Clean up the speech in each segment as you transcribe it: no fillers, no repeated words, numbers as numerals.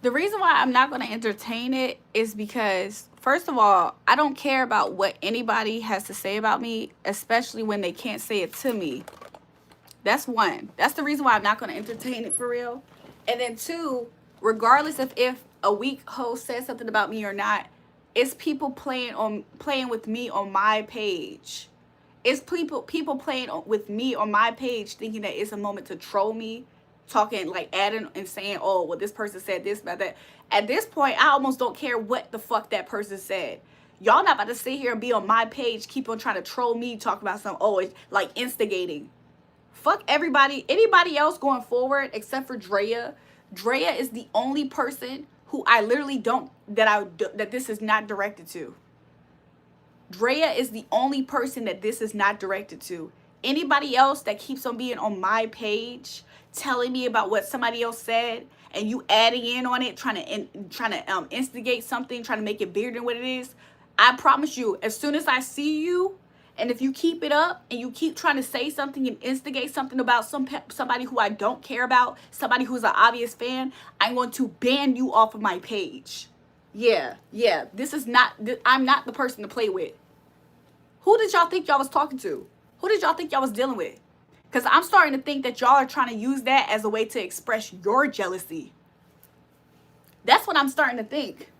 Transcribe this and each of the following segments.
The reason why I'm not going to entertain it is because, first of all, I don't care about what anybody has to say about me, especially when they can't say it to me. That's one. That's the reason why I'm not going to entertain it for real. And then two, regardless of if a weak host says something about me or not, it's people playing with me on my page. It's people playing with me on my page, thinking that it's a moment to troll me, talking like adding and saying, "Oh, well, this person said this about that." At this point, I almost don't care what the fuck that person said. Y'all not about to sit here and be on my page, keep on trying to troll me, talk about some, oh, it's like instigating. Fuck everybody, anybody else going forward except for Drea. Drea is the only person who I literally don't that this is not directed to. Drea is the only person that this is not directed to. Anybody else that keeps on being on my page, telling me about what somebody else said, and you adding in on it, trying to instigate something, trying to make it bigger than what it is. I promise you, as soon as I see you, and if you keep it up and you keep trying to say something and instigate something about somebody who I don't care about, somebody who's an obvious fan, I'm going to ban you off of my page. Yeah. I'm not the person to play with. Who did y'all think y'all was talking to? Who did y'all think y'all was dealing with? Because I'm starting to think that y'all are trying to use that as a way to express your jealousy. That's what I'm starting to think.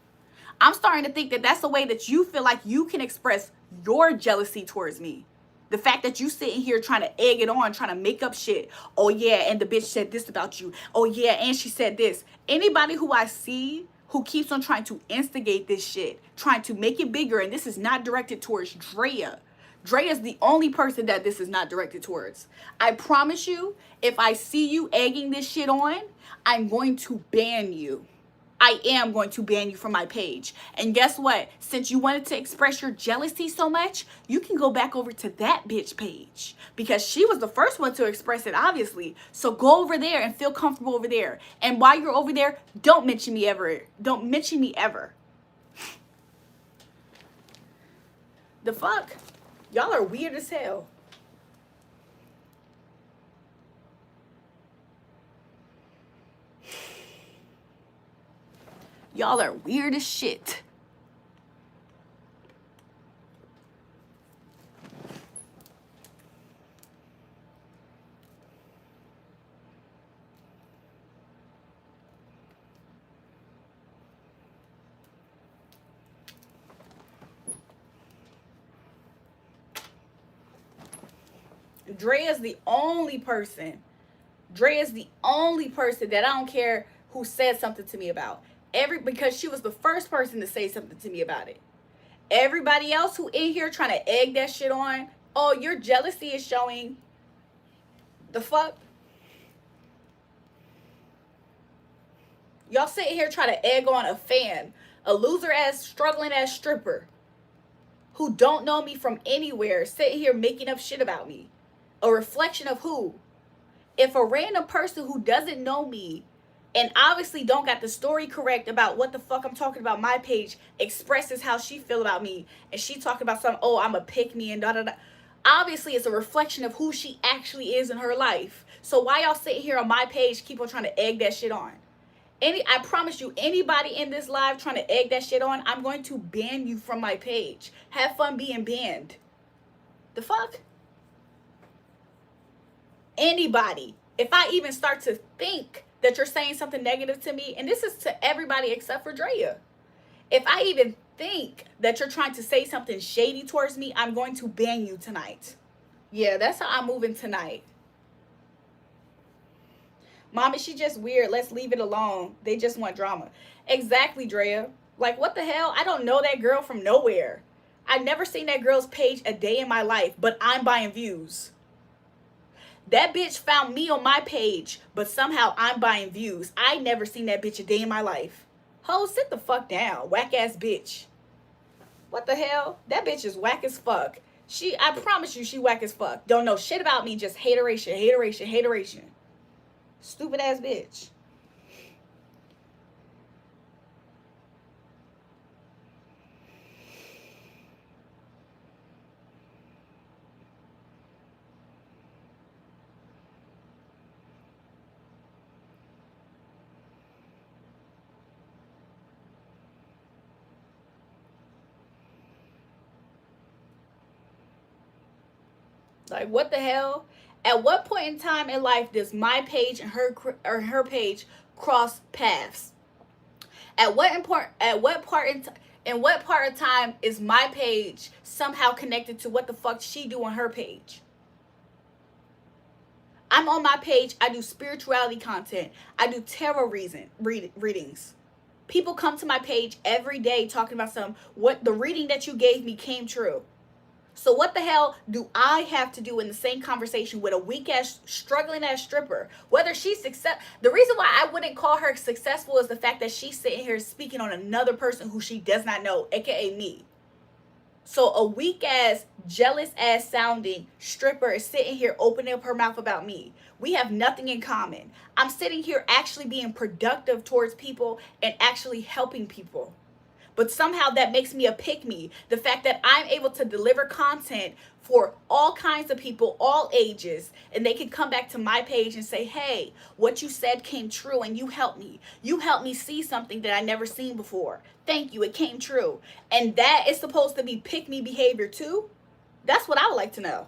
I'm starting to think that that's a way that you feel like you can express your jealousy towards me. The fact that you sitting here trying to egg it on, trying to make up shit. Oh yeah, and the bitch said this about you. Oh yeah, and she said this. Anybody who I see who keeps on trying to instigate this shit, trying to make it bigger, and this is not directed towards Drea. Drea is the only person that this is not directed towards. I promise you, if I see you egging this shit on, I'm going to ban you. I am going to ban you from my page. And guess what? Since you wanted to express your jealousy so much, you can go back over to that bitch page because she was the first one to express it, obviously. So go over there and feel comfortable over there. And while you're over there, don't mention me ever. Don't mention me ever. The fuck? Y'all are weird as hell. Y'all are weird as shit. Drea's the only person. Drea's the only person that I don't care who said something to me about. Because she was the first person to say something to me about it. Everybody else who in here trying to egg that shit on, oh, your jealousy is showing. The fuck? Y'all sitting here trying to egg on a fan, a loser ass, struggling ass stripper who don't know me from anywhere, sitting here making up shit about me. A reflection of who? If a random person who doesn't know me and obviously don't got the story correct about what the fuck I'm talking about my page expresses how she feel about me, and she talking about something, oh, I'm a pick me and da da da. Obviously, it's a reflection of who she actually is in her life. So why y'all sitting here on my page keep on trying to egg that shit on? I promise you, anybody in this live trying to egg that shit on, I'm going to ban you from my page. Have fun being banned. The fuck? Anybody. If I even start to think that you're saying something negative to me, and this is to everybody except for Drea. If I even think that you're trying to say something shady towards me, I'm going to ban you tonight. Yeah, that's how I'm moving tonight. Mommy, she just weird. Let's leave it alone. They just want drama. Exactly, Drea. Like, what the hell? I don't know that girl from nowhere. I've never seen that girl's page a day in my life, but I'm buying views. That bitch found me on my page, but somehow I'm buying views. I never seen that bitch a day in my life. Ho, sit the fuck down, whack ass bitch. What the hell? That bitch is whack as fuck. I promise you, she whack as fuck. Don't know shit about me, just hateration. Stupid ass bitch. Like, what the hell? At what point in time in life does my page and her page cross paths? At what in what part of time is my page somehow connected to what the fuck she do on her page? I'm on my page. I do spirituality content. I do tarot readings. People come to my page every day talking about what the reading that you gave me came true. So what the hell do I have to do in the same conversation with a weak ass, struggling ass stripper? Whether she's the reason why I wouldn't call her successful is the fact that she's sitting here speaking on another person who she does not know, aka me. So a weak ass, jealous ass sounding stripper is sitting here opening up her mouth about me. We have nothing in common. I'm sitting here actually being productive towards people and actually helping people. But somehow that makes me a pick-me. The fact that I'm able to deliver content for all kinds of people, all ages, and they can come back to my page and say, hey, what you said came true and you helped me. You helped me see something that I never seen before. Thank you, it came true. And that is supposed to be pick-me behavior too? That's what I would like to know.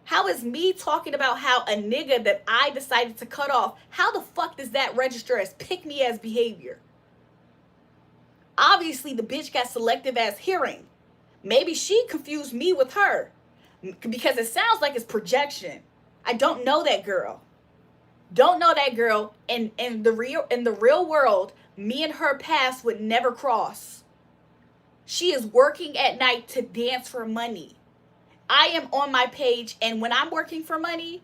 How is me talking about how a nigga that I decided to cut off, how the fuck does that register as pick-me as behavior? Obviously, the bitch got selective ass hearing. Maybe she confused me with her because it sounds like it's projection. I don't know that girl. Don't know that girl. In the real world, me and her paths would never cross. She is working at night to dance for money. I am on my page, and when I'm working for money,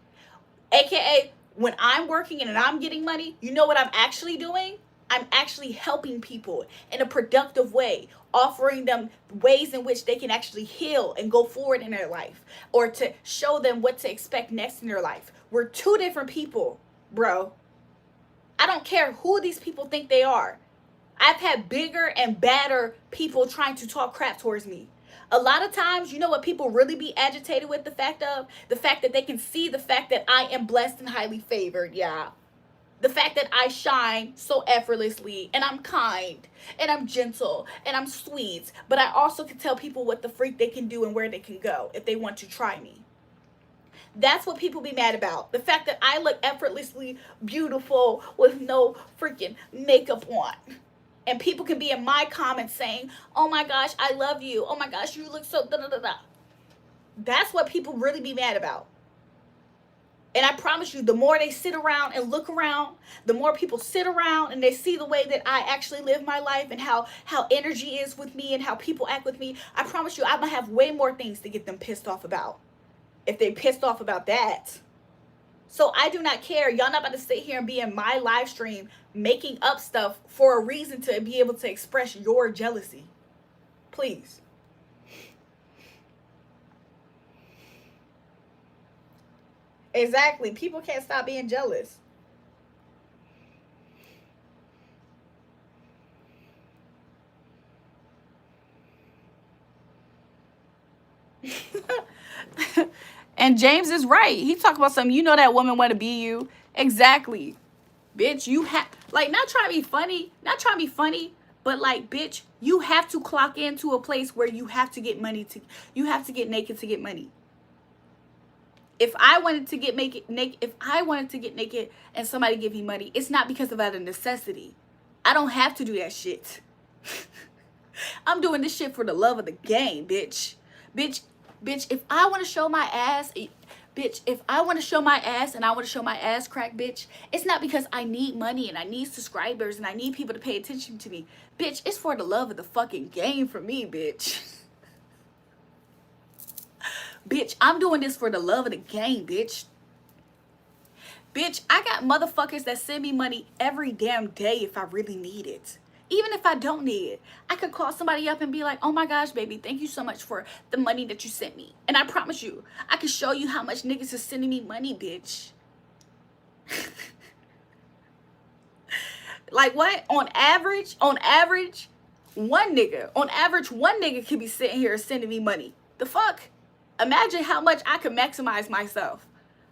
aka when I'm working and I'm getting money, you know what I'm actually doing? I'm actually helping people in a productive way, offering them ways in which they can actually heal and go forward in their life, or to show them what to expect next in their life. We're two different people, bro. I don't care who these people think they are. I've had bigger and badder people trying to talk crap towards me. A lot of times, you know what people really be agitated with? The fact that they can see the fact that I am blessed and highly favored, yeah. The fact that I shine so effortlessly, and I'm kind, and I'm gentle, and I'm sweet, but I also can tell people what the freak they can do and where they can go if they want to try me. That's what people be mad about. The fact that I look effortlessly beautiful with no freaking makeup on. And people can be in my comments saying, oh my gosh, I love you. Oh my gosh, you look so da-da-da-da. That's what people really be mad about. And I promise you, the more they sit around and look around, the more people sit around and they see the way that I actually live my life and how energy is with me and how people act with me, I promise you, I'm going to have way more things to get them pissed off about. If they pissed off about that. So I do not care. Y'all not about to sit here and be in my live stream making up stuff for a reason to be able to express your jealousy. Please. Exactly. People can't stop being jealous. And James is right. He talked about something. You know that woman want to be you. Exactly. Bitch, you have, like, not trying to be funny, but like, bitch, you have to clock into a place where you have to get money you have to get naked to get money. If I wanted to get naked and somebody give me money, it's not because of out of necessity. I don't have to do that shit. I'm doing this shit for the love of the game, bitch. Bitch, if I want to show my ass, if I want to show my ass and I want to show my ass crack, bitch, it's not because I need money and I need subscribers and I need people to pay attention to me. Bitch, it's for the love of the fucking game for me, bitch. Bitch, I'm doing this for the love of the game, bitch. Bitch, I got motherfuckers that send me money every damn day if I really need it. Even if I don't need it, I could call somebody up and be like, oh my gosh, baby, thank you so much for the money that you sent me. And I promise you, I can show you how much niggas is sending me money, bitch. Like what? On average, one nigga could be sitting here sending me money. The fuck? Imagine how much I could maximize myself.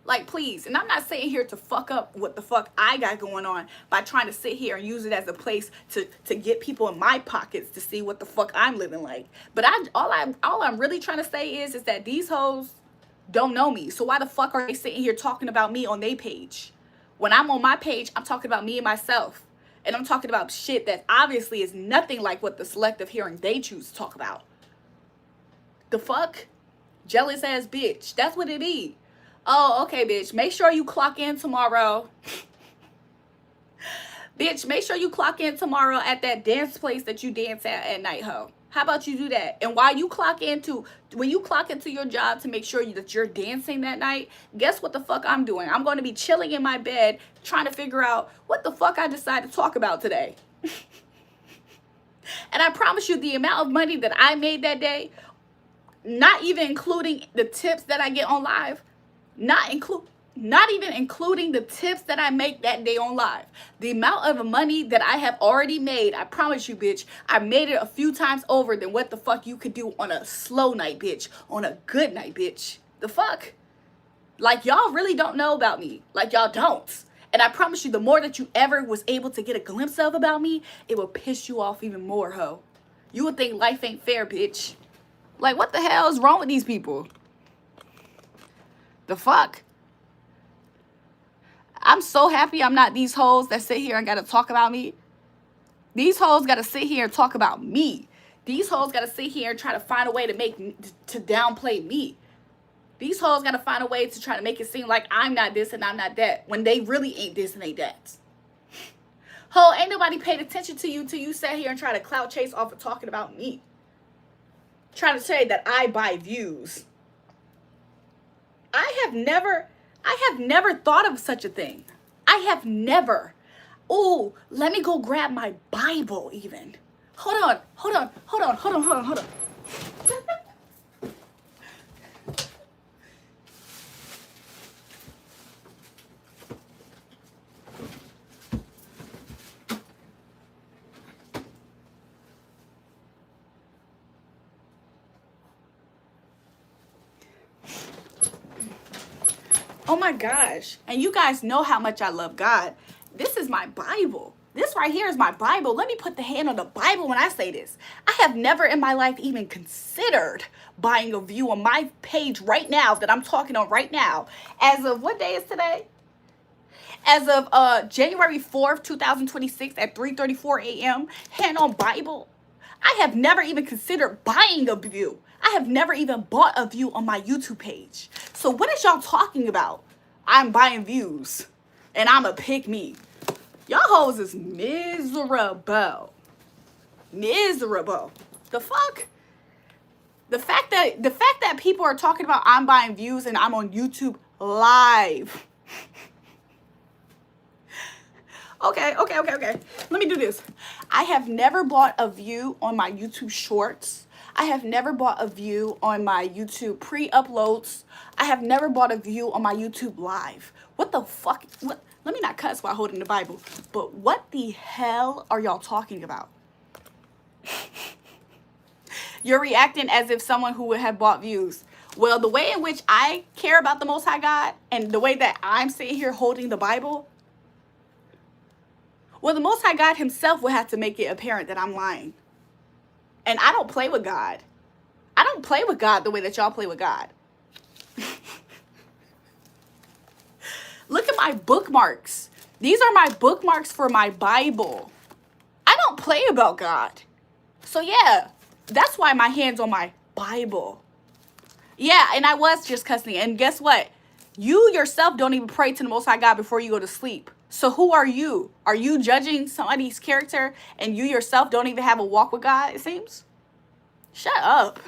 Like, please. And I'm not sitting here to fuck up what the fuck I got going on by trying to sit here and use it as a place to get people in my pockets to see what the fuck I'm living like. But all I'm really trying to say is that these hoes, don't know me. So why the fuck are they sitting here talking about me on their page? When I'm on my page, I'm talking about me and myself. And I'm talking about shit that obviously is nothing like what the selective hearing they choose to talk about. The fuck? Jealous ass bitch. That's what it be. Oh, okay, bitch. Make sure you clock in tomorrow. Bitch, make sure you clock in tomorrow at that dance place that you dance at night, ho. How about you do that? And while you when you clock into your job to make sure that you're dancing that night, guess what the fuck I'm doing? I'm going to be chilling in my bed trying to figure out what the fuck I decide to talk about today. And I promise you, the amount of money that I made that day, not even including the tips that I get on live, not even including the tips that I make that day on live. The amount of money that I have already made, I promise you, bitch, I made it a few times over than what the fuck you could do on a slow night, bitch. On a good night, bitch. The fuck? Like, y'all really don't know about me. Like, y'all don't. And I promise you, the more that you ever was able to get a glimpse of about me, it will piss you off even more, ho. You would think life ain't fair, bitch. Like, what the hell is wrong with these people? The fuck? I'm so happy I'm not these hoes that sit here and gotta talk about me. These hoes gotta sit here and talk about me. These hoes gotta sit here and try to find a way to downplay me. These hoes gotta find a way to try to make it seem like I'm not this and I'm not that, when they really ain't this and ain't that. Ho, ain't nobody paid attention to you till you sat here and try to clout chase off of talking about me. Trying to say that I buy views. I have never thought of such a thing. I have never. Oh, let me go grab my Bible even. Hold on. Oh my gosh. And you guys know how much I love God. This is my Bible. This right here is my Bible. Let me put the hand on the Bible when I say this. I have never in my life even considered buying a view on my page right now that I'm talking on right now. As of, what day is today? As of January 4th, 2026 at 3:34 a.m. Hand on Bible. I have never even considered buying a view. I have never even bought a view on my YouTube page. So what is y'all talking about? I'm buying views and I'm a pick me. Y'all hoes is miserable. Miserable. The fuck? The fact that people are talking about I'm buying views and I'm on YouTube live. Okay. Let me do this. I have never bought a view on my YouTube shorts. I have never bought a view on my YouTube pre-uploads. I have never bought a view on my YouTube live. What the fuck? What? Let me not cuss while holding the Bible. But what the hell are y'all talking about? You're reacting as if someone who would have bought views. Well, the way in which I care about the Most High God and the way that I'm sitting here holding the Bible, well, the Most High God himself will have to make it apparent that I'm lying. And I don't play with God. I don't play with God the way that y'all play with God. Look at my bookmarks. These are my bookmarks for my Bible. I don't play about God. So yeah, that's why my hand's on my Bible. Yeah, and I was just cussing. And guess what? You yourself don't even pray to the Most High God before you go to sleep. So who are you? Are you judging somebody's character and you yourself don't even have a walk with God, it seems? Shut up.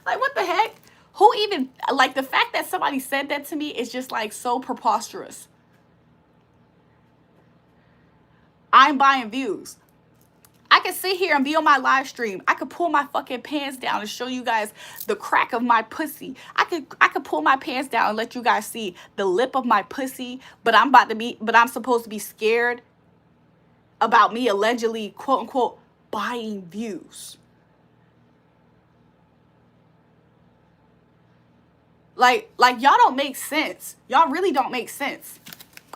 Like, what the heck? Who even, like, the fact that somebody said that to me is just, like, so preposterous. I'm buying views. I could sit here and be on my live stream. I could pull my fucking pants down and show you guys the crack of my pussy. I could pull my pants down and let you guys see the lip of my pussy, but I'm supposed to be scared about me allegedly, quote unquote, buying views. Like y'all don't make sense. Y'all really don't make sense.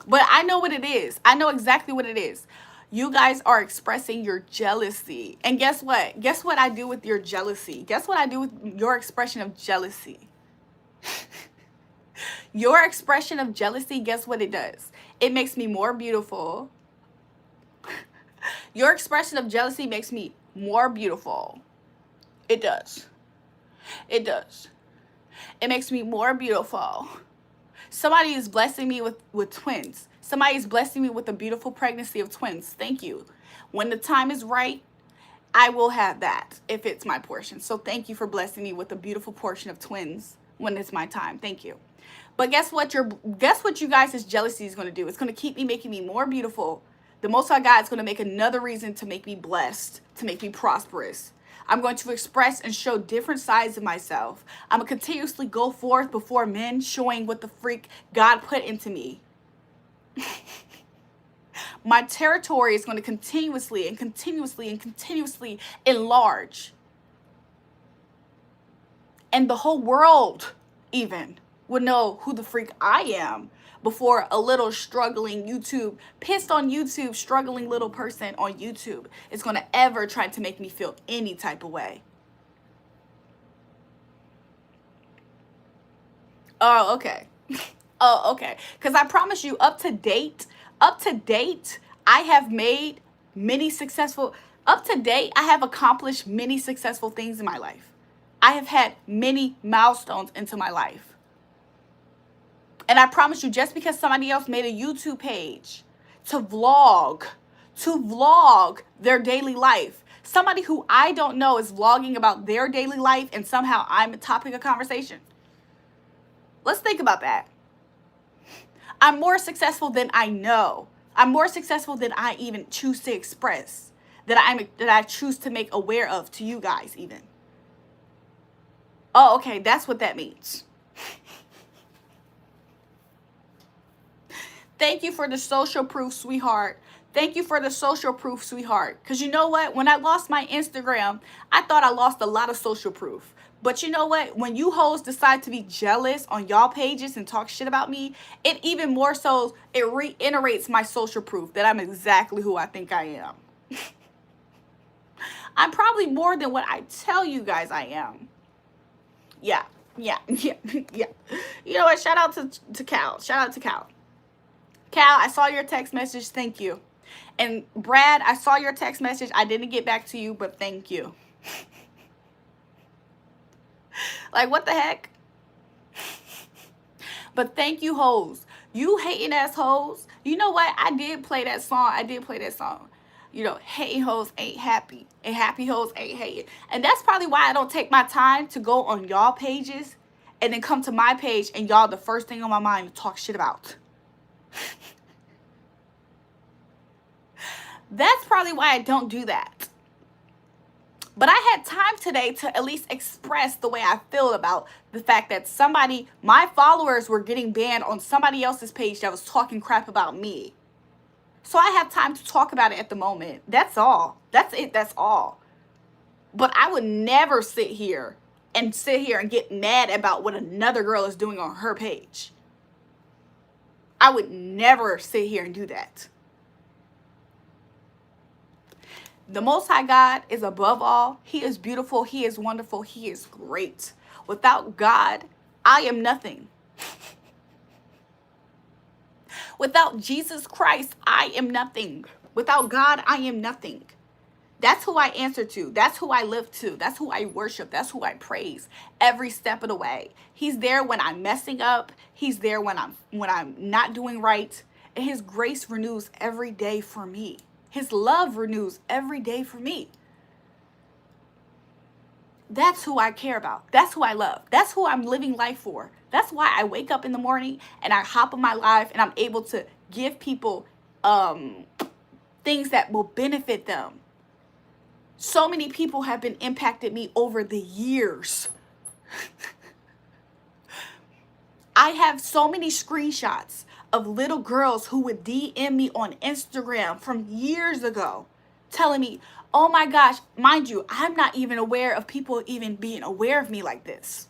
But I know what it is. I know exactly what it is. You guys are expressing your jealousy. And guess what? Guess what I do with your jealousy? Guess what I do with your expression of jealousy? Your expression of jealousy, guess what it does? It makes me more beautiful. Your expression of jealousy makes me more beautiful. It does. It does. It makes me more beautiful. Somebody is blessing me with twins. Somebody is blessing me with a beautiful pregnancy of twins. Thank you. When the time is right, I will have that if it's my portion. So thank you for blessing me with a beautiful portion of twins when it's my time. Thank you. But guess what you guys' jealousy is going to do? It's going to keep me making me more beautiful. The Most High God is going to make another reason to make me blessed, to make me prosperous. I'm going to express and show different sides of myself. I'm going to continuously go forth before men, showing what the freak God put into me. My territory is going to continuously enlarge. And the whole world even would know who the freak I am before a little struggling pissed on YouTube, struggling little person on YouTube is going to ever try to make me feel any type of way. Oh, okay. Oh, okay. Because I promise you, up to date, I have made many successful, up to date, I have accomplished many successful things in my life. I have had many milestones into my life. And I promise you, just because somebody else made a YouTube page to vlog their daily life, somebody who I don't know is vlogging about their daily life, and somehow I'm a topic of conversation. Let's think about that. I'm more successful than I know. I'm more successful than I even choose to express, that I choose to make aware of to you guys even. Oh, okay, that's what that means. Thank you for the social proof, sweetheart. Thank you for the social proof, sweetheart. Because you know what? When I lost my Instagram, I thought I lost a lot of social proof. But you know what? When you hoes decide to be jealous on y'all pages and talk shit about me, it even more so, it reiterates my social proof that I'm exactly who I think I am. I'm probably more than what I tell you guys I am. Yeah. You know what? Shout out to Cal. Shout out to Cal. Cal, I saw your text message. Thank you. And Brad, I saw your text message. I didn't get back to you, but thank you. Like, what the heck? But thank you, hoes. You hating ass hoes. You know what? I did play that song. You know, hating hoes ain't happy. And happy hoes ain't hating. And that's probably why I don't take my time to go on y'all pages and then come to my page and y'all the first thing on my mind to talk shit about. That's probably why I don't do that. But I had time today to at least express the way I feel about the fact that my followers were getting banned on somebody else's page that was talking crap about me. So I have time to talk about it at the moment. That's all. That's it. That's all. But I would never sit here and get mad about what another girl is doing on her page. I would never sit here and do that. The Most High God is above all. He is beautiful. He is wonderful. He is great. Without God, I am nothing. Without Jesus Christ, I am nothing. Without God, I am nothing. That's who I answer to. That's who I live to. That's who I worship. That's who I praise every step of the way. He's there when I'm messing up. He's there when I'm not doing right. And his grace renews every day for me. His love renews every day for me. That's who I care about. That's who I love. That's who I'm living life for. That's why I wake up in the morning and I hop on my live and I'm able to give people things that will benefit them. So many people have been impacted me over the years. I have so many screenshots of little girls who would DM me on Instagram from years ago telling me, oh my gosh, mind you, I'm not even aware of people even being aware of me like this.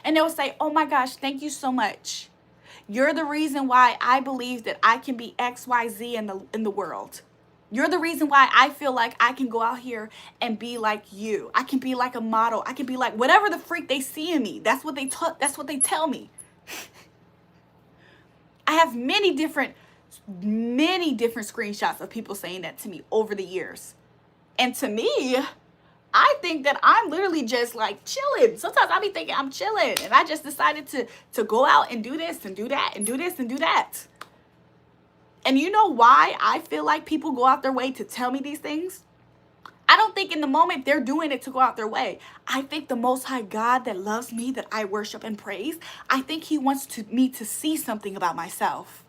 And they would say, oh my gosh, thank you so much. You're the reason why I believe that I can be XYZ in the world. You're the reason why I feel like I can go out here and be like you. I can be like a model. I can be like whatever the freak they see in me. That's what they tell me. I have many different screenshots of people saying that to me over the years. And to me, I think that I'm literally just like chilling. Sometimes I be thinking I'm chilling, and I just decided to go out and do this and do that and do this and do that. And you know why I feel like people go out their way to tell me these things? I don't think in the moment they're doing it to go out their way. I think the Most High God that loves me, that I worship and praise, I think he wants me to see something about myself,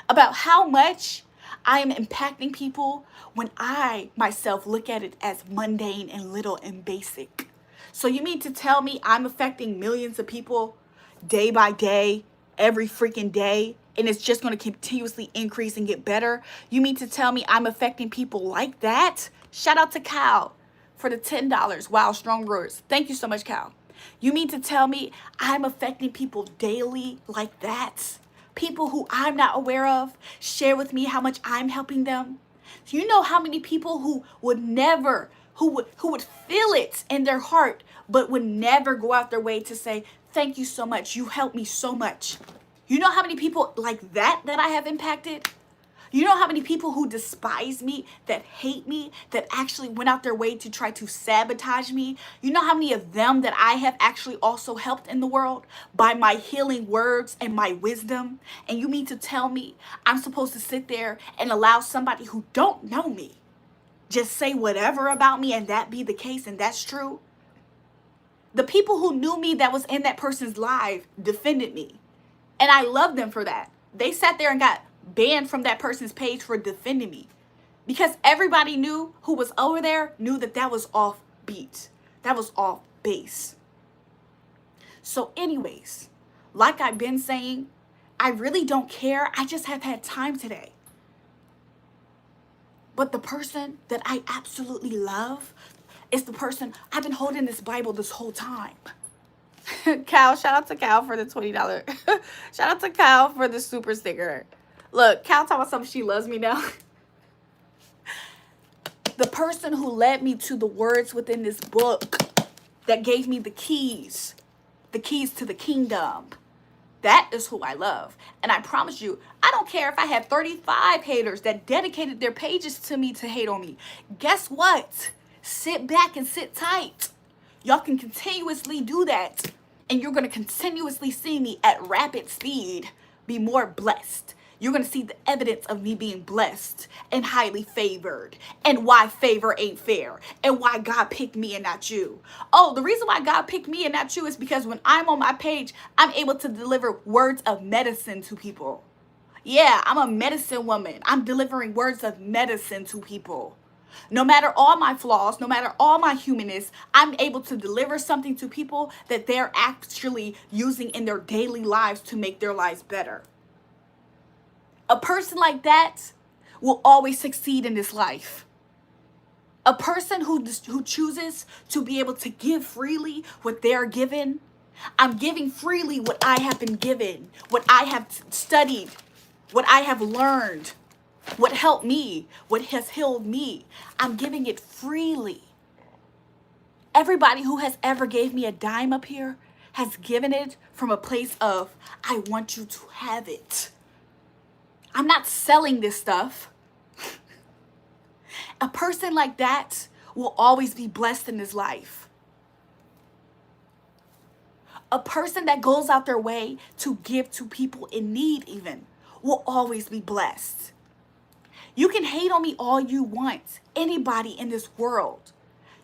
about how much I am impacting people when I myself look at it as mundane and little and basic. So you mean to tell me I'm affecting millions of people day by day, every freaking day, and it's just going to continuously increase and get better? You mean to tell me I'm affecting people like that? Shout out to Cal for the $10. Wow, strong words. Thank you so much, Cal. You mean to tell me I'm affecting people daily like that? People who I'm not aware of share with me how much I'm helping them. Do you know how many people who would never, who would feel it in their heart, but would never go out their way to say, thank you so much. You helped me so much. You know how many people like that I have impacted? You know how many people who despise me, that hate me, that actually went out their way to try to sabotage me? You know how many of them that I have actually also helped in the world by my healing words and my wisdom? And you mean to tell me I'm supposed to sit there and allow somebody who don't know me just say whatever about me and that be the case and that's true? The people who knew me that was in that person's life defended me. And I love them for that. They sat there and got banned from that person's page for defending me, because everybody knew who was over there knew that was off beat. That was off base. So anyways, like I've been saying, I really don't care. I just have had time today. But the person that I absolutely love is the person I've been holding this Bible this whole time. Cal, shout out to Cal for the $20. Shout out to Cal for the super sticker. Look, Cal talking about something, she loves me now. The person who led me to the words within this book that gave me the keys to the kingdom. That is who I love. And I promise you, I don't care if I have 35 haters that dedicated their pages to me to hate on me. Guess what? Sit back and sit tight. Y'all can continuously do that. And you're going to continuously see me at rapid speed be more blessed. You're going to see the evidence of me being blessed and highly favored, and why favor ain't fair, and why God picked me and not you. Oh, the reason why God picked me and not you is because when I'm on my page, I'm able to deliver words of medicine to people. Yeah, I'm a medicine woman. I'm delivering words of medicine to people. No matter all my flaws, no matter all my humanness, I'm able to deliver something to people that they're actually using in their daily lives to make their lives better. A person like that will always succeed in this life. A person who chooses to be able to give freely what they're given. I'm giving freely what I have been given, what I have studied, what I have learned, what helped me, what has healed me. I'm giving it freely. Everybody who has ever gave me a dime up here has given it from a place of, I want you to have it. I'm not selling this stuff. A person like that will always be blessed in his life. A person that goes out their way to give to people in need even will always be blessed. You can hate on me all you want. Anybody in this world.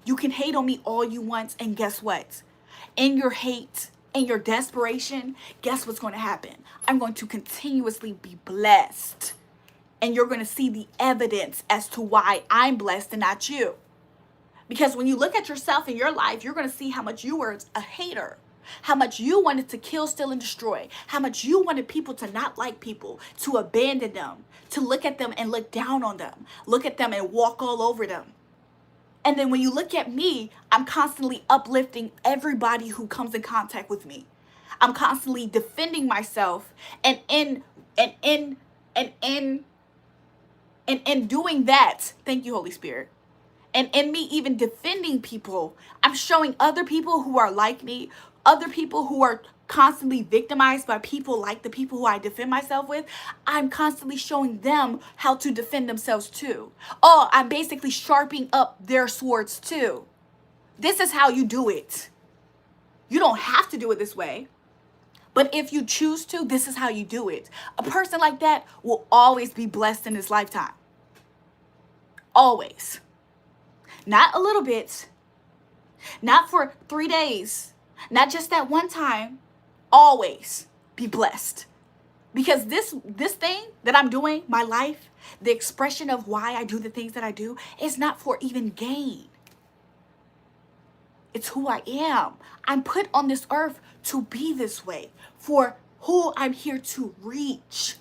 You can hate on me all you want, and guess what? In your hate, in your desperation, guess what's going to happen? I'm going to continuously be blessed. And you're going to see the evidence as to why I'm blessed and not you. Because when you look at yourself in your life, you're going to see how much you were a hater. How much you wanted to kill, steal, and destroy. How much you wanted people to not like people, to abandon them, to look at them and look down on them. Look at them and walk all over them. And then when you look at me, I'm constantly uplifting everybody who comes in contact with me. I'm constantly defending myself, and in doing that, thank you, Holy Spirit. And in me even defending people, I'm showing other people who are like me, other people who are constantly victimized by people like the people who I defend myself with, I'm constantly showing them how to defend themselves too. Oh, I'm basically sharpening up their swords too. This is how you do it. You don't have to do it this way. But if you choose to, this is how you do it. A person like that will always be blessed in his lifetime. Always. Not a little bit. Not for 3 days. Not just that one time. Always be blessed. Because this thing that I'm doing, my life, the expression of why I do the things that I do, is not for even gain. It's who I am. I'm put on this earth to be this way, for who I'm here to reach.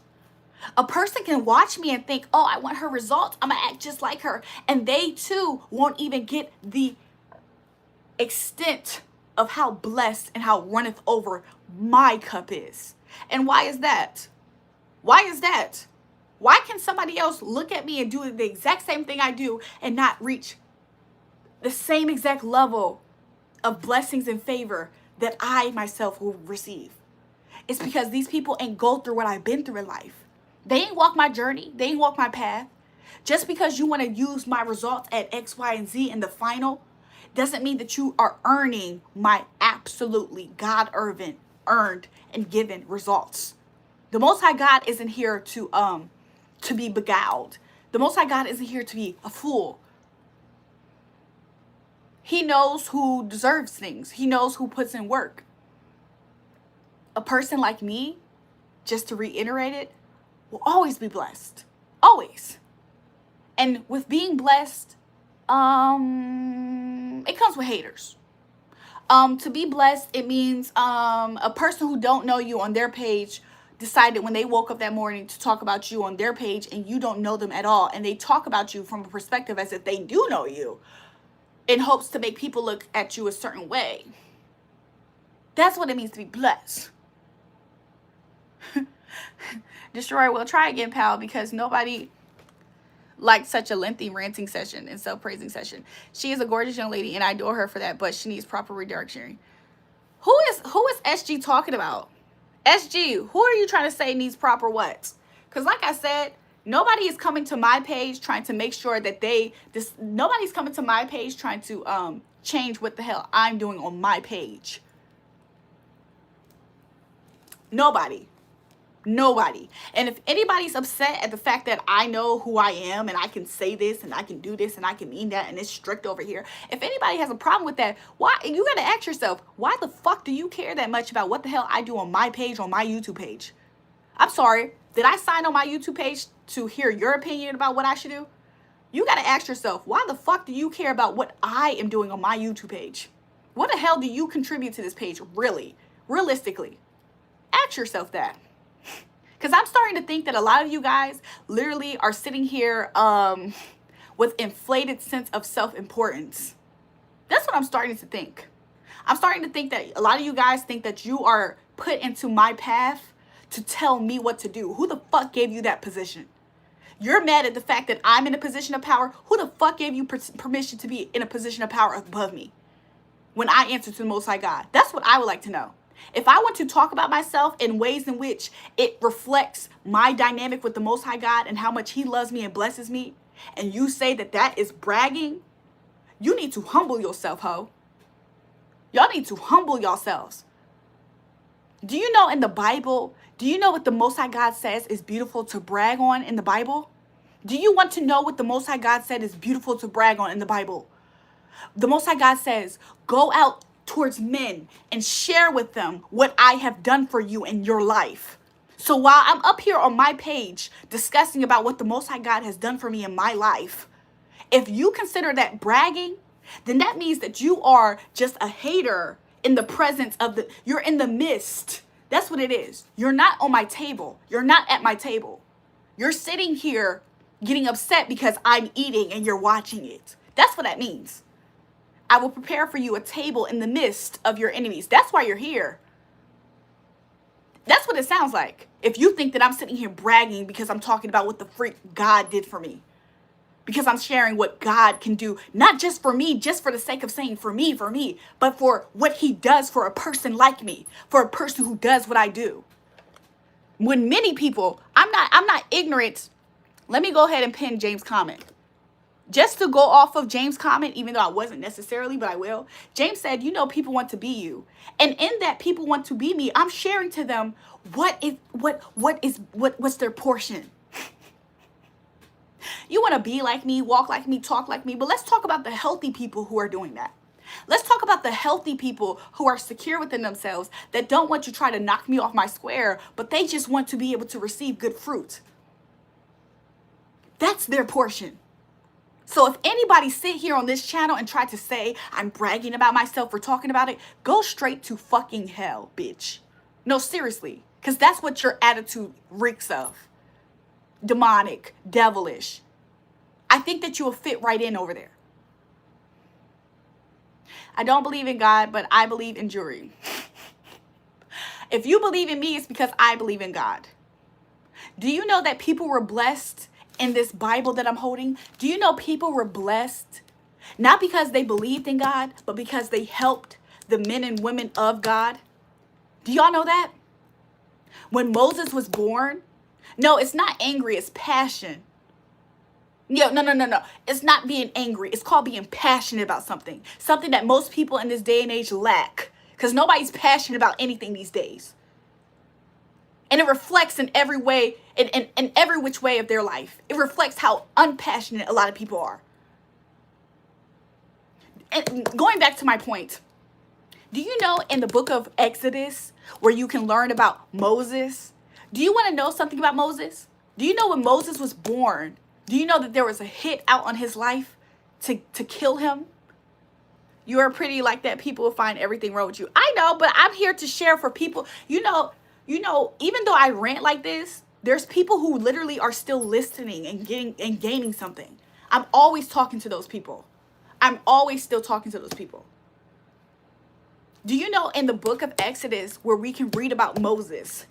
A person can watch me and think, oh, I want her results, I'm gonna act just like her. And they too won't even get the extent of how blessed and how runneth over my cup is. And why is that? Why is that? Why can somebody else look at me and do the exact same thing I do and not reach the same exact level of blessings and favor that I myself will receive? It's because these people ain't go through what I've been through in life. They ain't walk my journey. They ain't walk my path. Just because you want to use my results at X, Y, and Z in the final doesn't mean that you are earning my absolutely God-earned and given results. The Most High God isn't here to be beguiled. The Most High God isn't here to be a fool. He knows who deserves things. He knows who puts in work. A person like me, just to reiterate it, will always be blessed. Always. And with being blessed, it comes with haters. To be blessed, it means a person who don't know you on their page decided when they woke up that morning to talk about you on their page, and you don't know them at all, and they talk about you from a perspective as if they do know you, in hopes to make people look at you a certain way. That's what it means to be blessed. Destroy, well, try again, pal, because nobody liked such a lengthy ranting session and self-praising session. She is a gorgeous young lady, and I adore her for that, but she needs proper redirection. Who is SG talking about? SG, who are you trying to say needs proper what? Because like I said, nobody is coming to my page trying to make sure that nobody's coming to my page trying to change what the hell I'm doing on my page. Nobody. And if anybody's upset at the fact that I know who I am and I can say this and I can do this and I can mean that and it's strict over here, if anybody has a problem with that, why, you gotta ask yourself, why the fuck do you care that much about what the hell I do on my page, on my YouTube page? I'm sorry, did I sign on my YouTube page to hear your opinion about what I should do? You gotta ask yourself, why the fuck do you care about what I am doing on my YouTube page? What the hell do you contribute to this page, really? Realistically? Ask yourself that. Because I'm starting to think that a lot of you guys literally are sitting here with inflated sense of self-importance. That's what I'm starting to think. I'm starting to think that a lot of you guys think that you are put into my path to tell me what to do. Who the fuck gave you that position? You're mad at the fact that I'm in a position of power. Who the fuck gave you permission to be in a position of power above me when I answer to the Most High God? That's what I would like to know. If I want to talk about myself in ways in which it reflects my dynamic with the Most High God and how much He loves me and blesses me, and you say that that is bragging, you need to humble yourself, ho. Y'all need to humble yourselves. Do you know in the Bible, do you know what the Most High God says is beautiful to brag on in the Bible? Do you want to know what the Most High God said is beautiful to brag on in the Bible? The Most High God says, go out towards men and share with them what I have done for you in your life. So while I'm up here on my page discussing about what the Most High God has done for me in my life, if you consider that bragging, then that means that you are just a hater in the presence of you're in the midst. That's what it is. You're not on my table. You're not at my table. You're sitting here getting upset because I'm eating and you're watching it. That's what that means. I will prepare for you a table in the midst of your enemies. That's why you're here. That's what it sounds like. If you think that I'm sitting here bragging because I'm talking about what the freak God did for me, because I'm sharing what God can do, not just for me, just for the sake of saying for me, but for what he does for a person like me, for a person who does what I do. When many people, I'm not ignorant. Let me go ahead and pin James' comment. Just to go off of James' comment, even though I wasn't necessarily, but I will. James said, you know, people want to be you. And in that people want to be me, I'm sharing to them what's their portion. You want to be like me, walk like me, talk like me, but let's talk about the healthy people who are doing that. Let's talk about the healthy people who are secure within themselves, that don't want to try to knock me off my square, but they just want to be able to receive good fruit. That's their portion. So if anybody sit here on this channel and try to say I'm bragging about myself or talking about it, go straight to fucking hell, bitch. No, seriously, because that's what your attitude reeks of. Demonic, devilish. I think that you will fit right in over there. I don't believe in God, but I believe in Julrae. If you believe in me, it's because I believe in God. Do you know that people were blessed in this Bible that I'm holding? Do you know people were blessed not because they believed in God, but because they helped the men and women of God? Do y'all know that? When Moses was born, no, it's not angry, it's passion. No. It's not being angry. It's called being passionate about something. Something that most people in this day and age lack. Because nobody's passionate about anything these days. And it reflects in every way, in every which way of their life. It reflects how unpassionate a lot of people are. And going back to my point, do you know in the book of Exodus where you can learn about Moses? Do you want to know something about Moses? Do you know when Moses was born, do you know that there was a hit out on his life to kill him? You are pretty like that. People will find everything wrong with you. I know, but I'm here to share for people. You know, even though I rant like this, there's people who literally are still listening and gaining something. I'm always talking to those people. I'm always still talking to those people. Do you know in the book of Exodus where we can read about Moses?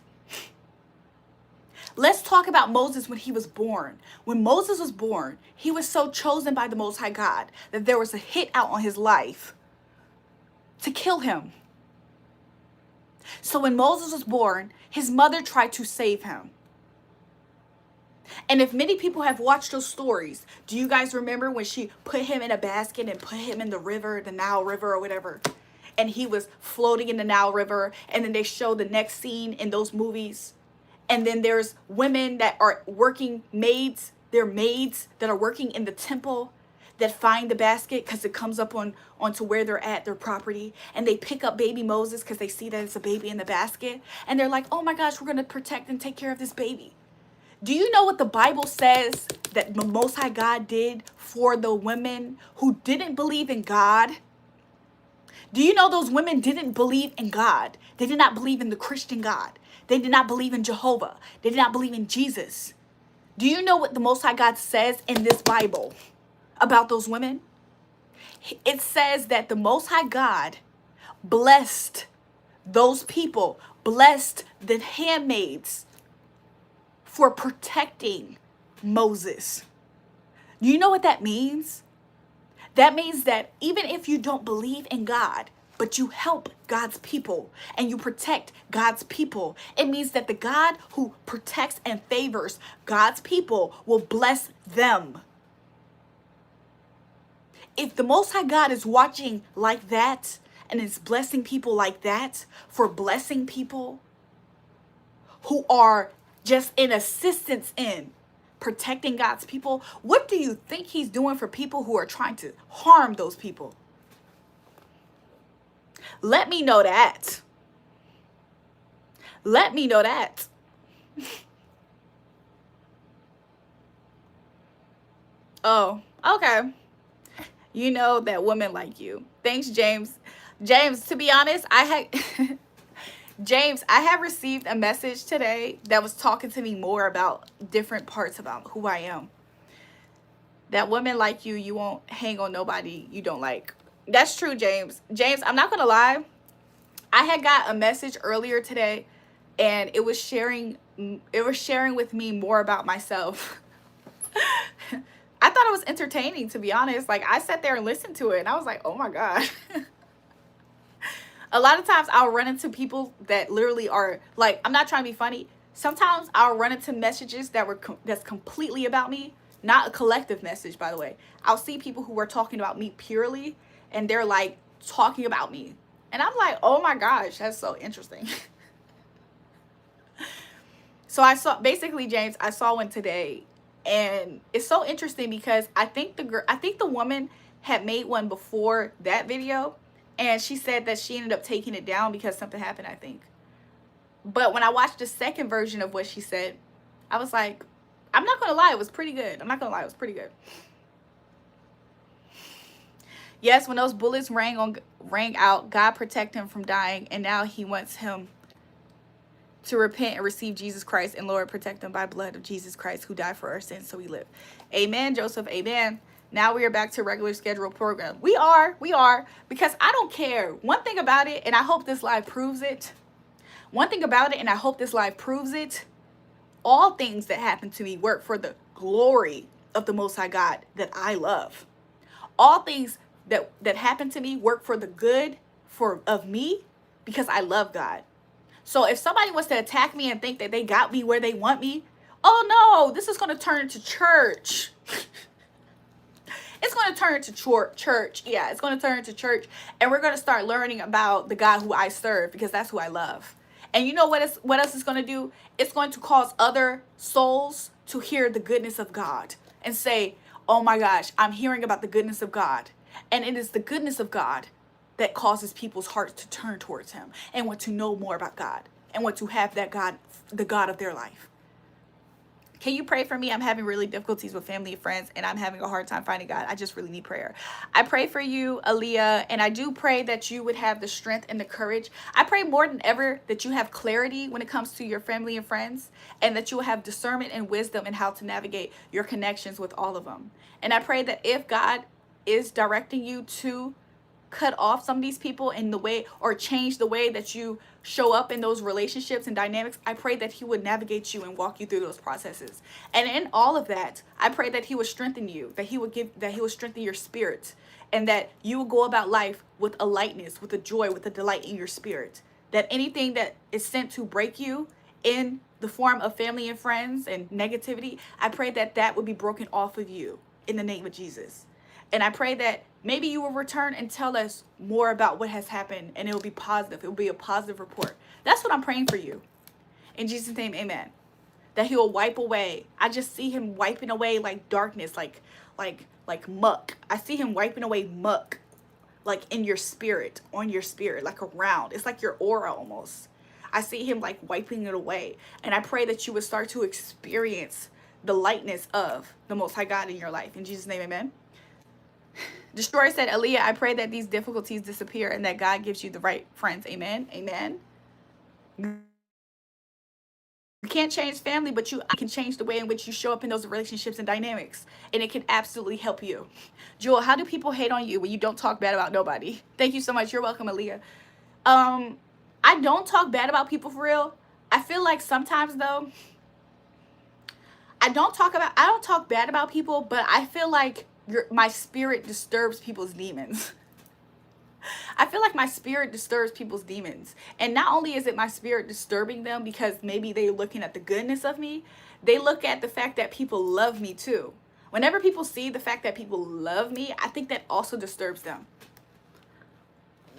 Let's talk about Moses when he was born. When Moses was born, he was so chosen by the Most High God that there was a hit out on his life to kill him. So when Moses was born, his mother tried to save him. And if many people have watched those stories, do you guys remember when she put him in a basket and put him in the river, the Nile River or whatever? And he was floating in the Nile River. And then they show the next scene in those movies. And then there's women that are working maids. They're maids that are working in the temple that find the basket because it comes up onto where they're at, their property. And they pick up baby Moses because they see that it's a baby in the basket. And they're like, oh my gosh, we're going to protect and take care of this baby. Do you know what the Bible says that the Most High God did for the women who didn't believe in God? Do you know those women didn't believe in God? They did not believe in the Christian God. They did not believe in Jehovah. They did not believe in Jesus. Do you know what the Most High God says in this Bible about those women? It says that the Most High God blessed those people, blessed the handmaids for protecting Moses. Do you know what that means? That means that even if you don't believe in God, but you help God's people and you protect God's people, it means that the God who protects and favors God's people will bless them. If the Most High God is watching like that and is blessing people like that for blessing people who are just in assistance in protecting God's people, what do you think he's doing for people who are trying to harm those people? Let me know that. Let me know that. Oh, okay. You know that women like you. Thanks, James. James, to be honest, James, I have received a message today that was talking to me more about different parts about who I am. That women like you, you won't hang on nobody you don't like. That's true, James. James, I'm not going to lie. I had got a message earlier today, and it was sharing with me more about myself. I thought it was entertaining, to be honest. Like, I sat there and listened to it, and I was like, oh my God. A lot of times I'll run into people that literally are like, I'm not trying to be funny. Sometimes I'll run into messages that's completely about me, not a collective message, by the way. I'll see people who are talking about me purely, and they're like talking about me. And I'm like, oh my gosh, that's so interesting. So I saw, basically, James, I saw one today, and it's so interesting because I think the woman had made one before that video, and she said that she ended up taking it down because something happened, I think. But when I watched the second version of what she said, I was like, I'm not gonna lie, it was pretty good. I'm not gonna lie, it was pretty good. Yes, when those bullets rang out, God protect him from dying, and now he wants him to repent and receive Jesus Christ, and Lord, protect them by blood of Jesus Christ, who died for our sins so we live. Amen, Joseph, amen. Now we are back to regular scheduled program. We are, because I don't care. One thing about it, and I hope this live proves it. One thing about it, and I hope this live proves it. All things that happen to me work for the glory of the Most High God that I love. All things that happen to me work for the good of me because I love God. So if somebody wants to attack me and think that they got me where they want me, oh no, this is going to turn into church. It's going to turn into church. Yeah, it's going to turn into church. And we're going to start learning about the God who I serve, because that's who I love. And you know what else it's going to do? It's going to cause other souls to hear the goodness of God and say, oh my gosh, I'm hearing about the goodness of God. And it is the goodness of God that causes people's hearts to turn towards him and want to know more about God and want to have that God, the God of their life. Can you pray for me? I'm having really difficulties with family and friends, and I'm having a hard time finding God. I just really need prayer. I pray for you, Aaliyah, and I do pray that you would have the strength and the courage. I pray more than ever that you have clarity when it comes to your family and friends, and that you will have discernment and wisdom in how to navigate your connections with all of them. And I pray that if God is directing you to cut off some of these people in the way, or change the way that you show up in those relationships and dynamics, I pray that he would navigate you and walk you through those processes. And in all of that, I pray that he would strengthen you, that he would strengthen your spirit, and that you will go about life with a lightness, with a joy, with a delight in your spirit. That anything that is sent to break you in the form of family and friends and negativity, I pray that that would be broken off of you in the name of Jesus. And I pray that maybe you will return and tell us more about what has happened, and it will be positive. It will be a positive report. That's what I'm praying for you. In Jesus' name, amen. That he will wipe away. I just see him wiping away like darkness, like muck. I see him wiping away muck, like in your spirit, on your spirit, like around. It's like your aura almost. I see him like wiping it away. And I pray that you would start to experience the lightness of the Most High God in your life. In Jesus' name, amen. Destroyer said, Aaliyah, I pray that these difficulties disappear and that God gives you the right friends. Amen. Amen. You can't change family, but you can change the way in which you show up in those relationships and dynamics. And it can absolutely help you. Jewel, how do people hate on you when you don't talk bad about nobody? Thank you so much. You're welcome, Aaliyah. I don't talk bad about people for real. I feel like sometimes though, I don't talk bad about people, but I feel like my spirit disturbs people's demons. I feel like my spirit disturbs people's demons. And not only is it my spirit disturbing them because maybe they're looking at the goodness of me, they look at the fact that people love me too. Whenever people see the fact that people love me, I think that also disturbs them.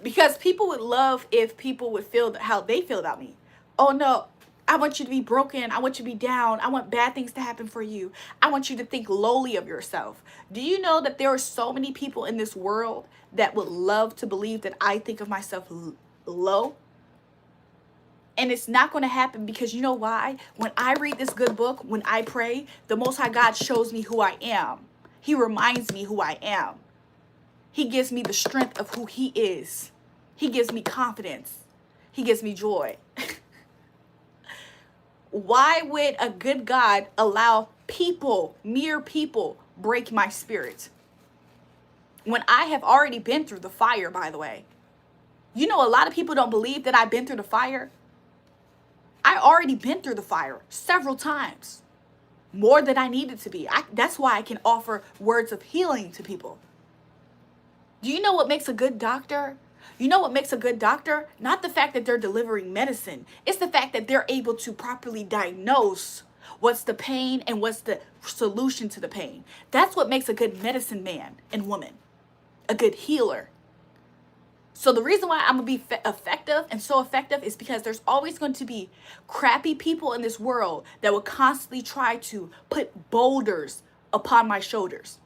Because people would love if people would feel how they feel about me. Oh no, I want you to be broken. I want you to be down. I want bad things to happen for you. I want you to think lowly of yourself. Do you know that there are so many people in this world that would love to believe that I think of myself low? And it's not going to happen because you know why? When I read this good book, when I pray, the Most High God shows me who I am. He reminds me who I am. He gives me the strength of who he is. He gives me confidence. He gives me joy. Why would a good God allow people, mere people, break my spirit? When I have already been through the fire, by the way. You know, a lot of people don't believe that I've been through the fire. I already been through the fire several times, more than I needed to be. That's why I can offer words of healing to people. Do you know what makes a good doctor? You know what makes a good doctor? Not the fact that they're delivering medicine. It's the fact that they're able to properly diagnose what's the pain and what's the solution to the pain. That's what makes a good medicine man and woman, a good healer. So the reason why I'm going to be effective and so effective is because there's always going to be crappy people in this world that will constantly try to put boulders upon my shoulders,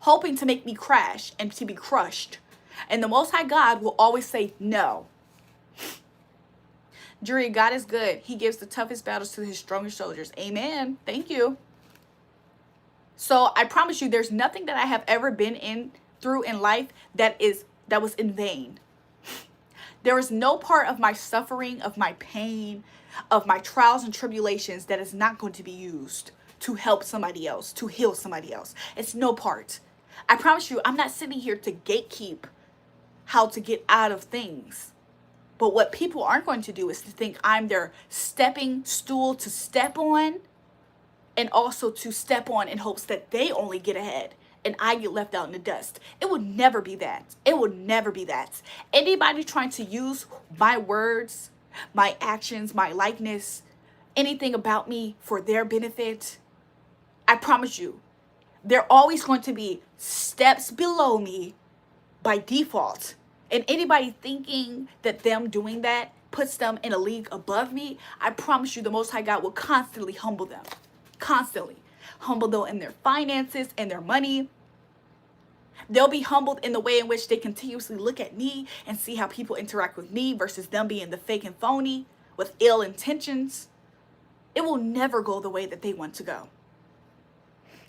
hoping to make me crash and to be crushed. And the Most High God will always say no. Julrae, God is good. He gives the toughest battles to his strongest soldiers. Amen. Thank you. So I promise you, there's nothing that I have ever been through in life that was in vain. There is no part of my suffering, of my pain, of my trials and tribulations that is not going to be used to help somebody else, to heal somebody else. It's no part. I promise you, I'm not sitting here to gatekeep how to get out of things. But what people aren't going to do is to think I'm their stepping stool to step on, and also to step on in hopes that they only get ahead and I get left out in the dust. It will never be that. It will never be that. Anybody trying to use my words, my actions, my likeness, anything about me for their benefit, I promise you, they're always going to be steps below me by default. And anybody thinking that them doing that puts them in a league above me, I promise you the Most High God will constantly humble them. Constantly. Humble them in their finances and their money. They'll be humbled in the way in which they continuously look at me and see how people interact with me versus them being the fake and phony with ill intentions. It will never go the way that they want to go.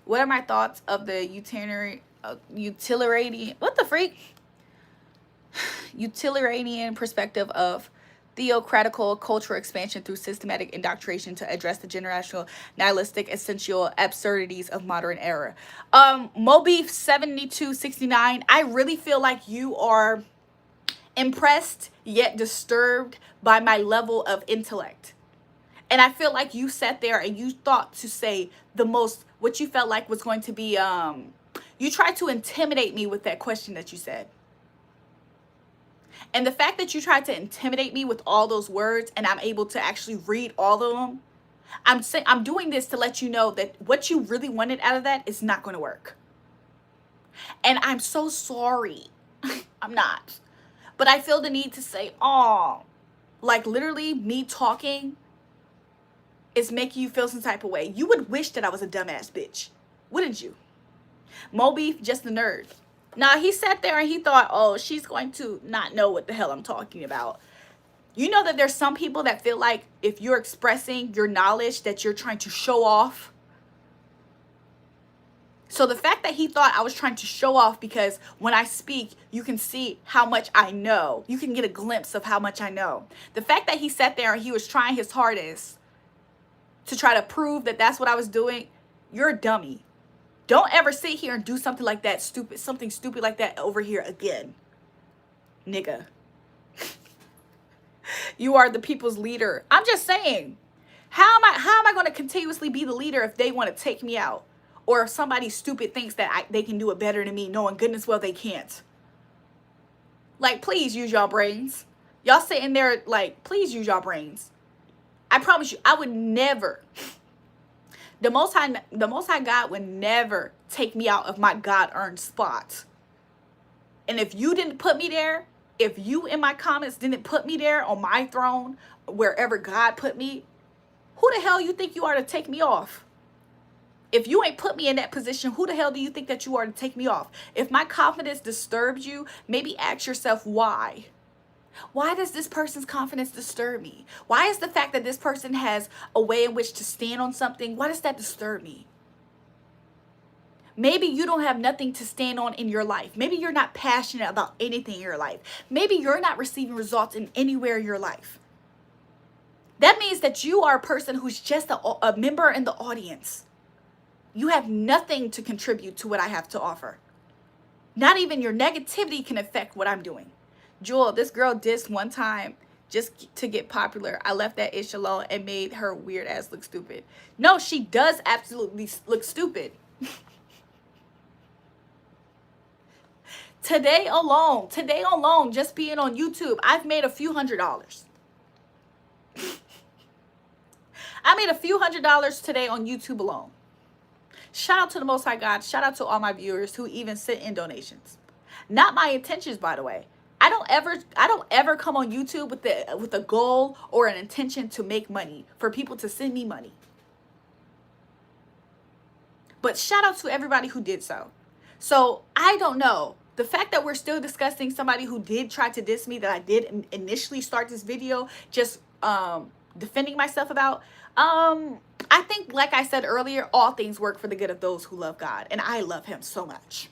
What are my thoughts of the utilitarian perspective of theocratical cultural expansion through systematic indoctrination to address the generational nihilistic essential absurdities of modern era? Mobeef 7269, I really feel like you are impressed yet disturbed by my level of intellect. And I feel like you sat there and you thought to say what you felt like was going to be, you tried to intimidate me with that question that you said. And the fact that you tried to intimidate me with all those words and I'm able to actually read all of them, I'm doing this to let you know that what you really wanted out of that is not going to work. And I'm so sorry. I'm not. But I feel the need to say, oh, like literally me talking is making you feel some type of way. You would wish that I was a dumbass bitch, wouldn't you? Mobeef, just the nerd. Now, he sat there and he thought, oh, she's going to not know what the hell I'm talking about. You know that there's some people that feel like if you're expressing your knowledge that you're trying to show off. So the fact that he thought I was trying to show off because when I speak, you can see how much I know. You can get a glimpse of how much I know. The fact that he sat there and he was trying his hardest to try to prove that that's what I was doing, you're a dummy. Don't ever sit here and do something like that, something stupid like that over here again. Nigga. You are the people's leader. I'm just saying, how am I going to continuously be the leader if they want to take me out? Or if somebody stupid thinks that they can do it better than me, knowing goodness well they can't. Like, please use y'all brains. Y'all sitting there like, please use y'all brains. I promise you, I would never... The Most High God would never take me out of my God-earned spot. And if you didn't put me there, if you in my comments didn't put me there on my throne, wherever God put me, who the hell you think you are to take me off? If you ain't put me in that position, who the hell do you think that you are to take me off? If my confidence disturbs you, maybe ask yourself why. Why does this person's confidence disturb me? Why is the fact that this person has a way in which to stand on something, why does that disturb me? Maybe you don't have nothing to stand on in your life. Maybe you're not passionate about anything in your life. Maybe you're not receiving results in anywhere in your life. That means that you are a person who's just a member in the audience. You have nothing to contribute to what I have to offer. Not even your negativity can affect what I'm doing. Jewel, this girl dissed one time just to get popular. I left that ish alone and made her weird ass look stupid. No, she does absolutely look stupid. Today alone, just being on YouTube, I've made a few $100s. I made a few $100s today on YouTube alone. Shout out to the Most High God. Shout out to all my viewers who even sent in donations. Not my intentions, by the way. I don't ever come on YouTube with a goal or an intention to make money, for people to send me money. But shout out to everybody who did so. So I don't know. The fact that we're still discussing somebody who did try to diss me, that I did initially start this video just defending myself about, I think, like I said earlier, all things work for the good of those who love God. And I love him so much.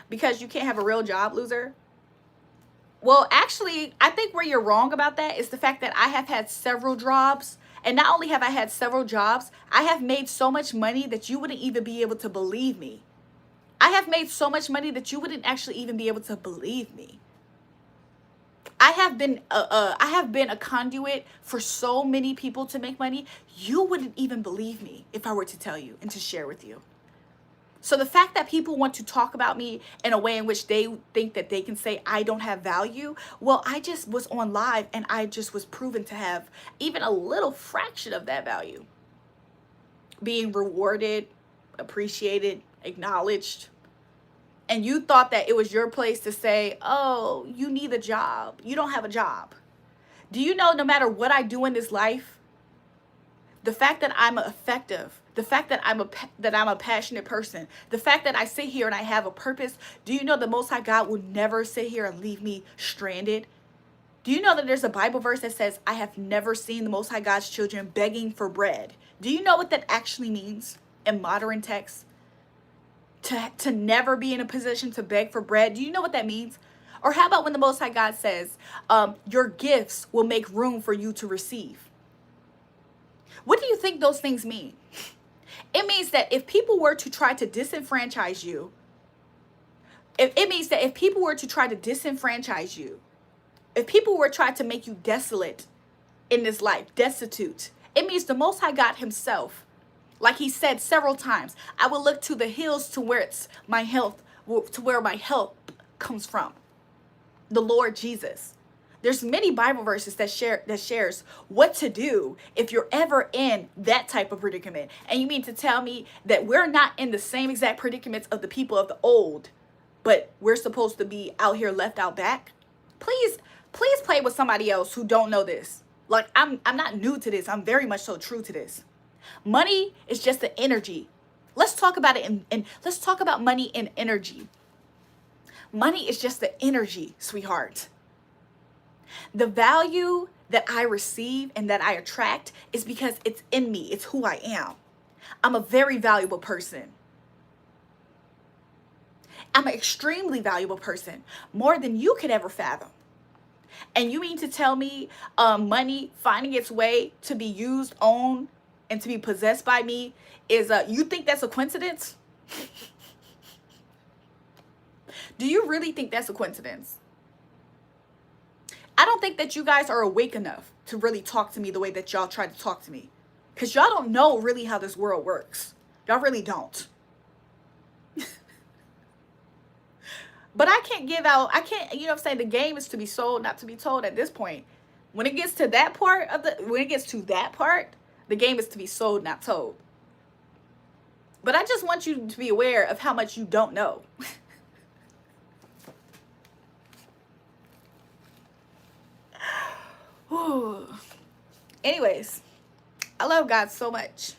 Because you can't have a real job, loser. Well, actually, I think where you're wrong about that is the fact that I have had several jobs. And not only have I had several jobs, I have made so much money that you wouldn't even be able to believe me. I have made so much money that you wouldn't actually even be able to believe me. I have been a conduit for so many people to make money. You wouldn't even believe me if I were to tell you and to share with you. So the fact that people want to talk about me in a way in which they think that they can say I don't have value, well, I just was on live and I just was proven to have even a little fraction of that value. Being rewarded, appreciated, acknowledged. And you thought that it was your place to say, oh, you need a job. You don't have a job. Do you know, no matter what I do in this life, the fact that I'm effective, the fact that I'm a passionate person, the fact that I sit here and I have a purpose, do you know the Most High God will never sit here and leave me stranded? Do you know that there's a Bible verse that says, I have never seen the Most High God's children begging for bread? Do you know what that actually means in modern text? To never be in a position to beg for bread. Do you know what that means? Or how about when the Most High God says, your gifts will make room for you to receive? What do you think those things mean? It means that if people were to try to disenfranchise you, it means that if people were to try to disenfranchise you, if people were trying to make you desolate in this life, destitute, it means the Most High God himself, like he said several times, I will look to the hills to where my help comes from. The Lord Jesus. There's many Bible verses that shares what to do if you're ever in that type of predicament. And you mean to tell me that we're not in the same exact predicaments of the people of the old, but we're supposed to be out here left out back? Please play with somebody else who don't know this. Like, I'm not new to this. I'm very much so true to this. Money is just the energy. Let's talk about it and let's talk about money and energy. Money is just the energy, sweetheart. The value that I receive and that I attract is because it's in me. It's who I am. I'm a very valuable person. I'm an extremely valuable person, more than you could ever fathom. And you mean to tell me money finding its way to be used, owned, and to be possessed by me is, you think that's a coincidence? Do you really think that's a coincidence? I don't think that you guys are awake enough to really talk to me the way that y'all try to talk to me. Because y'all don't know really how this world works. Y'all really don't. But I can't, you know what I'm saying? The game is to be sold, not to be told at this point. When it gets to that part, the game is to be sold, not told. But I just want you to be aware of how much you don't know. Anyways, I love God so much.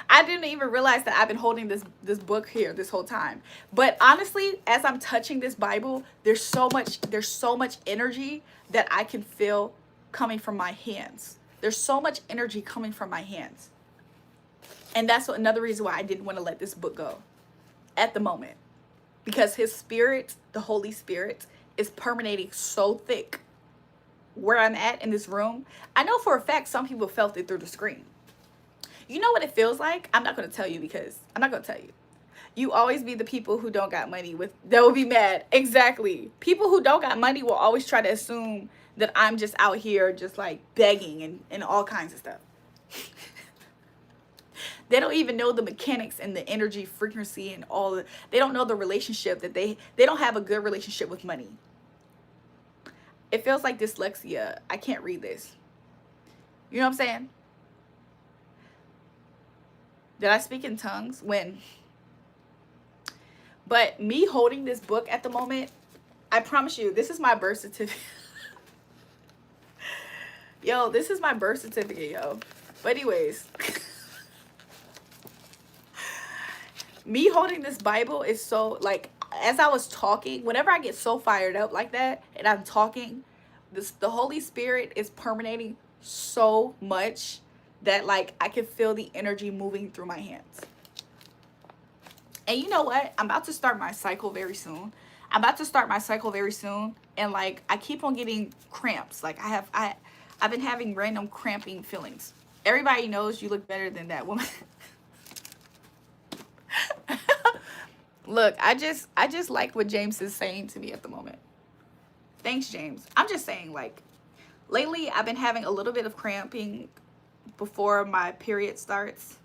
I didn't even realize that I've been holding this book here this whole time. But honestly, as I'm touching this Bible, there's so much energy that I can feel coming from my hands. There's so much energy coming from my hands. And that's another reason why I didn't want to let this book go at the moment. Because his spirit, the Holy Spirit, is permeating so thick where I'm at in this room. I know for a fact some people felt it through the screen. You know what it feels like? I'm not going to tell you because I'm not going to tell you. You always be the people who don't got money that will be mad. Exactly. People who don't got money will always try to assume that I'm just out here just like begging and all kinds of stuff. They don't even know the mechanics and the energy frequency and all the, they don't know the relationship that they don't have a good relationship with money. It feels like dyslexia. I can't read this. You know what I'm saying? Did I speak in tongues? When? But me holding this book at the moment, I promise you, this is my birth certificate. Yo, this is my birth certificate, yo. But anyways, me holding this Bible is so, like, as I was talking, whenever I get so fired up like that and I'm talking, the Holy Spirit is permeating so much that, like, I can feel the energy moving through my hands. And you know what? I'm about to start my cycle very soon. And, like, I keep on getting cramps. Like, I've been having random cramping feelings. Everybody knows you look better than that woman. Look, I just like what James is saying to me at the moment. Thanks, James. I'm just saying, like, lately I've been having a little bit of cramping before my period starts.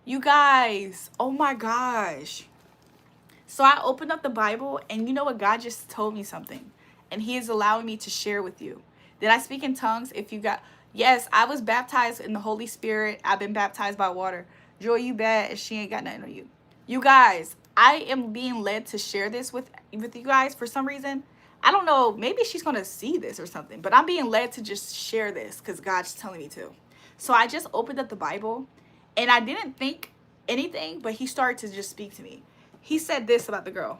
You guys, oh my gosh. So I opened up the Bible, and you know what? God just told me something, and he is allowing me to share with you. Did I speak in tongues? If you got, yes, I was baptized in the Holy Spirit. I've been baptized by water. Joy, you bad, and she ain't got nothing on you. You guys, I am being led to share this with you guys for some reason. I don't know, maybe she's going to see this or something, but I'm being led to just share this because God's telling me to. So I just opened up the Bible, and I didn't think anything, but he started to just speak to me. He said this about the girl.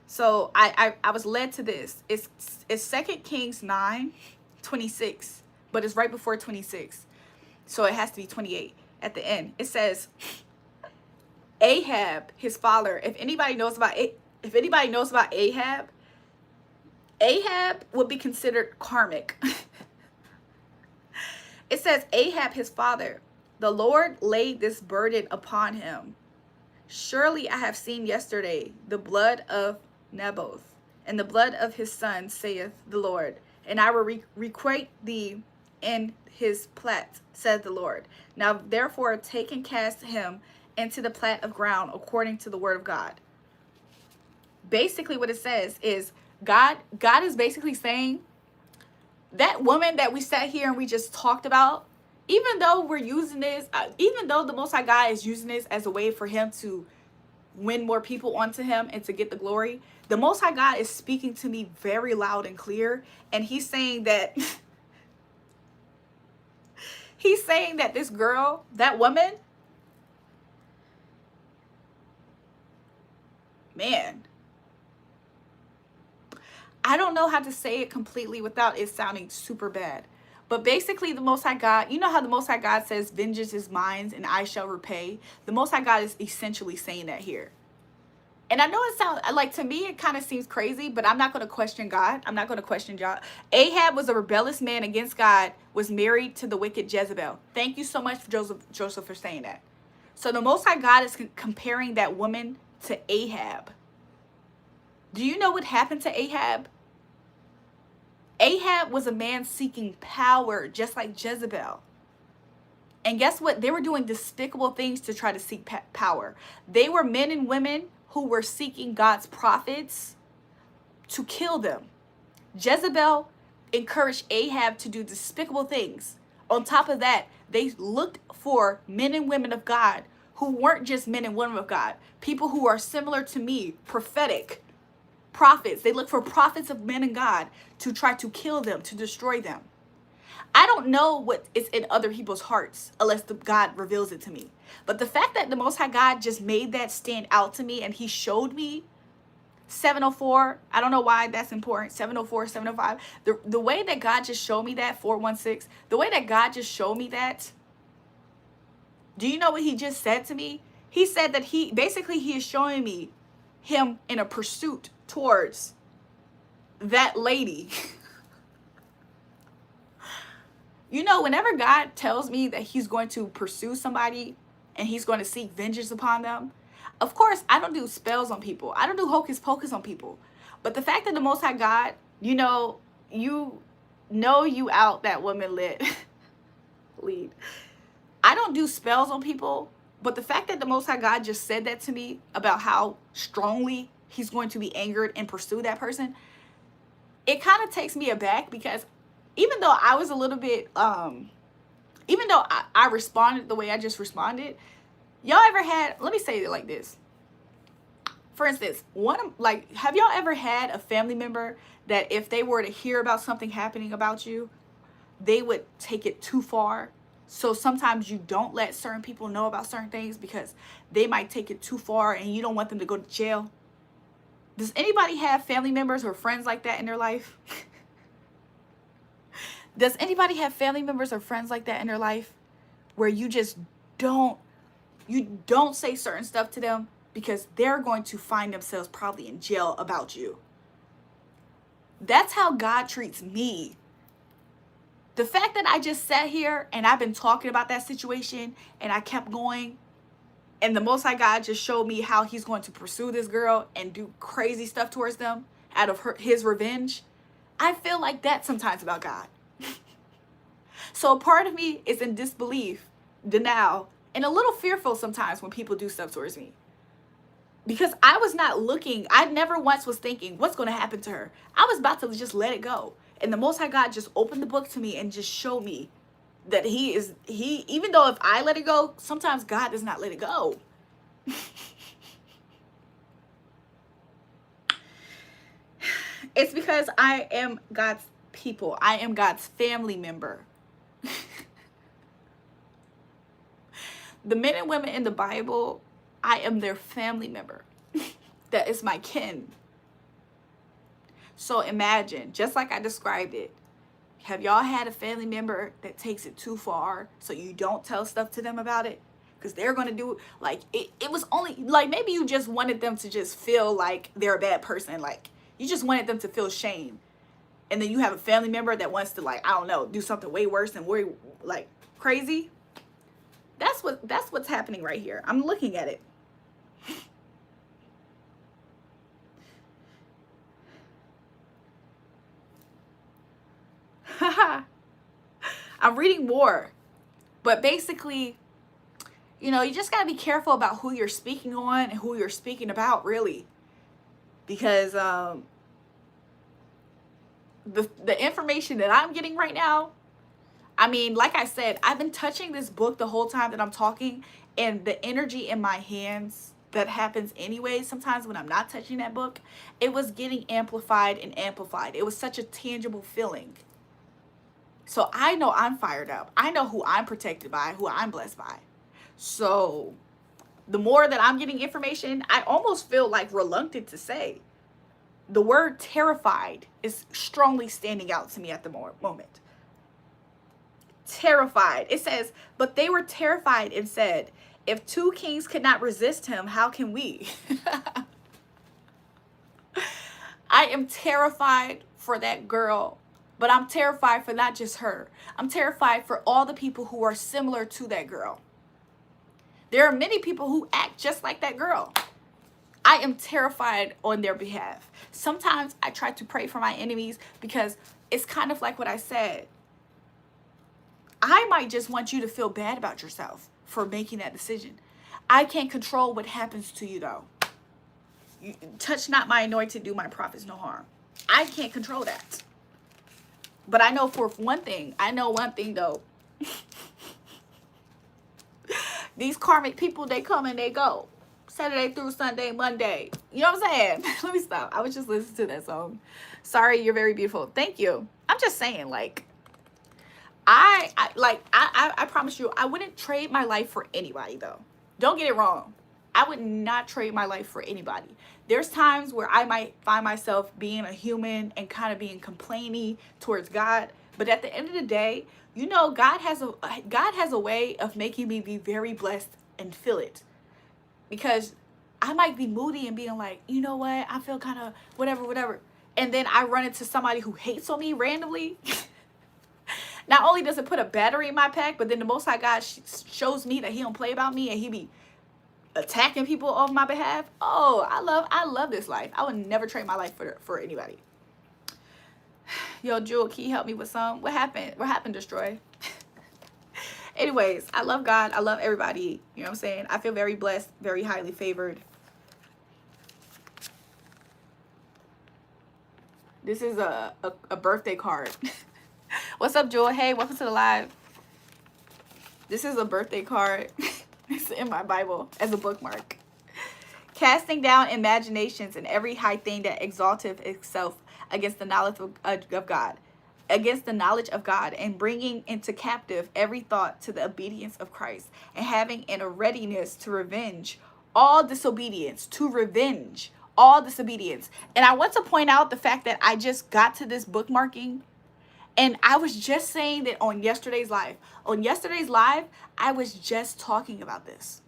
So I was led to this. It's 2 Kings 9:26, but it's right before 26. So it has to be 28 at the end. It says, Ahab, his father, if anybody knows about Ahab, Ahab would be considered karmic. It says, Ahab, his father, the Lord laid this burden upon him. Surely I have seen yesterday the blood of Naboth and the blood of his son, saith the Lord, and I will requite thee in his plat, said the Lord. Now therefore take and cast him into the plat of ground according to the word of God. Basically what it says is God is basically saying that woman that we sat here and we just talked about, even though we're using this, even though the Most High God is using this as a way for him to win more people onto him and to get the glory, the Most High God is speaking to me very loud and clear. And he's saying that, this girl, that woman, man, I don't know how to say it completely without it sounding super bad. But basically, the Most High God, you know how the Most High God says, vengeance is mine and I shall repay? The Most High God is essentially saying that here. And I know it sounds, like, to me, it kind of seems crazy, but I'm not going to question God. I'm not going to question God. Ahab was a rebellious man against God, was married to the wicked Jezebel. Thank you so much, Joseph, for saying that. So the Most High God is comparing that woman to Ahab. Do you know what happened to Ahab? Ahab was a man seeking power, just like Jezebel. And guess what? They were doing despicable things to try to seek power. They were men and women who were seeking God's prophets to kill them. Jezebel encouraged Ahab to do despicable things. On top of that, they looked for men and women of God who weren't just men and women of God, people who are similar to me, prophetic prophets. They look for prophets of men and God to try to kill them, to destroy them. I don't know what is in other people's hearts unless God reveals it to me. But the fact that the Most High God just made that stand out to me, and he showed me 704, I don't know why that's important, 704, 705. The way that God just showed me that, 416, the way that God just showed me that, do you know what he just said to me? He said that he is showing me him in a pursuit towards that lady. You know, whenever God tells me that he's going to pursue somebody and he's going to seek vengeance upon them, Of course, I don't do spells on people. I don't do hocus pocus on people. But the fact that the Most High God, you out that woman lit. Lead. I don't do spells on people. But the fact that the Most High God just said that to me about how strongly he's going to be angered and pursue that person, it kind of takes me aback, because even though I was a little bit, even though I responded the way I just responded, y'all ever had, let me say it like this. For instance, have y'all ever had a family member that if they were to hear about something happening about you, they would take it too far? So sometimes you don't let certain people know about certain things because they might take it too far and you don't want them to go to jail. Does anybody have family members or friends like that in their life? Does anybody have family members or friends like that in their life where you just don't say certain stuff to them because they're going to find themselves probably in jail about you? That's how God treats me. The fact that I just sat here and I've been talking about that situation and I kept going, and the Most High God just showed me how he's going to pursue this girl and do crazy stuff towards them out of his revenge, I feel like that sometimes about God. So a part of me is in disbelief, denial, and a little fearful sometimes when people do stuff towards me. Because I was not looking, I never once was thinking, what's going to happen to her? I was about to just let it go. And the Most High God just opened the book to me and just showed me that even though if I let it go, sometimes God does not let it go. It's because I am God's people. I am God's family member. The men and women in the Bible, I am their family member. That is my kin. So imagine, just like I described it, have y'all had a family member that takes it too far so you don't tell stuff to them about it? Because they're going to do, like, it was only, like, maybe you just wanted them to just feel like they're a bad person. Like, you just wanted them to feel shame. And then you have a family member that wants to, like, I don't know, do something way worse and way, like, crazy. That's what's happening right here. I'm looking at it. I'm reading more, but basically, you just got to be careful about who you're speaking on and who you're speaking about, really, because the information that I'm getting right now, I mean, like I said, I've been touching this book the whole time that I'm talking, and the energy in my hands that happens anyway, sometimes when I'm not touching that book, it was getting amplified and amplified. It was such a tangible feeling. So I know I'm fired up. I know who I'm protected by, who I'm blessed by. So the more that I'm getting information, I almost feel like reluctant to say. The word terrified is strongly standing out to me at the moment. Terrified. It says, but they were terrified and said, if two kings could not resist him, how can we? I am terrified for that girl. But I'm terrified for not just her. I'm terrified for all the people who are similar to that girl. There are many people who act just like that girl. I am terrified on their behalf. Sometimes I try to pray for my enemies because it's kind of like what I said. I might just want you to feel bad about yourself for making that decision. I can't control what happens to you, though. Touch not my anointed, do my prophets no harm. I can't control that. But I know for one thing, though. These karmic people, they come and they go. Saturday through Sunday, Monday. You know what I'm saying? Let me stop. I was just listening to that song. Sorry, you're very beautiful. Thank you. I'm just saying, like, I promise you, I wouldn't trade my life for anybody, though. Don't get it wrong. I would not trade my life for anybody. There's times where I might find myself being a human and kind of being complaining towards God. But at the end of the day, God has a way of making me be very blessed and feel it. Because I might be moody and being like, you know what? I feel kind of whatever. And then I run into somebody who hates on me randomly. Not only does it put a battery in my pack, but then the Most High God shows me that he don't play about me, and he be attacking people on my behalf. Oh, I love this life. I would never trade my life for anybody. Yo, Jewel, can you help me with some? What happened? What happened, Destroy? Anyways, I love God. I love everybody. You know what I'm saying? I feel very blessed, very highly favored. This is a birthday card. What's up, Jewel? Hey, welcome to the live. This is a birthday card. It's in my Bible as a bookmark. Casting down imaginations and every high thing that exalteth itself against the knowledge of God. Against the knowledge of God, and bringing into captive every thought to the obedience of Christ, and having in a readiness to revenge all disobedience, And I want to point out the fact that I just got to this bookmarking, and I was just saying that on yesterday's live. On yesterday's live, I was just talking about this.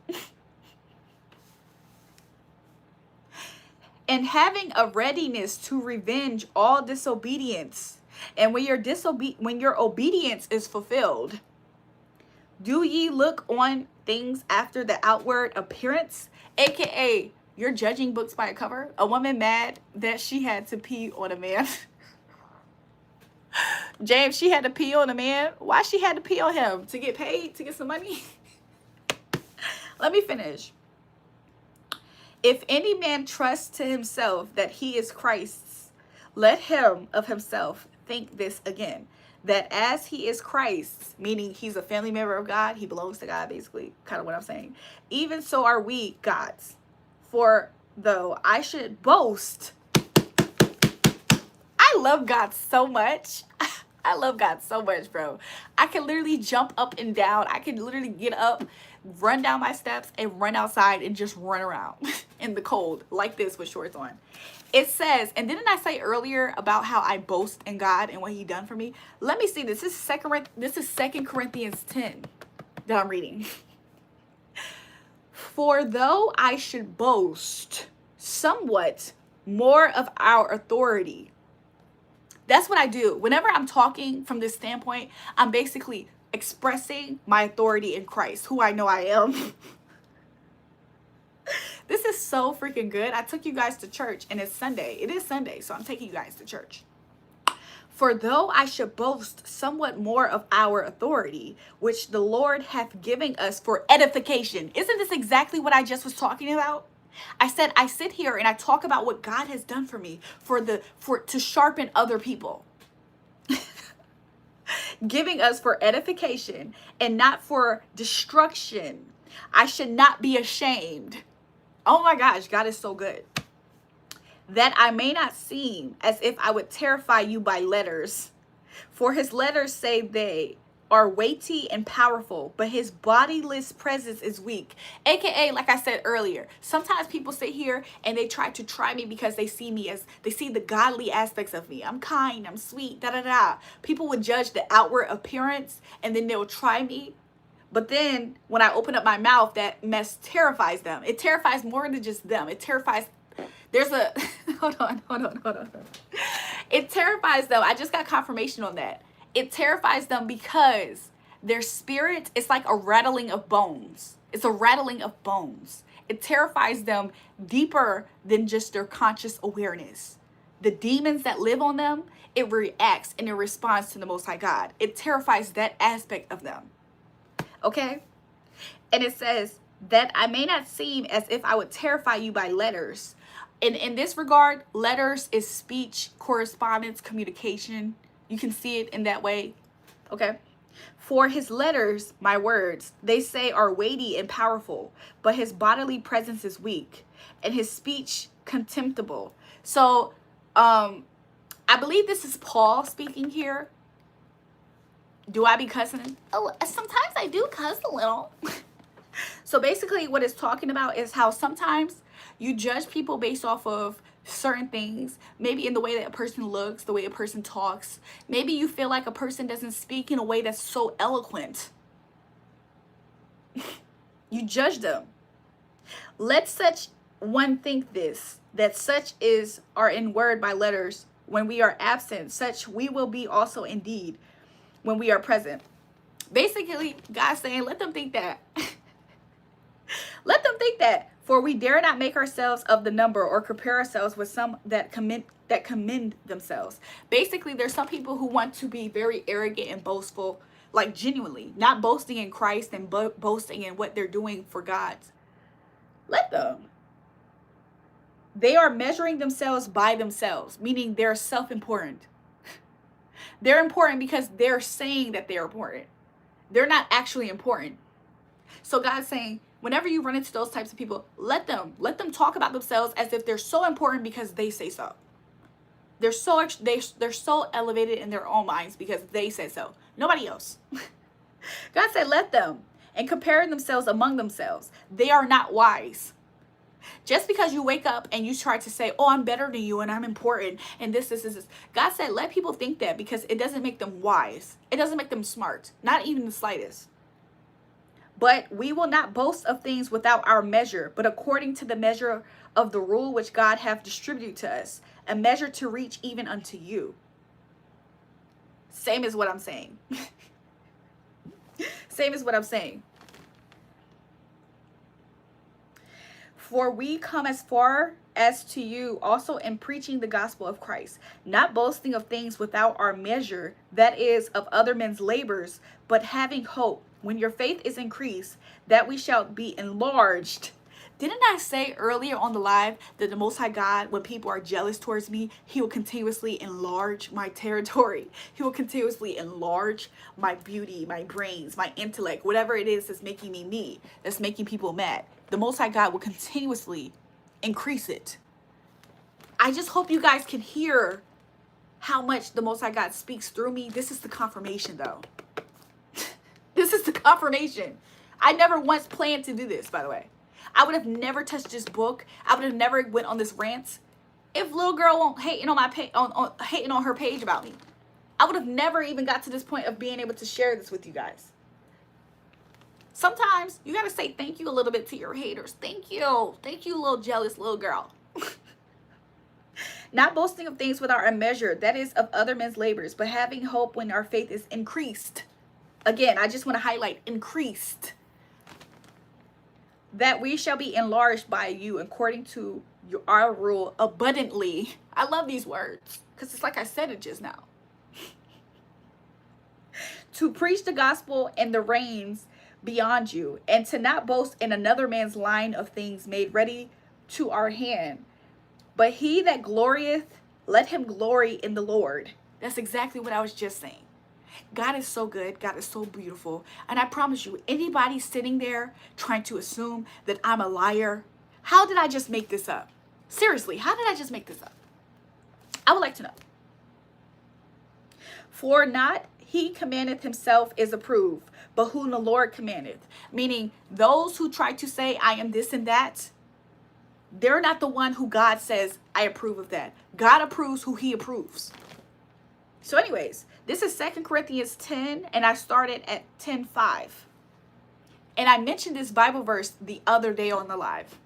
And having a readiness to revenge all disobedience. And when your obedience is fulfilled, do ye look on things after the outward appearance? AKA, you're judging books by a cover. A woman mad that she had to pee on a man. James, she had to pee on a man. Why she had to pee on him? To get paid? To get some money? Let me finish. If any man trusts to himself that he is Christ's, let him of himself think this again, that as he is Christ's, meaning he's a family member of God, he belongs to God, basically, kind of what I'm saying, even so are we God's. For though I should boast, I love God so much. I love God so much, bro. I can literally jump up and down. I can literally get up, run down my steps, and run outside and just run around in the cold like this with shorts on. It says, and didn't I say earlier about how I boast in God and what he done for me? Let me see. This is 2 Corinthians 10 that I'm reading. For though I should boast somewhat more of our authority. That's what I do. Whenever I'm talking from this standpoint, I'm basically expressing my authority in Christ, who I know I am. This is so freaking good. I took you guys to church, and it's Sunday. It is Sunday, so I'm taking you guys to church. For though I should boast somewhat more of our authority, which the Lord hath given us for edification. Isn't this exactly what I just was talking about? I said I sit here and I talk about what God has done for me to sharpen other people. Giving us for edification and not for destruction. I should not be ashamed. Oh my gosh, God is so good. That I may not seem as if I would terrify you by letters. For his letters say they are weighty and powerful, but his bodiless presence is weak. AKA, like I said earlier, sometimes people sit here and they try to try me because they see the godly aspects of me. I'm kind, I'm sweet, da da da. People would judge the outward appearance and then they'll try me. But then when I open up my mouth, that mess terrifies them. It terrifies more than just them. It terrifies, hold on. It terrifies them. I just got confirmation on that. It terrifies them because their spirit is like a rattling of bones. It's a rattling of bones. It terrifies them deeper than just their conscious awareness. The demons that live on them, it reacts and it responds to the Most High God. It terrifies that aspect of them. Okay? And it says, that I may not seem as if I would terrify you by letters. And in this regard, letters is speech, correspondence, communication. You can see it in that way. Okay? For his letters, my words, they say are weighty and powerful, but his bodily presence is weak, and his speech contemptible. So, I believe this is Paul speaking here. Do I be cussing? Oh, sometimes I do cuss a little. So basically what it's talking about is how sometimes you judge people based off of certain things, maybe in the way that a person looks, the way a person talks. Maybe you feel like a person doesn't speak in a way that's so eloquent. You judge them. Let such one think this, that such are in word by letters when we are absent, such we will be also indeed when we are present. Basically, God's saying, let them think that. Let them think that. For we dare not make ourselves of the number or compare ourselves with some that commend themselves. Basically, there's some people who want to be very arrogant and boastful, like genuinely, not boasting in Christ and boasting in what they're doing for God. Let them. They are measuring themselves by themselves, meaning they're self-important. They're important because they're saying that they're important. They're not actually important. So God's saying, whenever you run into those types of people, let them talk about themselves as if they're so important because they say so. They're so elevated in their own minds because they said so. Nobody else. God said, let them, and comparing themselves among themselves. They are not wise. Just because you wake up and you try to say, oh, I'm better than you and I'm important and this. God said, let people think that because it doesn't make them wise. It doesn't make them smart. Not even the slightest. But we will not boast of things without our measure, but according to the measure of the rule which God hath distributed to us, a measure to reach even unto you. Same as what I'm saying. Same as what I'm saying. For we come as far as to you also in preaching the gospel of Christ, not boasting of things without our measure, that is, of other men's labors, but having hope, when your faith is increased, that we shall be enlarged. Didn't I say earlier on the live that the Most High God, when people are jealous towards me, he will continuously enlarge my territory. He will continuously enlarge my beauty, my brains, my intellect, whatever it is that's making me me, that's making people mad. The Most High God will continuously increase it. I just hope you guys can hear how much the Most High God speaks through me. This is the confirmation, though. This is the confirmation. I never once planned to do this, by the way. I would have never touched this book. I would have never went on this rant if little girl won't hating on my hating on her page about me. I would have never even got to this point of being able to share this with you guys. Sometimes you got to say thank you a little bit to your haters. Thank you, little jealous little girl. Not boasting of things without a measure, that is, of other men's labors, but having hope when our faith is increased. Again, I just want to highlight increased. That we shall be enlarged by you according to our rule abundantly. I love these words because it's like I said it just now. To preach the gospel in the reigns beyond you, and to not boast in another man's line of things made ready to our hand. But he that glorieth, let him glory in the Lord. That's exactly what I was just saying. God is so good. God is so beautiful. And I promise you, anybody sitting there trying to assume that I'm a liar, how did I just make this up? Seriously, how did I just make this up? I would like to know. For not he commandeth himself is approved, but whom the Lord commandeth. Meaning those who try to say I am this and that, they're not the one who God says I approve of that. God approves who he approves. So anyways, this is 2 Corinthians 10, and I started at 10:5. And I mentioned this Bible verse the other day on the live.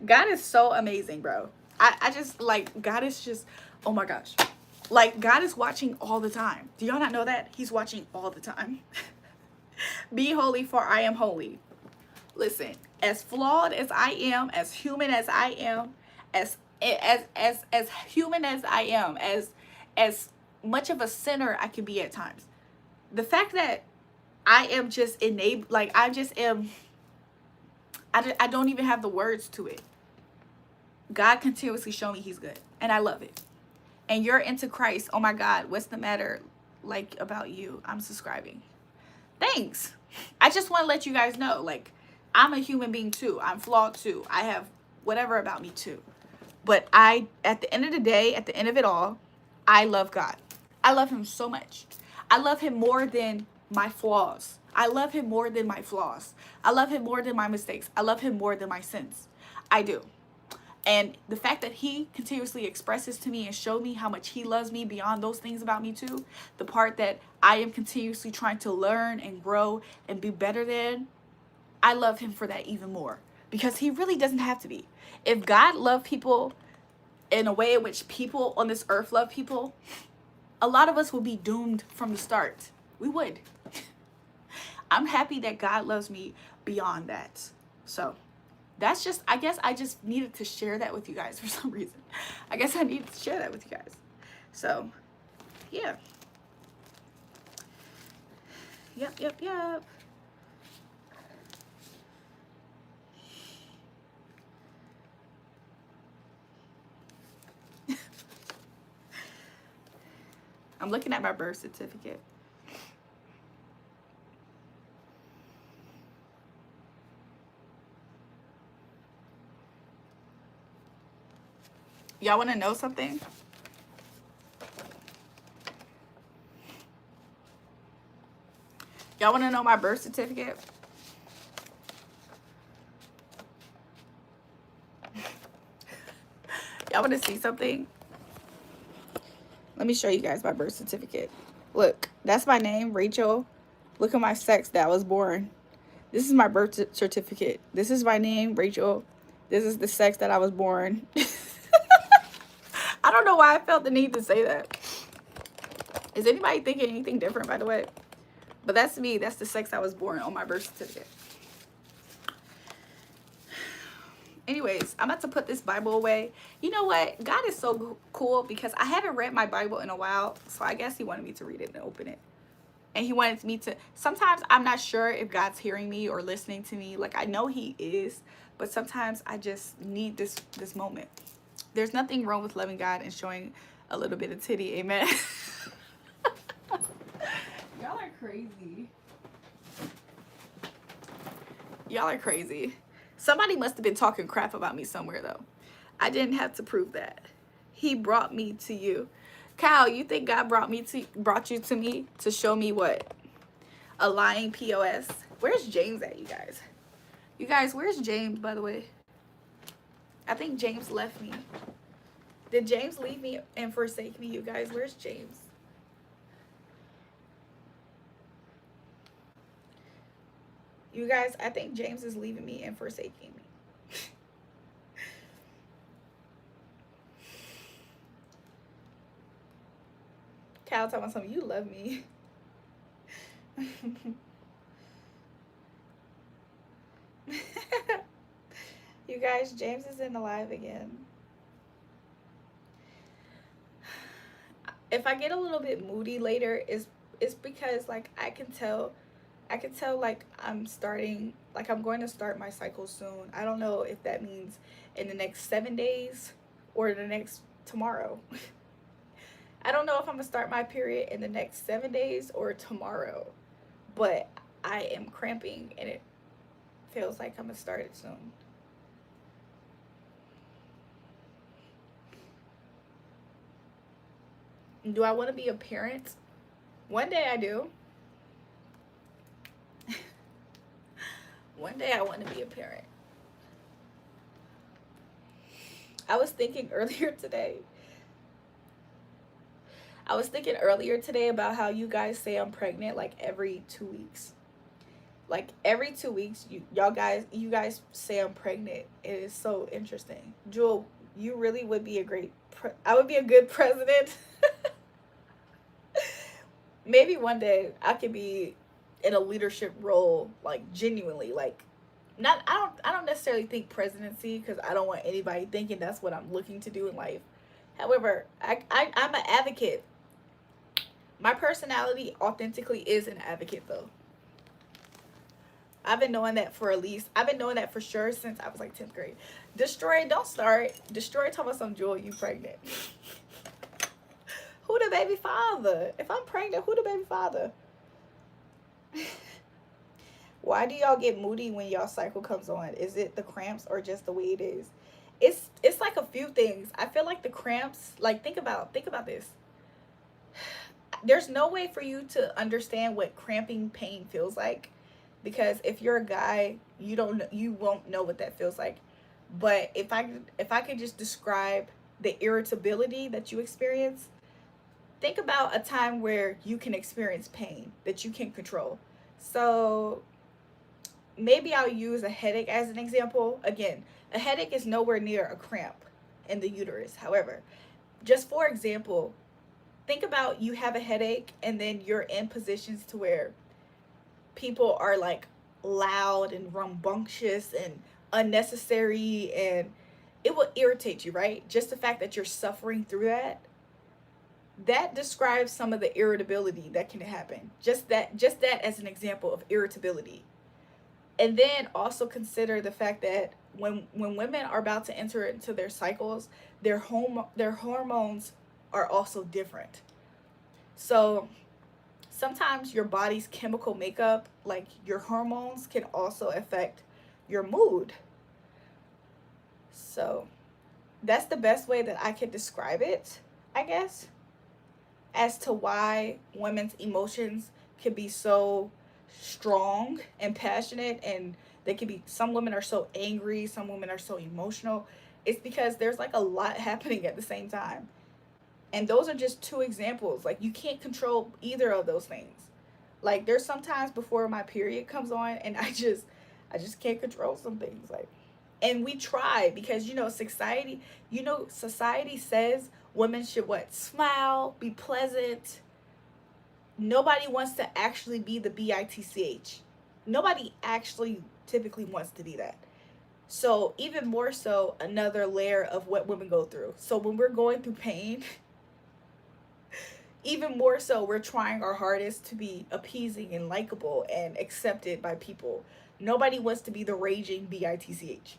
God is so amazing, bro. I just, like, God is just, oh my gosh. Like, God is watching all the time. Do y'all not know that? He's watching all the time. Be holy, for I am holy. Listen, as flawed as I am, as human as I am, as human as I am, as much of a sinner I can be at times. The fact that I am just enabled, like I just am, I don't even have the words to it. God continuously show me he's good, and I love it. And you're into Christ. Oh my God, what's the matter like about you? I'm subscribing. Thanks. I just want to let you guys know, like, I'm a human being too. I'm flawed too. I have whatever about me too. But at the end of the day, at the end of it all, I love God. I love him so much. I love him more than my flaws. I love him more than my flaws. I love him more than my mistakes. I love him more than my sins. I do. And the fact that he continuously expresses to me and show me how much he loves me beyond those things about me too, the part that I am continuously trying to learn and grow and be better than, I love him for that even more, because he really doesn't have to be. If God loved people in a way in which people on this earth love people, a lot of us would be doomed from the start. We would. I'm happy that God loves me beyond that. So that's just, I guess I just needed to share that with you guys for some reason. I guess I needed to share that with you guys. So yeah. Yep. I'm looking at my birth certificate. Y'all want to know something? Y'all want to know my birth certificate? Y'all want to see something? Let me show you guys my birth certificate. Look, that's my name, Rachel. Look at my sex that I was born. This is my birth certificate. This is my name, Rachel. This is the sex that I was born. I don't know why I felt the need to say that. Is anybody thinking anything different, by the way? But that's me. That's the sex I was born on my birth certificate. Anyways, I'm about to put this Bible away. You know what? God is so cool because I haven't read my Bible in a while. So I guess he wanted me to read it and open it. And he wanted me to, sometimes I'm not sure if God's hearing me or listening to me. Like, I know he is, but sometimes I just need this moment. There's nothing wrong with loving God and showing a little bit of titty. Amen. Y'all are crazy. Y'all are crazy. Somebody must have been talking crap about me somewhere, though. I didn't have to prove that. He brought me to you. Kyle, you think God brought you to me to show me what? A lying POS? Where's James at, you guys? You guys, where's James, by the way? I think James left me. Did James leave me and forsake me, you guys? Where's James? You guys, I think James is leaving me and forsaking me. Cal talking about something, you love me. You guys, James isn't alive again. If I get a little bit moody later, it's because like I can tell like I'm going to start my cycle soon. I don't know if that means in the next 7 days or the next tomorrow. I don't know if I'm gonna start my period in the next 7 days or tomorrow, but I am cramping and it feels like I'm gonna start it soon. Do I want to be a parent? One day I do. One day I want to be a parent. I was thinking earlier today about how you guys say I'm pregnant like every 2 weeks. Like every 2 weeks, you guys say I'm pregnant. It is so interesting. Jewel, you really would be I would be a good president. Maybe one day I could be in a leadership role, like genuinely, like I don't necessarily think presidency because I don't want anybody thinking that's what I'm looking to do in life. However, I'm an advocate. My personality authentically is an advocate, though. I've been knowing that for sure since I was like 10th grade. Destroy, don't start. Destroy, talking about some Jewel, you pregnant. Who the baby father? If I'm pregnant, who the baby father? Why do y'all get moody when y'all cycle comes on? Is it the cramps or just the way it is? It's like a few things. I feel like the cramps, like think about this. There's no way for you to understand what cramping pain feels like, because if you're a guy, you won't know what that feels like. But if I could just describe the irritability that you experience, think about a time where you can experience pain that you can control. So maybe I'll use a headache as an example. Again, a headache is nowhere near a cramp in the uterus. However, just for example, think about you have a headache and then you're in positions to where people are like loud and rambunctious and unnecessary, and it will irritate you, right? Just the fact that you're suffering through that, that describes some of the irritability that can happen. Just that as an example of irritability. And then also consider the fact that when women are about to enter into their cycles, their hormones are also different. So sometimes your body's chemical makeup, like your hormones, can also affect your mood. So that's the best way that I could describe it, I guess, as to why women's emotions can be so strong and passionate, and they can be, some women are so angry, some women are so emotional. It's because there's like a lot happening at the same time. And those are just two examples. Like, you can't control either of those things. Like, there's sometimes before my period comes on and I just can't control some things. Like, and we try, because society says women should what? Smile, be pleasant. Nobody wants to actually be the bitch. Nobody actually typically wants to be that. So even more so, another layer of what women go through. So when we're going through pain, even more so, we're trying our hardest to be appeasing and likable and accepted by people. Nobody wants to be the raging bitch.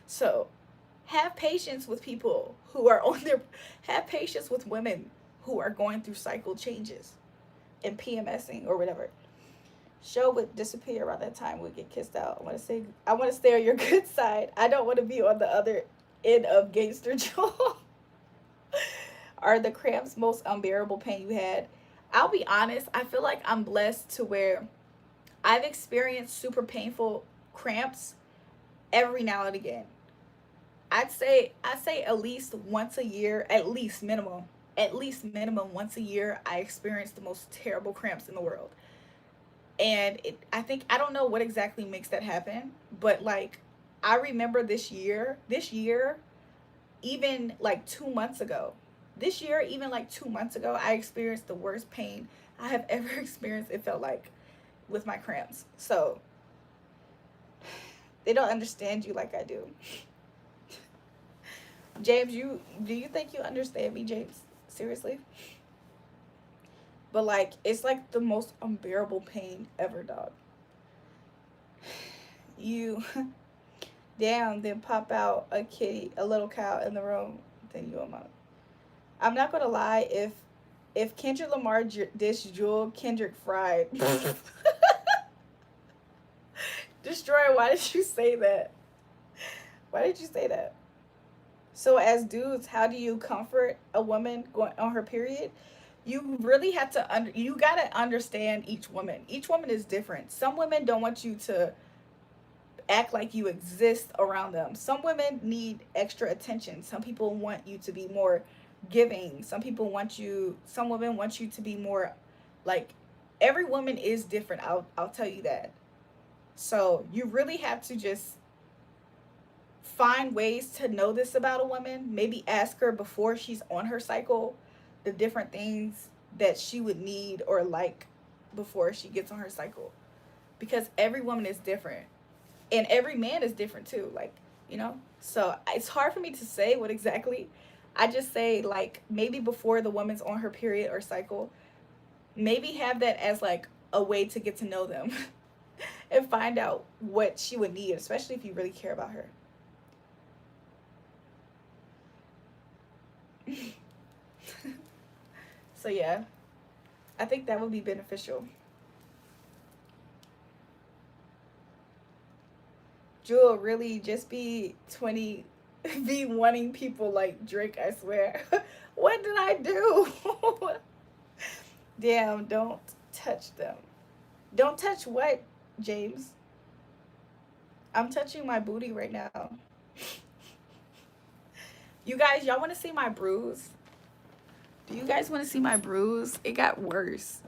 So have patience with people who are on their, have patience with women who are going through cycle changes and PMSing or whatever. Show would disappear around that time. Would get kissed out. I want to stay on your good side. I don't want to be on the other end of gangster Joel. Are the cramps most unbearable pain you had? I'll be honest, I feel like I'm blessed to where I've experienced super painful cramps every now and again. I'd say at least once a year, at least minimum once a year, I experience the most terrible cramps in the world. And I don't know what exactly makes that happen, but like, I remember this year, even like 2 months ago, I experienced the worst pain I have ever experienced, it felt like, with my cramps. So they don't understand you like I do. James, do you think you understand me, James? Seriously? But like, it's like the most unbearable pain ever, dog. You down, then pop out a little cow in the room, then you amount. I'm not gonna lie, if Kendrick Lamar dissed Jewel, Kendrick fried. Destroy, why did you say that? Why did you say that? So as dudes, how do you comfort a woman going on her period? You really have to you got to understand each woman. Each woman is different. Some women don't want you to act like you exist around them. Some women need extra attention. Some people want you to be more giving. Some women want you to be more like, every woman is different. I'll tell you that. So you really have to just find ways to know this about a woman. Maybe ask her before she's on her cycle the different things that she would need or like before she gets on her cycle. Because every woman is different. And every man is different too. Like, So it's hard for me to say what exactly. I just say, like, maybe before the woman's on her period or cycle, maybe have that as like a way to get to know them and find out what she would need, especially if you really care about her. So yeah, I think that would be beneficial. Jewel, really just be 20, be wanting people like Drake, I swear. What did I do? Damn, don't touch them. Don't touch what, James? I'm touching my booty right now. You guys, y'all want to see my bruise? Do you guys want to see my bruise? It got worse.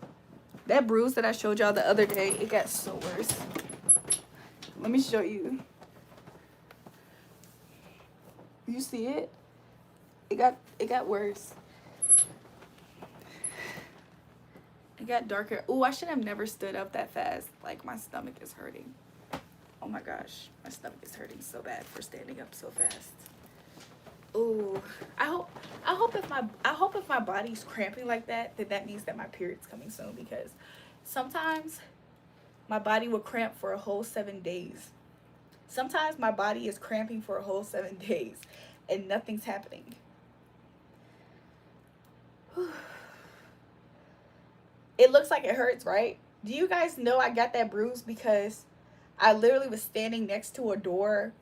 That bruise that I showed y'all the other day, it got so worse. Let me show you. You see it? It got worse. It got darker. Ooh, I should have never stood up that fast. Like, my stomach is hurting. Oh my gosh, my stomach is hurting so bad for standing up so fast. Ooh, I hope if my body's cramping like that, then that means that my period's coming soon, because sometimes my body will cramp for a whole 7 days. Sometimes my body is cramping for a whole 7 days and nothing's happening. It looks like it hurts, right? Do you guys know I got that bruise because I literally was standing next to a door.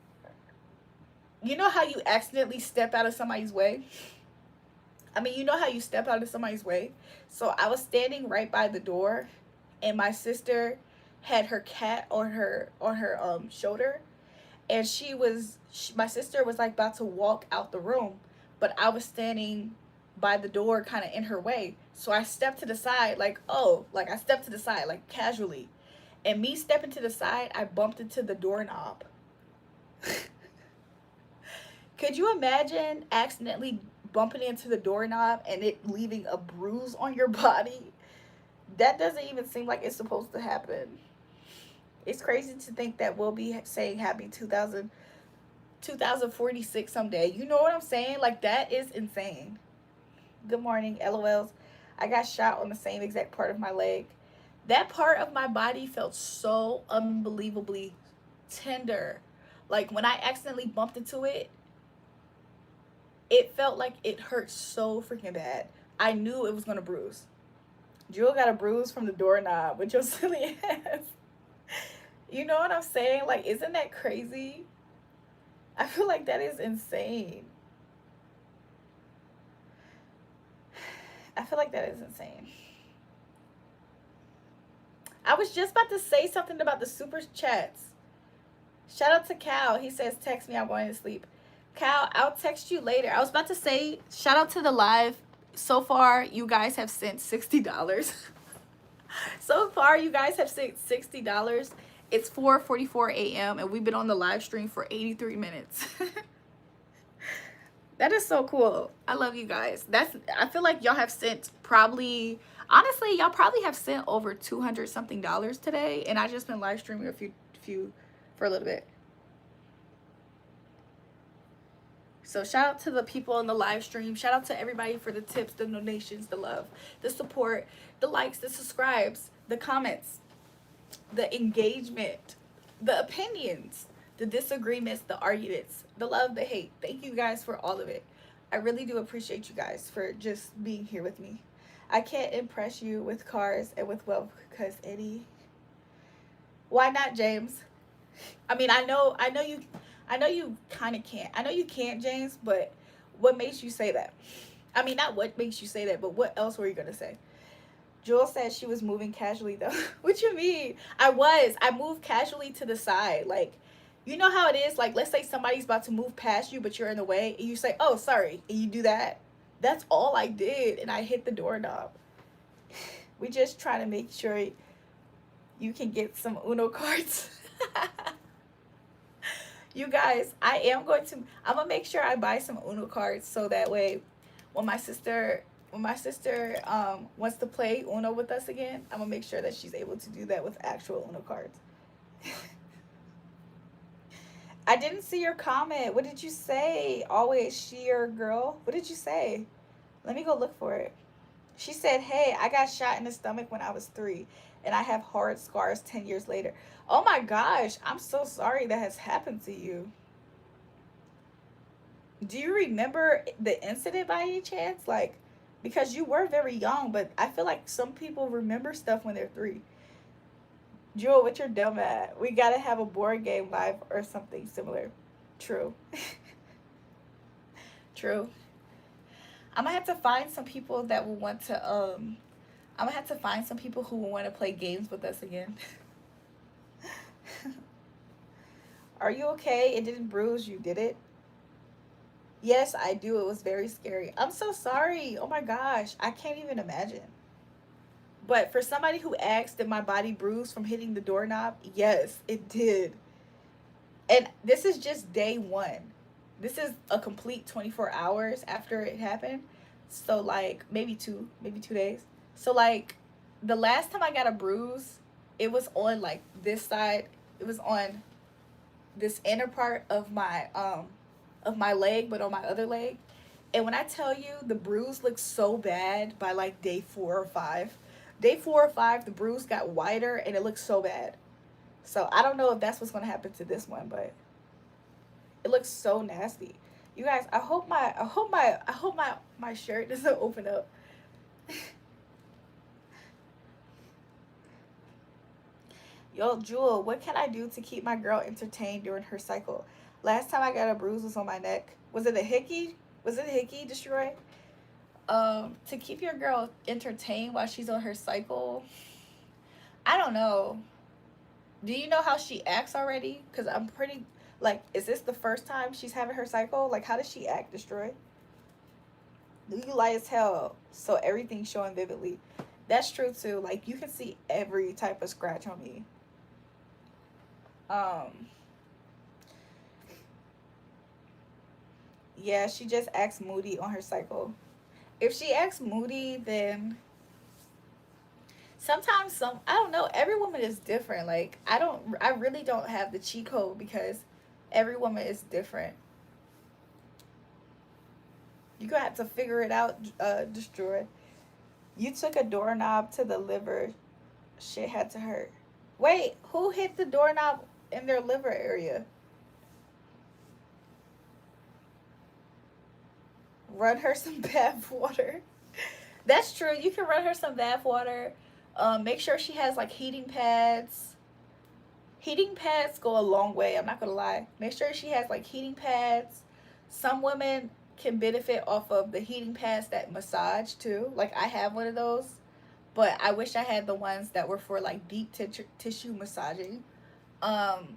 You know how you accidentally step out of somebody's way? I mean, you know how you step out of somebody's way? So I was standing right by the door, and my sister had her cat on her shoulder, and my sister was like about to walk out the room, but I was standing by the door kind of in her way. So I stepped to the side, like, oh, like I stepped to the side, like casually. And me stepping to the side, I bumped into the doorknob. Could you imagine accidentally bumping into the doorknob and it leaving a bruise on your body? That doesn't even seem like it's supposed to happen. It's crazy to think that we'll be saying happy 2046 someday. You know what I'm saying? Like, that is insane. Good morning, LOLs. I got shot on the same exact part of my leg. That part of my body felt so unbelievably tender. Like, when I accidentally bumped into it, it felt like it hurt so freaking bad. I knew it was gonna bruise. Jewel got a bruise from the doorknob with your silly ass. You know what I'm saying? Like, isn't that crazy? I feel like that is insane. I feel like that is insane. I was just about to say something about the super chats. Shout out to Cal. He says, text me, I'm going to sleep. Cal, I'll text you later. I was about to say, shout out to the live. So far, you guys have sent $60. So far, you guys have sent $60. It's 4:44 a.m. and we've been on the live stream for 83 minutes. That is so cool. I love you guys. I feel like y'all have sent probably, honestly, y'all probably have sent over 200 something dollars today, and I just been live streaming a few for a little bit. So shout out to the people in the live stream. Shout out to everybody for the tips, the donations, the love, the support, the likes, the subscribes, the comments, the engagement, the opinions, the disagreements, the arguments, the love, the hate. Thank you guys for all of it. I really do appreciate you guys for just being here with me. I can't impress you with cars and with wealth because why not, James? I mean, I know you kind of can't. I know you can't, James, but what makes you say that? I mean, not what makes you say that, but what else were you going to say? Jewel said she was moving casually, though. What you mean? I moved casually to the side. Like, you know how it is? Like, let's say somebody's about to move past you, but you're in the way, and you say, oh, sorry, and you do that. That's all I did, and I hit the doorknob. We just trying to make sure you can get some Uno cards. You guys, I'm gonna make sure I buy some Uno cards so that way when my sister wants to play Uno with us again, I'm gonna make sure that she's able to do that with actual Uno cards. I didn't see your comment. What did you say? Always sheer girl. What did you say? Let me go look for it. She said, hey, I got shot in the stomach when I was 3 and I have hard scars 10 years later. Oh my gosh, I'm so sorry that has happened to you. Do you remember the incident by any chance? Like, because you were very young, but I feel like some people remember stuff when they're 3. Jewel, what you're dumb at? We gotta have a board game live or something similar. True. True. I'm gonna have to find some people that will want to I'm gonna have to find some people who will want to play games with us again. Are you okay? It didn't bruise you, did it? Yes, I do. It was very scary. I'm so sorry. Oh my gosh. I can't even imagine. But for somebody who asked did my body bruise from hitting the doorknob, yes, it did. And this is just day 1. This is a complete 24 hours after it happened. So like maybe two days. So like the last time I got a bruise, it was on like this side. It was on this inner part of my leg, but on my other leg. And when I tell you the bruise looked so bad by like day 4 or 5, day 4 or 5, the bruise got wider and it looked so bad. So I don't know if that's what's gonna happen to this one, but it looks so nasty. You guys, I hope my shirt doesn't open up. Yo, Jewel, what can I do to keep my girl entertained during her cycle? Last time I got a bruise was on my neck. Was it a hickey? Was it a hickey, Destroy? To keep your girl entertained while she's on her cycle, I don't know. Do you know how she acts already? Because I'm pretty, like, is this the first time she's having her cycle? Like, how does she act, Destroy? You lie as hell, so everything's showing vividly. That's true, too. Like, you can see every type of scratch on me. Um, yeah, she just acts moody on her cycle. If she acts moody, then sometimes I don't know, every woman is different. Like, I really don't have the cheat code because every woman is different. You gonna have to figure it out, Destroy. You took a doorknob to the liver. Shit had to hurt. Wait, who hit the doorknob in their liver area? Run her some bath water. That's true. You can run her some bath water. Make sure she has like heating pads. Heating pads go a long way. I'm not gonna lie. Make sure she has like heating pads. Some women can benefit off of the heating pads that massage too. Like I have one of those, but I wish I had the ones that were for like deep tissue massaging. Um,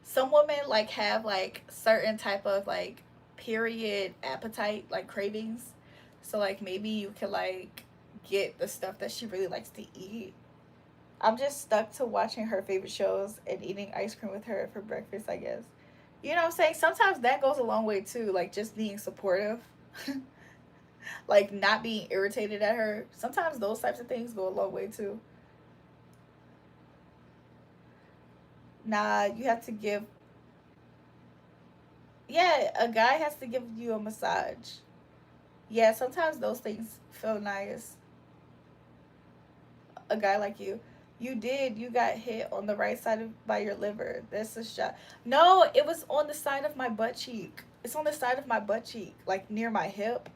some women like have like certain type of like period appetite, like cravings. So like maybe you can like get the stuff that she really likes to eat. I'm just stuck to watching her favorite shows and eating ice cream with her for breakfast, I guess. You know what I'm saying? Sometimes that goes a long way too, like just being supportive. Like not being irritated at her. Sometimes those types of things go a long way too. Nah, you have to give, yeah, a guy has to give you a massage. Yeah, sometimes those things feel nice. A guy like you. You did. You got hit on the right side of by your liver. That's a shot. No, it was on the side of my butt cheek. It's on the side of my butt cheek, like near my hip.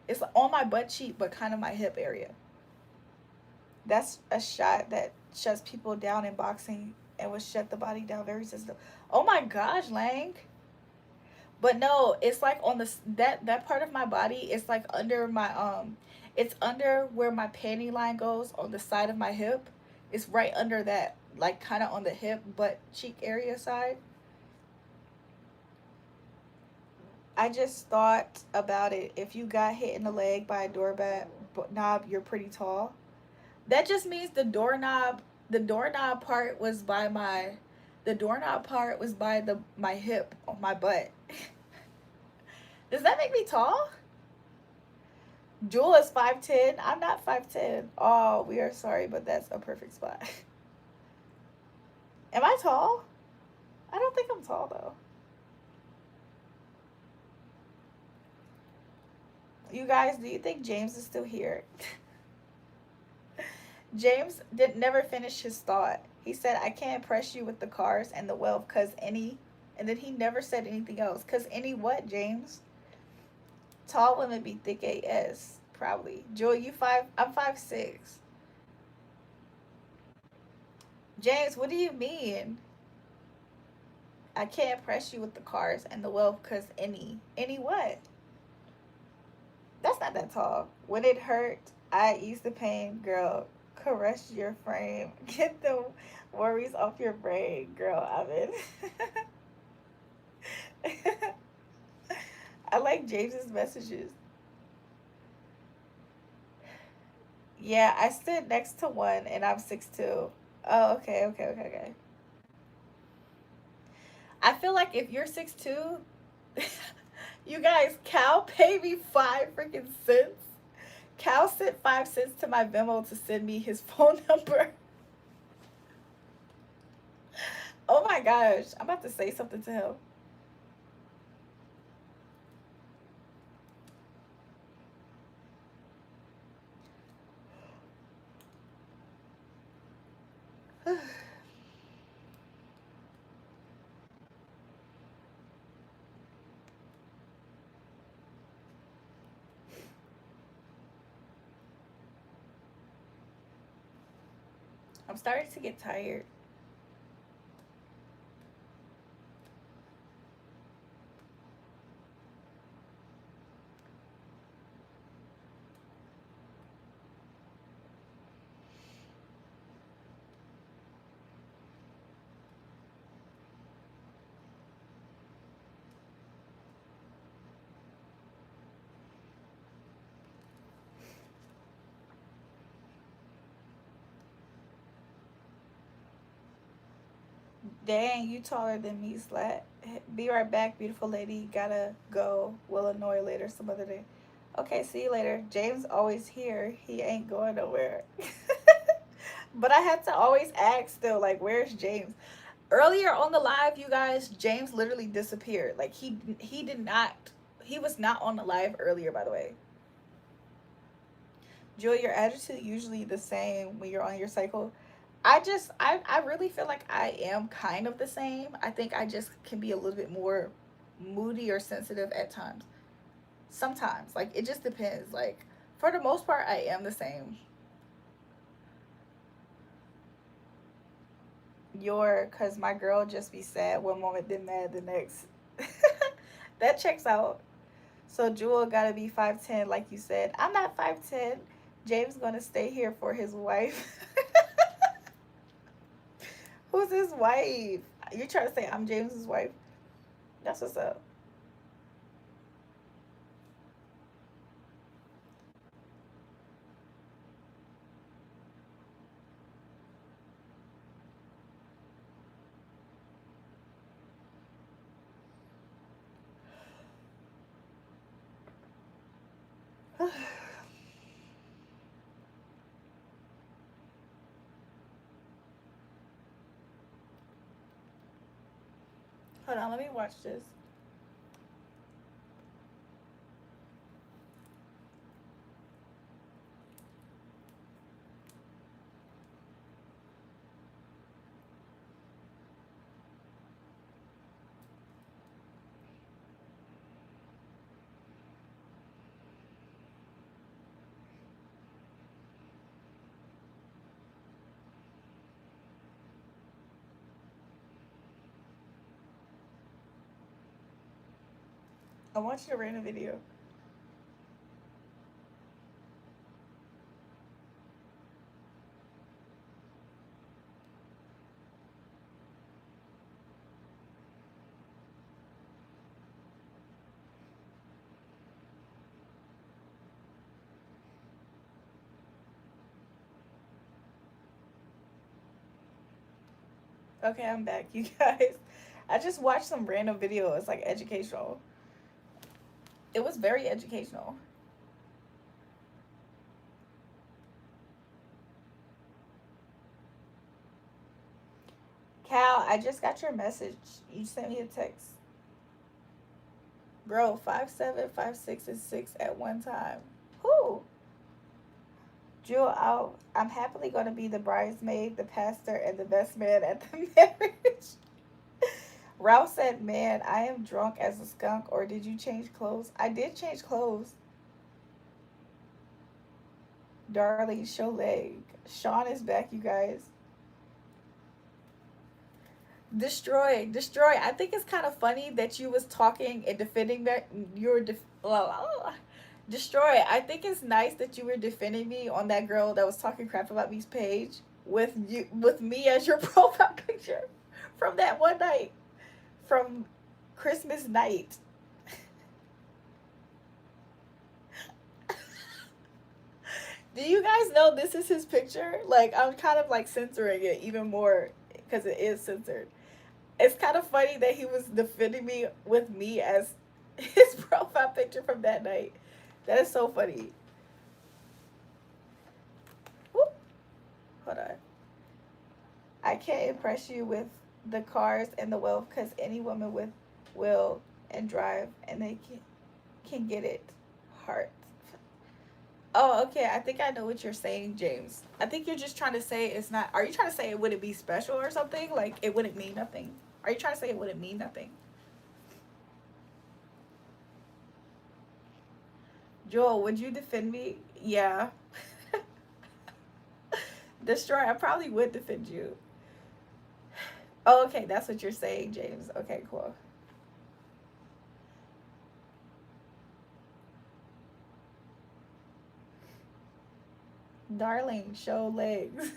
It's on my butt cheek, but kind of my hip area. That's a shot that shuts people down in boxing and will shut the body down very sensitive. Oh my gosh, Lang. But no, it's like on the that part of my body. It's like under my it's under where my panty line goes on the side of my hip. It's right under that, like kind of on the hip butt cheek area side. I just thought about it. If you got hit in the leg by a doorknob, you're pretty tall. That just means the doorknob part was by my, the doorknob part was by the my hip on my butt. Does that make me tall? Jewel is 5'10". I'm not 5'10". Oh, we are sorry, but that's a perfect spot. Am I tall? I don't think I'm tall though. You guys, do you think James is still here? James did never finish his thought. He said, "I can't impress you with the cars and the wealth, cause any," and then he never said anything else. Cause any what, James? Tall women be thick AS, probably. Joy, you five? I'm 5'6". James, what do you mean? I can't impress you with the cars and the wealth, cause any what? That's not that tall. When it hurt, I ease the pain, girl. Caress your frame. Get the worries off your brain, girl. I'm in. I like James's messages. Yeah, I stood next to one and I'm 6'2". Oh, okay. I feel like if you're 6'2", you guys, Cal pay me 5 freaking cents. Cal sent 5 cents to my Venmo to send me his phone number. Oh my gosh. I'm about to say something to him. I'm starting to get tired. Dang, you taller than me, Slat. Be right back, beautiful lady. Gotta go. Will annoy later some other day. Okay, see you later. James always here. He ain't going nowhere. But I had to always ask still, like, where's James? Earlier on the live, you guys, James literally disappeared. Like he did not, he was not on the live earlier, by the way. Joy, your attitude usually the same when you're on your cycle. I really feel like I am kind of the same. I think I just can be a little bit more moody or sensitive at times. Sometimes, like it just depends. Like for the most part, I am the same. Your, cause my girl just be sad one moment, then mad the next. That checks out. So Jewel gotta be 5'10", like you said. I'm not 5'10". James gonna stay here for his wife. Who's his wife? You trying to say I'm James's wife? That's what's up. Hold on, let me watch this. I want you to rate a video. Okay, I'm back, you guys. I just watched some random video. It's like educational. It was very educational. Cal, I just got your message. You sent me a text. Bro, 5'7", 5'6", and 6 at one time. Who? Jewel out. I'm happily going to be the bridesmaid, the pastor, and the best man at the marriage. Ralph said, man, I am drunk as a skunk, or did you change clothes? I did change clothes. Darling, show leg. Sean is back, you guys. Destroy. I think it's kind of funny that you was talking and defending that you're destroy. I think it's nice that you were defending me on that girl that was talking crap about me's page with me as your profile picture from that one night, from Christmas night. Do you guys know this is his picture? Like I'm kind of like censoring it even more because it is censored. It's kind of funny that he was defending me with me as his profile picture from that night. That is so funny. I can't impress you with the cars and the wealth because any woman with will and drive and they can get it. Heart. Oh, okay. I think I know what you're saying, James. I think you're just trying to say it's not. Are you trying to say it wouldn't be special or something? Like it wouldn't mean nothing? Are you trying to say it wouldn't mean nothing? Joel, would you defend me? Yeah. Destroy. I probably would defend you. Oh, okay. That's what you're saying, James. Okay, cool. Darling, show legs.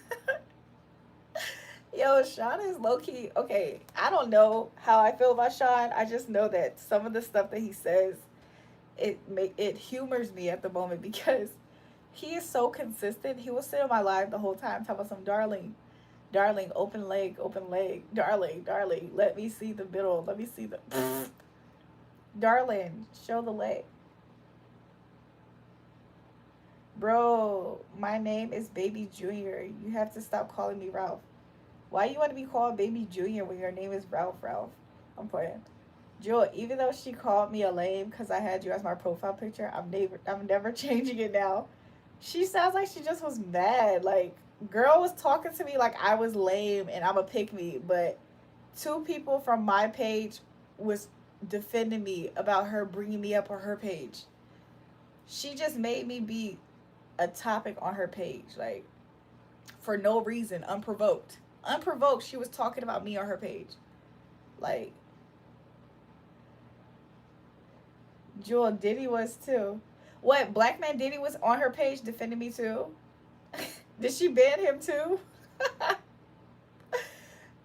Yo, Sean is low key. Okay, I don't know how I feel about Sean. I just know that some of the stuff that he says, it humors me at the moment because he is so consistent. He will sit on my live the whole time talking about some darling, darling, open leg, darling, darling. Let me see the middle. Let me see the darling. Show the leg, bro. My name is Baby Junior. You have to stop calling me Ralph. Why you want to be called Baby Junior when your name is Ralph? Ralph. I'm playing. Jewel, even though she called me a lame because I had you as my profile picture, I'm never changing it now. She sounds like she just was mad. Like, girl was talking to me like I was lame and I'm a pick me, but two people from my page was defending me about her bringing me up on her page. She just made me be a topic on her page, like for no reason, unprovoked. Unprovoked, she was talking about me on her page. Like, Jewel, Diddy was too. What, Black Man Diddy was on her page defending me too? Did she ban him too?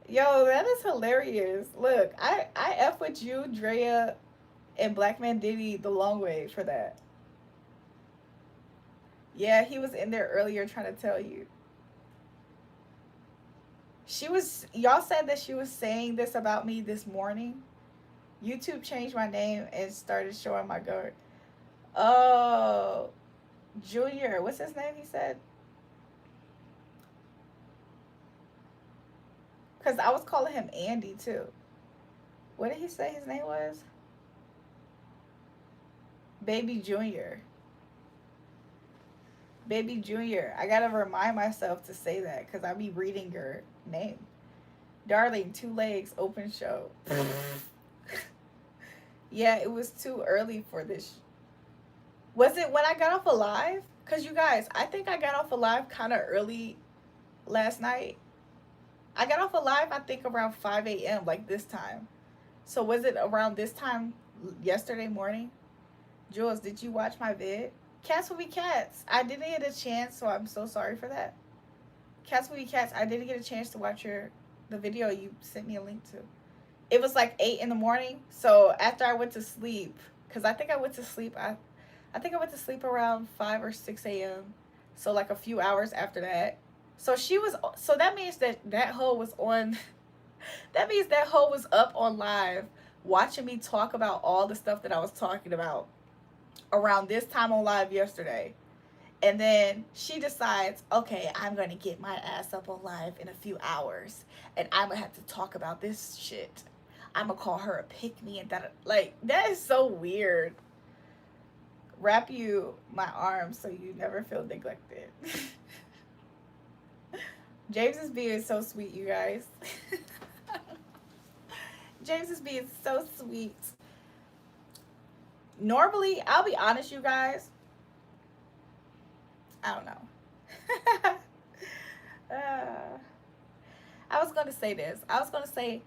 Yo, that is hilarious. Look, I F with you, Drea, and Black Man Diddy the long way for that. Yeah, he was in there earlier trying to tell you. She was, y'all said that she was saying this about me this morning. YouTube changed my name and started showing my guard. Oh, Junior, what's his name? He said, because I was calling him Andy too. What did he say his name was? Baby Junior. Baby Junior. I gotta remind myself to say that because I be reading your name. Darling, two legs, open show. Yeah, it was too early for this. Was it when I got off alive? Because you guys, I think I got off alive kind of early last night. I got off alive, I think, around 5 a.m., like this time. So was it around this time yesterday morning? Jules, did you watch my vid? Cats will be cats. I didn't get a chance, so I'm so sorry for that. Cats will be cats. I didn't get a chance to watch the video you sent me a link to. It was like 8 in the morning. So after I went to sleep, because I think I went to sleep, I think I went to sleep around 5 or 6 a.m. So like a few hours after that. So so that means that hoe was on, that means that hoe was up on live watching me talk about all the stuff that I was talking about around this time on live yesterday. And then she decides, okay, I'm going to get my ass up on live in a few hours. And I'm going to have to talk about this shit. I'm going to call her a pick me and that. Like, that is so weird. Wrap you my arms so you never feel neglected. James is being so sweet, you guys. James is being so sweet. Normally, I'll be honest, you guys. I don't know. I was going to say this. I was going to say,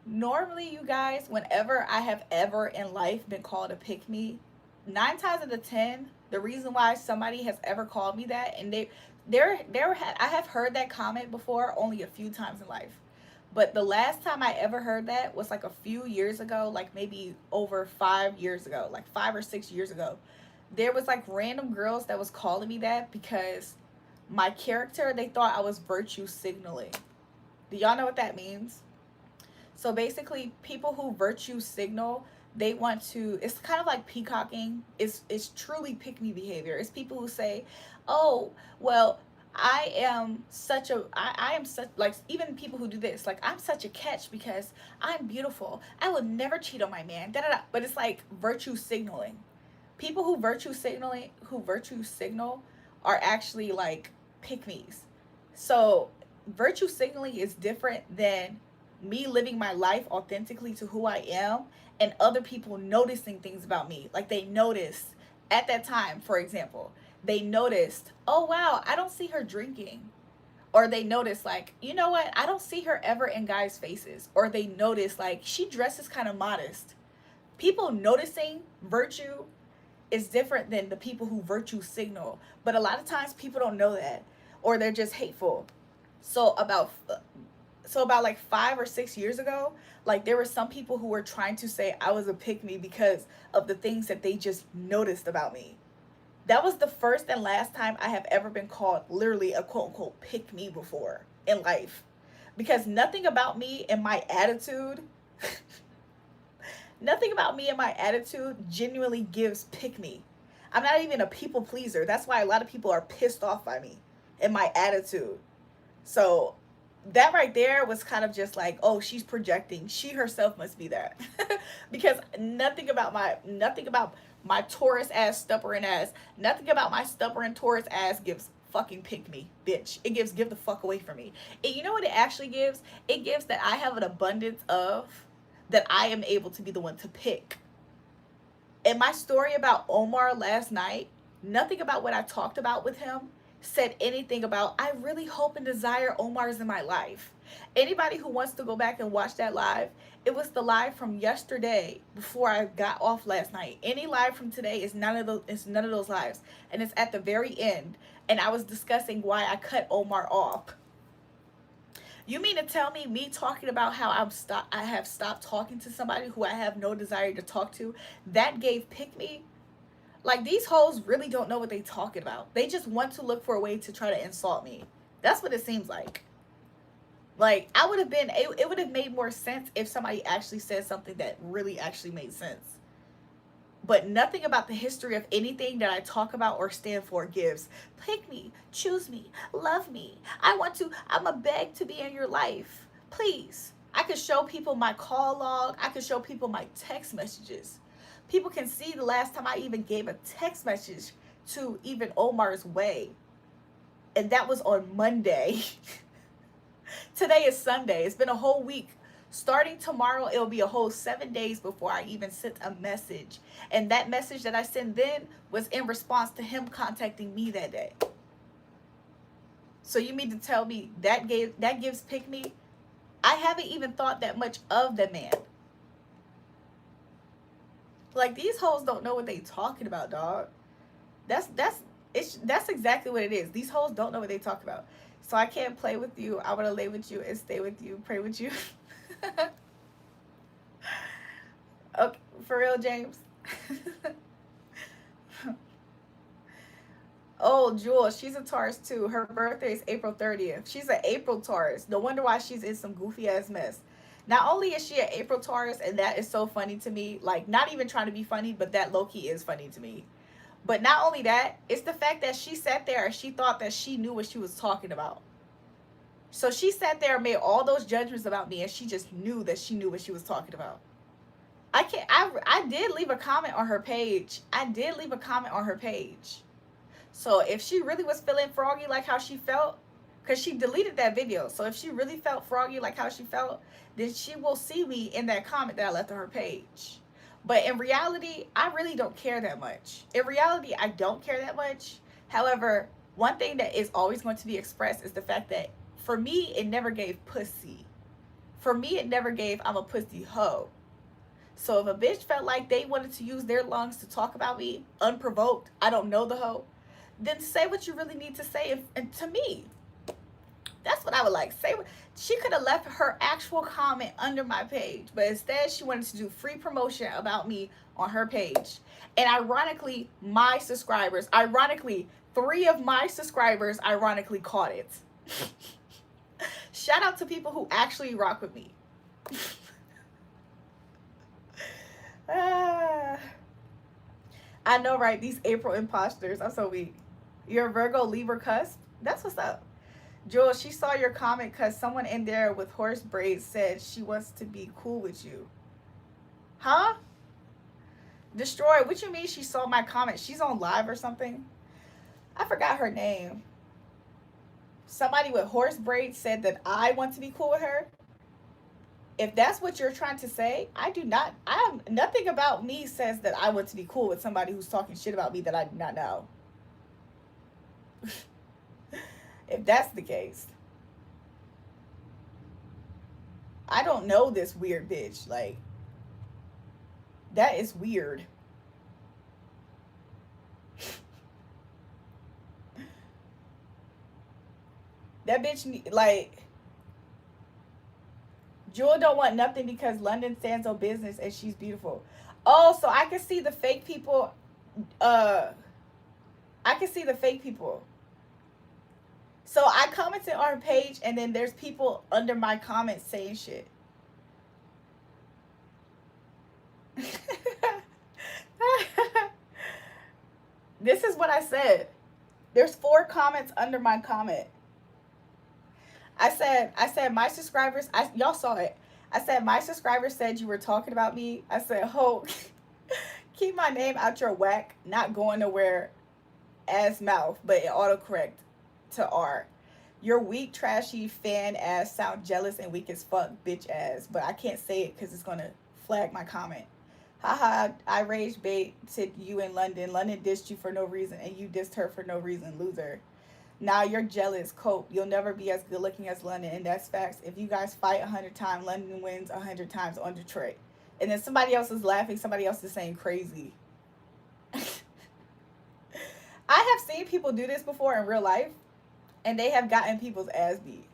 normally, you guys, whenever I have ever in life been called a pick me, 9 times out of 10, the reason why somebody has ever called me that, and I have heard that comment before only a few times in life. But the last time I ever heard that was like a few years ago, like maybe over 5 years ago, like 5 or 6 years ago. There was like random girls that was calling me that because my character, they thought I was virtue signaling. Do y'all know what that means? So basically, people who virtue signal, they want to, it's kind of like peacocking. It's truly pick me behavior. It's people who say, oh, well, I am such, like, even people who do this, like, I'm such a catch because I'm beautiful. I would never cheat on my man. Da da da. But it's like virtue signaling. People who virtue signal are actually like pick me's. So virtue signaling is different than me living my life authentically to who I am and other people noticing things about me. Like they noticed at that time, for example, they noticed, oh wow, I don't see her drinking. Or they notice, like, you know what, I don't see her ever in guys' faces. Or they notice, like, she dresses kind of modest. People noticing virtue is different than the people who virtue signal. But a lot of times people don't know that, or they're just hateful. So about like 5 or 6 years ago, like there were some people who were trying to say I was a pick me because of the things that they just noticed about me. That was the first and last time I have ever been called literally a quote unquote pick me before in life. Because nothing about me and my attitude nothing about me and my attitude genuinely gives pick me. I'm not even a people pleaser. That's why a lot of people are pissed off by me and my attitude. So that right there was kind of just like, oh, she's projecting. She herself must be that. Because nothing about my Taurus ass, stubborn ass, nothing about my stubborn Taurus ass gives fucking pick me, bitch. It gives give the fuck away from me. And you know what it actually gives? It gives that I have an abundance of, that I am able to be the one to pick. In my story about Omar last night, nothing about what I talked about with him said anything about I really hope and desire Omar's in my life. Anybody who wants to go back and watch that live, it was the live from yesterday before I got off last night. Any live from today is none of those lives, and it's at the very end. And I was discussing why I cut Omar off. You mean to tell me talking about how I have stopped talking to somebody who I have no desire to talk to, that gave pick me? Like, these hoes really don't know what they talking about. They just want to look for a way to try to insult me. That's what it seems like. Like, it would have made more sense if somebody actually said something that really actually made sense. But nothing about the history of anything that I talk about or stand for gives. Pick me, choose me, love me. I'm a beg to be in your life. Please. I could show people my call log. I could show people my text messages. People can see the last time I even gave a text message to even Omar's way. And that was on Monday. Today is Sunday. It's been a whole week. Starting tomorrow, it'll be a whole 7 days before I even sent a message. And that message that I sent then was in response to him contacting me that day. So you mean to tell me that gives pick me? I haven't even thought that much of the man. Like, these hoes don't know what they talking about, dog. That's exactly what it is. These hoes don't know what they talk about. So I can't play with you. I want to lay with you and stay with you, pray with you. Okay, for real, James. Oh, Jewel, she's a Taurus too. Her birthday is April 30th. She's an April Taurus. No wonder why she's in some goofy ass mess. Not only is she an April Taurus, and that is so funny to me, like, not even trying to be funny, but that low-key is funny to me. But not only that, it's the fact that she sat there and she thought that she knew what she was talking about. So she sat there and made all those judgments about me, and she just knew that she knew what she was talking about. I did leave a comment on her page. So if she really was feeling froggy like how she felt, because she deleted that video. So if she really felt froggy like how she felt, then she will see me in that comment that I left on her page. But in reality, I really don't care that much. However, one thing that is always going to be expressed is the fact that for me, it never gave pussy. For me, it never gave I'm a pussy hoe. So if a bitch felt like they wanted to use their lungs to talk about me unprovoked, I don't know the hoe, then say what you really need to say. And to me, that's what I would like. She could have left her actual comment under my page, but instead she wanted to do free promotion about me on her page. And ironically, 3 of my subscribers ironically caught it. Shout out to people who actually rock with me. I know, right? These April imposters. I'm so weak. You're a Virgo, Libra cusp. That's what's up. Jewel, she saw your comment because someone in there with horse braids said she wants to be cool with you. Huh? Destroy. What you mean she saw my comment? She's on live or something? I forgot her name. Somebody with horse braids said that I want to be cool with her. If that's what you're trying to say, I do not. I have nothing about me says that I want to be cool with somebody who's talking shit about me that I do not know. If that's the case, I don't know this weird bitch. Like, that is weird. That bitch, like, Jewel don't want nothing because London stands on business and she's beautiful. Oh, so I can see the fake people. I can see the fake people. So I commented on her page and then there's people under my comments saying shit. This is what I said. There's 4 comments under my comment. I said my subscribers, y'all saw it. I said my subscribers said you were talking about me. I said, ho, keep my name out your whack, not going nowhere ass mouth, but it autocorrect to R. Your weak, trashy fan ass sound jealous and weak as fuck, bitch ass. But I can't say it because it's gonna flag my comment. Haha, I rage baited you in London. London dissed you for no reason and you dissed her for no reason, loser. Now you're jealous, cope. You'll never be as good looking as London, and that's facts. If you guys fight 100 times, London wins 100 times on Detroit. And then somebody else is laughing, somebody else is saying crazy. I have seen people do this before in real life, and they have gotten people's ass beat.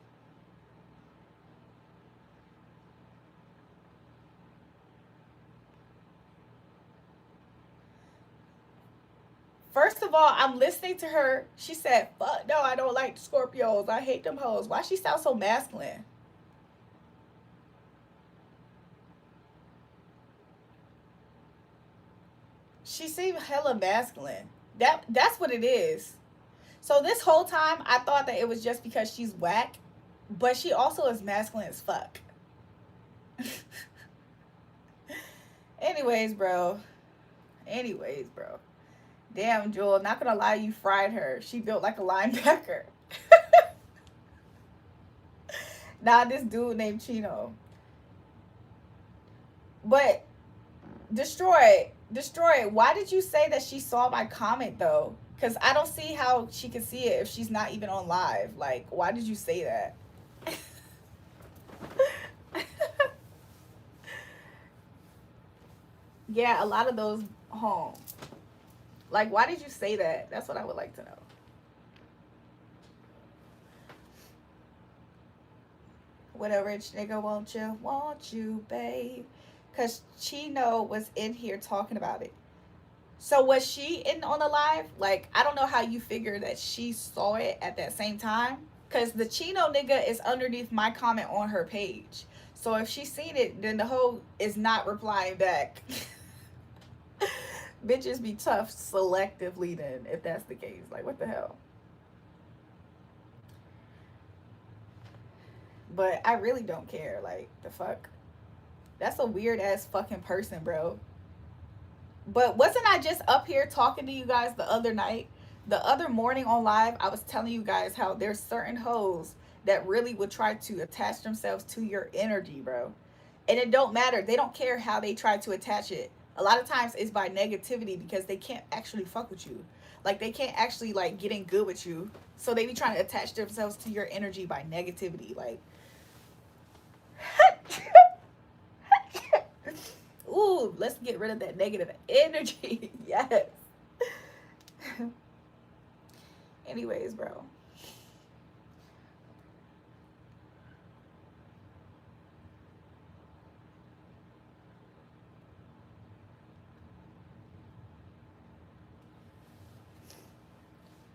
First of all, I'm listening to her. She said, fuck no, I don't like Scorpios. I hate them hoes. Why she sound so masculine? She seemed hella masculine. That's what it is. So this whole time, I thought that it was just because she's whack, but she also is masculine as fuck. Anyways, bro. Anyways, bro. Damn, Jewel, not gonna lie, you fried her. She built like a linebacker. Nah, this dude named Chino. But Destroy, why did you say that she saw my comment though? Because I don't see how she can see it if she's not even on live. Like, why did you say that? Yeah, a lot of those home. Like, why did you say that? That's what I would like to know. What a rich nigga want you, babe. Because Chino was in here talking about it. So was she in on the live? Like, I don't know how you figure that she saw it at that same time. Because the Chino nigga is underneath my comment on her page. So if she seen it, then the hoe is not replying back. Bitches be tough selectively then, if that's the case. Like, what the hell? But I really don't care. Like, the fuck? That's a weird ass fucking person, bro. But wasn't I just up here talking to you guys the other night? The other morning on live, I was telling you guys how there's certain hoes that really would try to attach themselves to your energy, bro. And it don't matter. They don't care how they try to attach it. A lot of times it's by negativity because they can't actually fuck with you. Like, they can't actually, like, get in good with you. So they be trying to attach themselves to your energy by negativity. Like, ooh, let's get rid of that negative energy. Yes. Anyways, bro.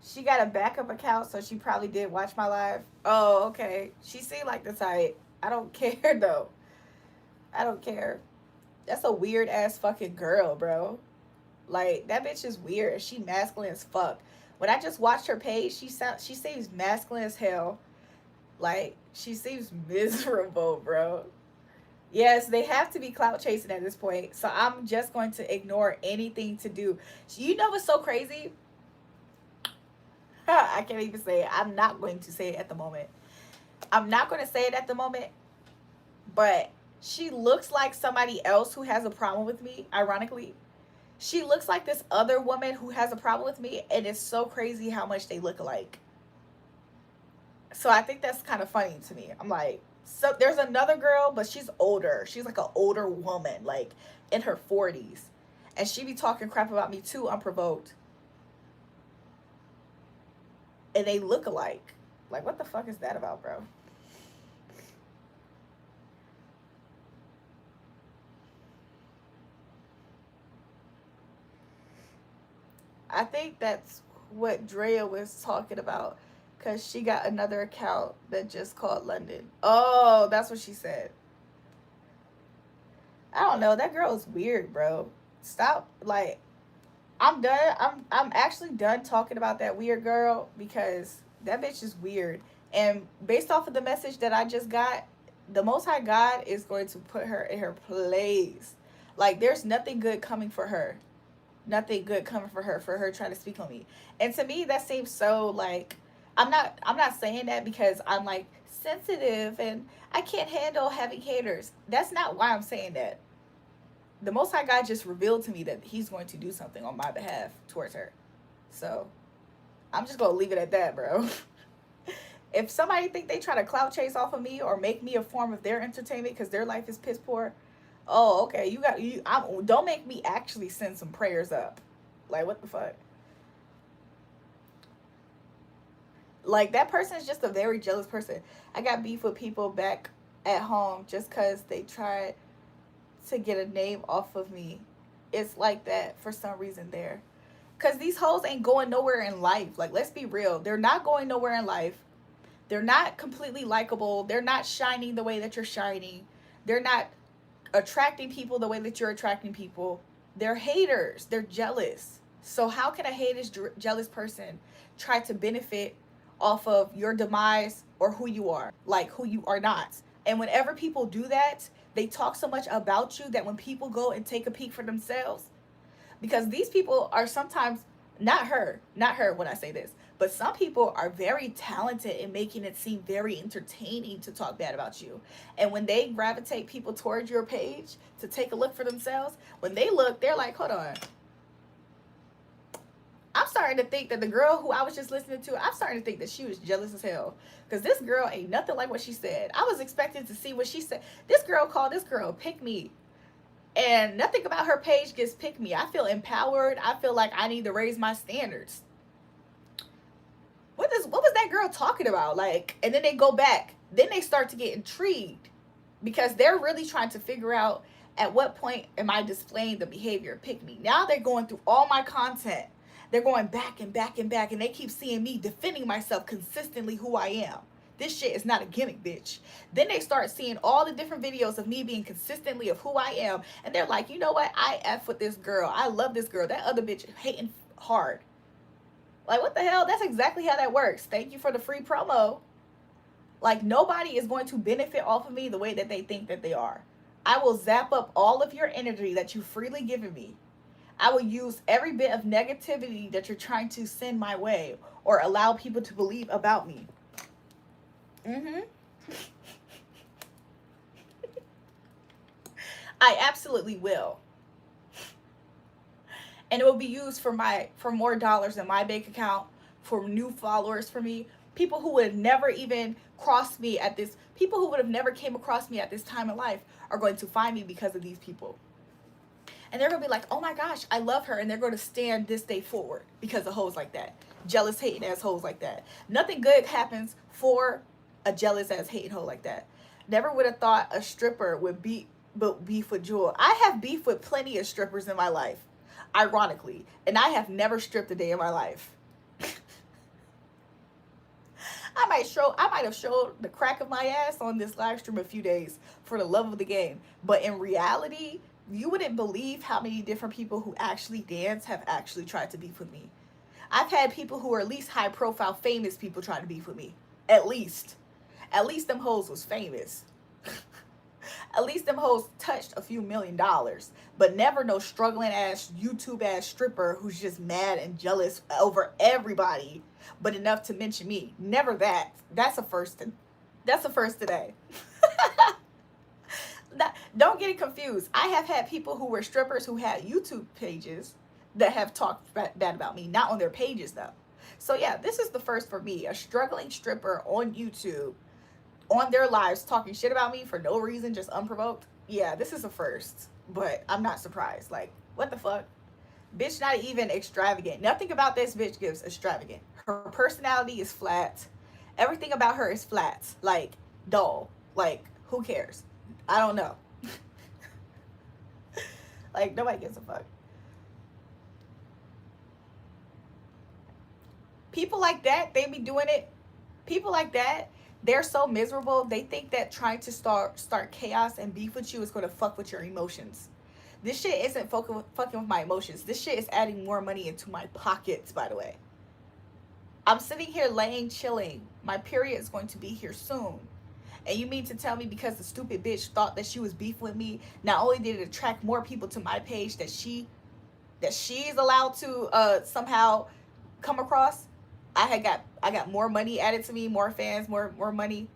She got a backup account, so she probably did watch my live. Oh, okay. She seemed like the type. I don't care, though. I don't care. That's a weird-ass fucking girl, bro. Like, that bitch is weird. She masculine as fuck. When I just watched her page, she seems masculine as hell. Like, she seems miserable, bro. Yes, they have to be clout chasing at this point. So I'm just going to ignore anything to do. You know what's so crazy? I can't even say it. I'm not going to say it at the moment. I'm not going to say it at the moment. But she looks like somebody else who has a problem with me, ironically. She looks like this other woman who has a problem with me. And it's so crazy how much they look alike. So I think that's kind of funny to me. I'm like, so there's another girl, but she's older. She's like an older woman, like in her 40s. And she be talking crap about me too, unprovoked. And they look alike. Like, what the fuck is that about, bro? I think that's what Drea was talking about. Because she got another account that just called London. Oh, that's what she said. I don't know. That girl is weird, bro. Stop. Like, I'm done. I'm actually done talking about that weird girl because that bitch is weird. And based off of the message that I just got, the Most High God is going to put her in her place. Like, there's nothing good coming for her. Nothing good coming for her trying to speak on me. And to me, that seems so, like, I'm not saying that because I'm, like, sensitive and I can't handle having haters. That's not why I'm saying that. The Most High God just revealed to me that he's going to do something on my behalf towards her. So, I'm just going to leave it at that, bro. If somebody think they try to clout chase off of me or make me a form of their entertainment because their life is piss poor, oh, okay, don't make me actually send some prayers up. Like, what the fuck? Like, that person is just a very jealous person. I got beef with people back at home just because they tried to get a name off of me. It's like that for some reason there. Because these hoes ain't going nowhere in life. Like, let's be real. They're not going nowhere in life. They're not completely likable. They're not shining the way that you're shining. They're not attracting people the way that you're attracting people. They're haters. They're jealous. So how can a jealous person try to benefit off of your demise or who you are, like who you are not? And whenever people do that, they talk so much about you that when people go and take a peek for themselves, because these people are sometimes, not her when I say this, but some people are very talented in making it seem very entertaining to talk bad about you. And when they gravitate people towards your page to take a look for themselves, when they look, they're like, hold on. I'm starting to think that the girl who I was just listening to, I'm starting to think that she was jealous as hell. Because this girl ain't nothing like what she said. I was expecting to see what she said. This girl called this girl pick me. And nothing about her page gets pick me. I feel empowered. I feel like I need to raise my standards. What was that girl talking about? Like, and then they go back. Then they start to get intrigued. Because they're really trying to figure out at what point am I displaying the behavior of pick me. Now they're going through all my content. They're going back and back and back, and they keep seeing me defending myself consistently who I am. This shit is not a gimmick, bitch. Then they start seeing all the different videos of me being consistently of who I am, and they're like, you know what? I F with this girl. I love this girl. That other bitch hating hard. Like, what the hell? That's exactly how that works. Thank you for the free promo. Like, nobody is going to benefit off of me the way that they think that they are. I will zap up all of your energy that you freely given me. I will use every bit of negativity that you're trying to send my way or allow people to believe about me. I absolutely will. And it will be used for more dollars in my bank account, for new followers for me. People who would have never even crossed me at this, people who would have never came across me at this time in life are going to find me because of these people. And they're going to be like, oh my gosh, I love her. And they're going to stand this day forward because of hoes like that. Jealous, hating ass hoes like that. Nothing good happens for a jealous ass hating hoe like that. Never would have thought a stripper would beef with Jewel. I have beef with plenty of strippers in my life, ironically. And I have never stripped a day in my life. I might have showed the crack of my ass on this live stream a few days for the love of the game. But in reality, you wouldn't believe how many different people who actually dance have actually tried to beef with me. I've had people who are at least high profile, famous people trying to beef with me. At least. At least them hoes was famous. At least them hoes touched a few $1,000,000. But never no struggling ass, YouTube ass stripper who's just mad and jealous over everybody, but enough to mention me. Never that. That's a first. That's a first today. Don't get it confused. I have had people who were strippers who had YouTube pages that have talked bad about me. Not on their pages, though. So, yeah, this is the first for me. A struggling stripper on YouTube, on their lives, talking shit about me for no reason, just unprovoked. Yeah, this is a first. But I'm not surprised. Like, what the fuck? Bitch not even extravagant. Nothing about this bitch gives extravagant. Her personality is flat. Everything about her is flat. Like, dull. Like, who cares? I don't know. Like, nobody gives a fuck. People like that, they be doing it. People like that, they're so miserable. They think that trying to start chaos and beef with you is going to fuck with your emotions. This shit isn't fucking with my emotions. This shit is adding more money into my pockets, by the way. I'm sitting here laying, chilling. My period is going to be here soon. And you mean to tell me because the stupid bitch thought that she was beefing with me, not only did it attract more people to my page that she's allowed to somehow come across, I got more money added to me, more fans, more money.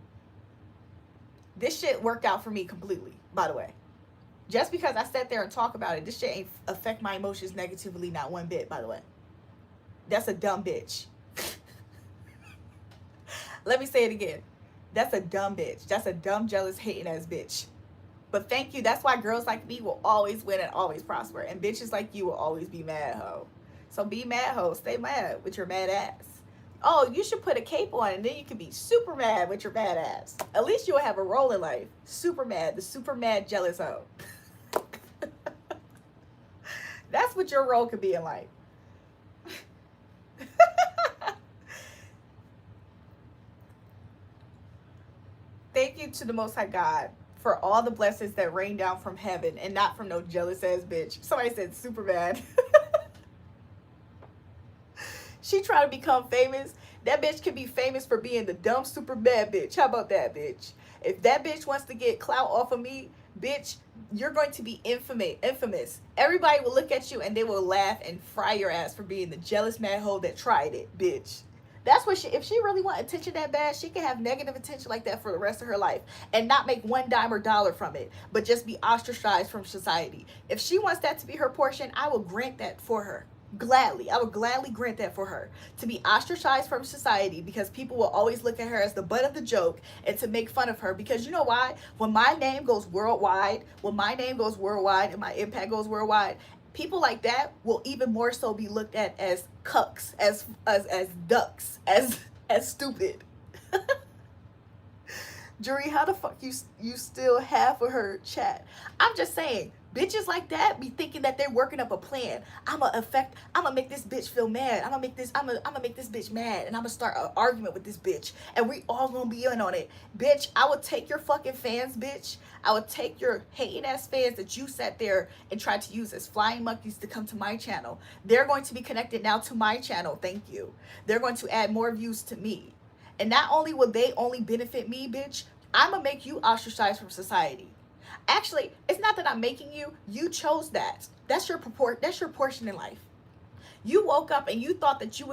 This shit worked out for me completely, by the way. Just because I sat there and talk about it, this shit ain't affect my emotions negatively, not one bit, by the way. That's a dumb bitch. Let me say it again. That's a dumb bitch. That's a dumb, jealous, hating ass bitch. But thank you. That's why girls like me will always win and always prosper. And bitches like you will always be mad, ho. So be mad, ho. Stay mad with your mad ass. Oh, you should put a cape on and then you can be super mad with your mad ass. At least you'll have a role in life. Super mad. The super mad, jealous ho. That's what your role could be in life. Thank you to the Most High God for all the blessings that rain down from heaven and not from no jealous ass bitch. Somebody said super bad. She trying to become famous. That bitch can be famous for being the dumb super bad bitch. How about that, bitch? If that bitch wants to get clout off of me, bitch, you're going to be infamous. Everybody will look at you and they will laugh and fry your ass for being the jealous mad hoe that tried it, bitch. That's what if she really want attention that bad, she can have negative attention like that for the rest of her life and not make one dime or dollar from it, but just be ostracized from society. If she wants that to be her portion, I will grant that for her. Gladly. I would gladly grant that for her. To be ostracized from society because people will always look at her as the butt of the joke and to make fun of her. Because you know why? When my name goes worldwide, and my impact goes worldwide, people like that will even more so be looked at as cucks, as ducks, as stupid. Julrae, how the fuck you still half of her chat? I'm just saying, bitches like that be thinking that they're working up a plan. I'ma make this bitch feel mad. I'ma make this bitch mad, and I'ma start an argument with this bitch, and we all gonna be in on it. Bitch, I would take your fucking fans, bitch. I would take your hating ass fans that you sat there and tried to use as flying monkeys to come to my channel. They're going to be connected now to my channel. Thank you. They're going to add more views to me. And not only will they only benefit me, bitch, I'm going to make you ostracized from society. Actually, it's not that I'm making you. You chose that. That's your portion in life. You woke up and you thought that you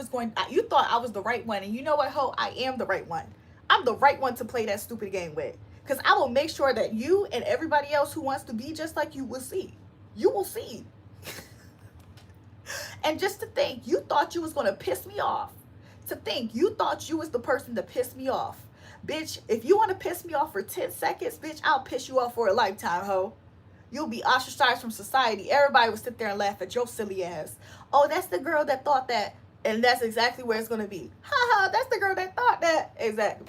thought I was the right one. And you know what, ho? I am the right one. I'm the right one to play that stupid game with. Because I will make sure that you and everybody else who wants to be just like you will see. You will see. And just to think, you thought you was going to piss me off. To think, you thought you was the person to piss me off. Bitch, if you want to piss me off for 10 seconds, bitch, I'll piss you off for a lifetime, ho. You'll be ostracized from society. Everybody will sit there and laugh at your silly ass. Oh, that's the girl that thought that. And that's exactly where it's going to be. Ha ha, that's the girl that thought that. Exactly.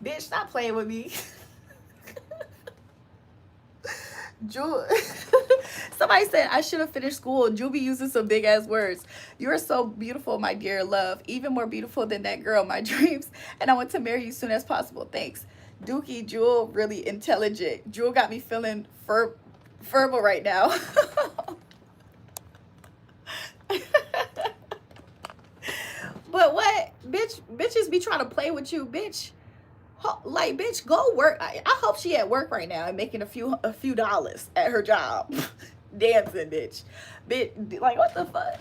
Bitch, stop playing with me. Somebody said I should have finished school. Jul be using some big ass words. You are so beautiful, my dear love. Even more beautiful than that girl, my dreams. And I want to marry you as soon as possible. Thanks. Dookie, Jul, really intelligent. Jul got me feeling verbal right now. trying to play with you, bitch. Like, bitch, go work. I hope she at work right now and making a few dollars at her job. Dancing, bitch. Like, what the fuck?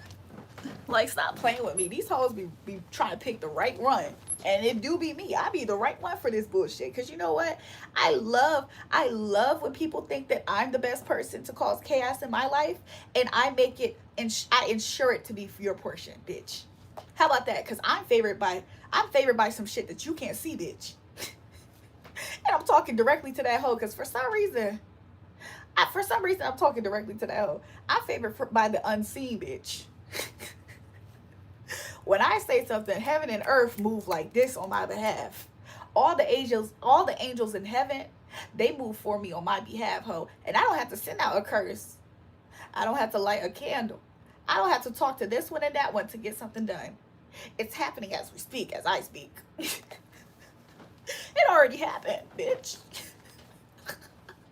Like, stop playing with me. These hoes be trying to pick the right run. And it do be me. I be the right one for this bullshit. Because you know what? I love when people think that I'm the best person to cause chaos in my life. And I make it, and I ensure it to be your portion, bitch. How about that? Because I'm favored by some shit that you can't see, bitch. And I'm talking directly to that hoe. Because for some reason, I'm talking directly to that hoe. I'm favored by the unseen, bitch. When I say something, heaven and earth move like this on my behalf. All the angels in heaven, they move for me on my behalf, ho. And I don't have to send out a curse. I don't have to light a candle. I don't have to talk to this one and that one to get something done. It's happening as we speak, as I speak. It already happened, bitch.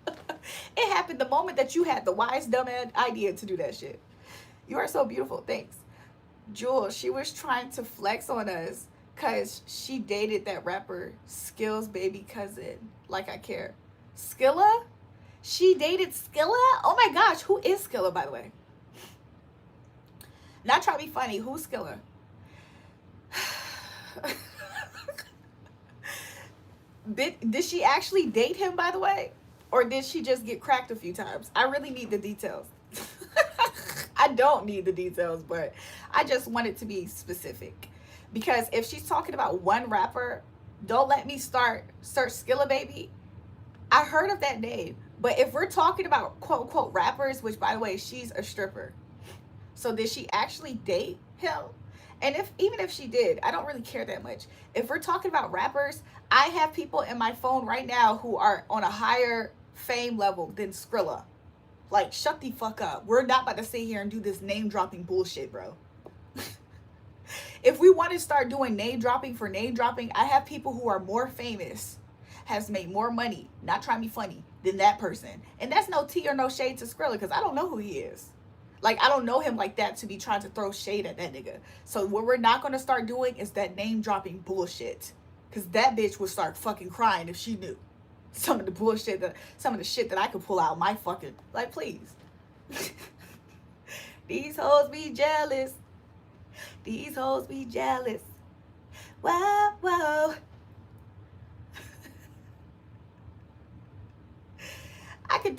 It happened the moment that you had the wise, dumb idea to do that shit. You are so beautiful. Thanks. Jewel, she was trying to flex on us because she dated that rapper Skill's baby cousin. Like I care. Skilla? She dated Skilla? Oh my gosh, who is Skilla, by the way? Not trying to be funny. Who's Skilla? Did she actually date him, by the way? Or did she just get cracked a few times? I really need the details. I don't need the details, but I just want it to be specific. Because if she's talking about one rapper, don't let me search Skilla Baby. I heard of that name. But if we're talking about quote unquote rappers, which by the way, she's a stripper. So did she actually date him? And even if she did, I don't really care that much. If we're talking about rappers, I have people in my phone right now who are on a higher fame level than Skrilla. Like, shut the fuck up. We're not about to sit here and do this name-dropping bullshit, bro. If we want to start doing name-dropping for name-dropping, I have people who are more famous, has made more money, not trying to be funny, than that person. And that's no tea or no shade to Skrilla, because I don't know who he is. Like, I don't know him like that to be trying to throw shade at that nigga. So what we're not going to start doing is that name-dropping bullshit. Because that bitch would start fucking crying if she knew. Some of the shit that I could pull out my fucking, like, please. These hoes be jealous. These hoes be jealous. Whoa, whoa. I can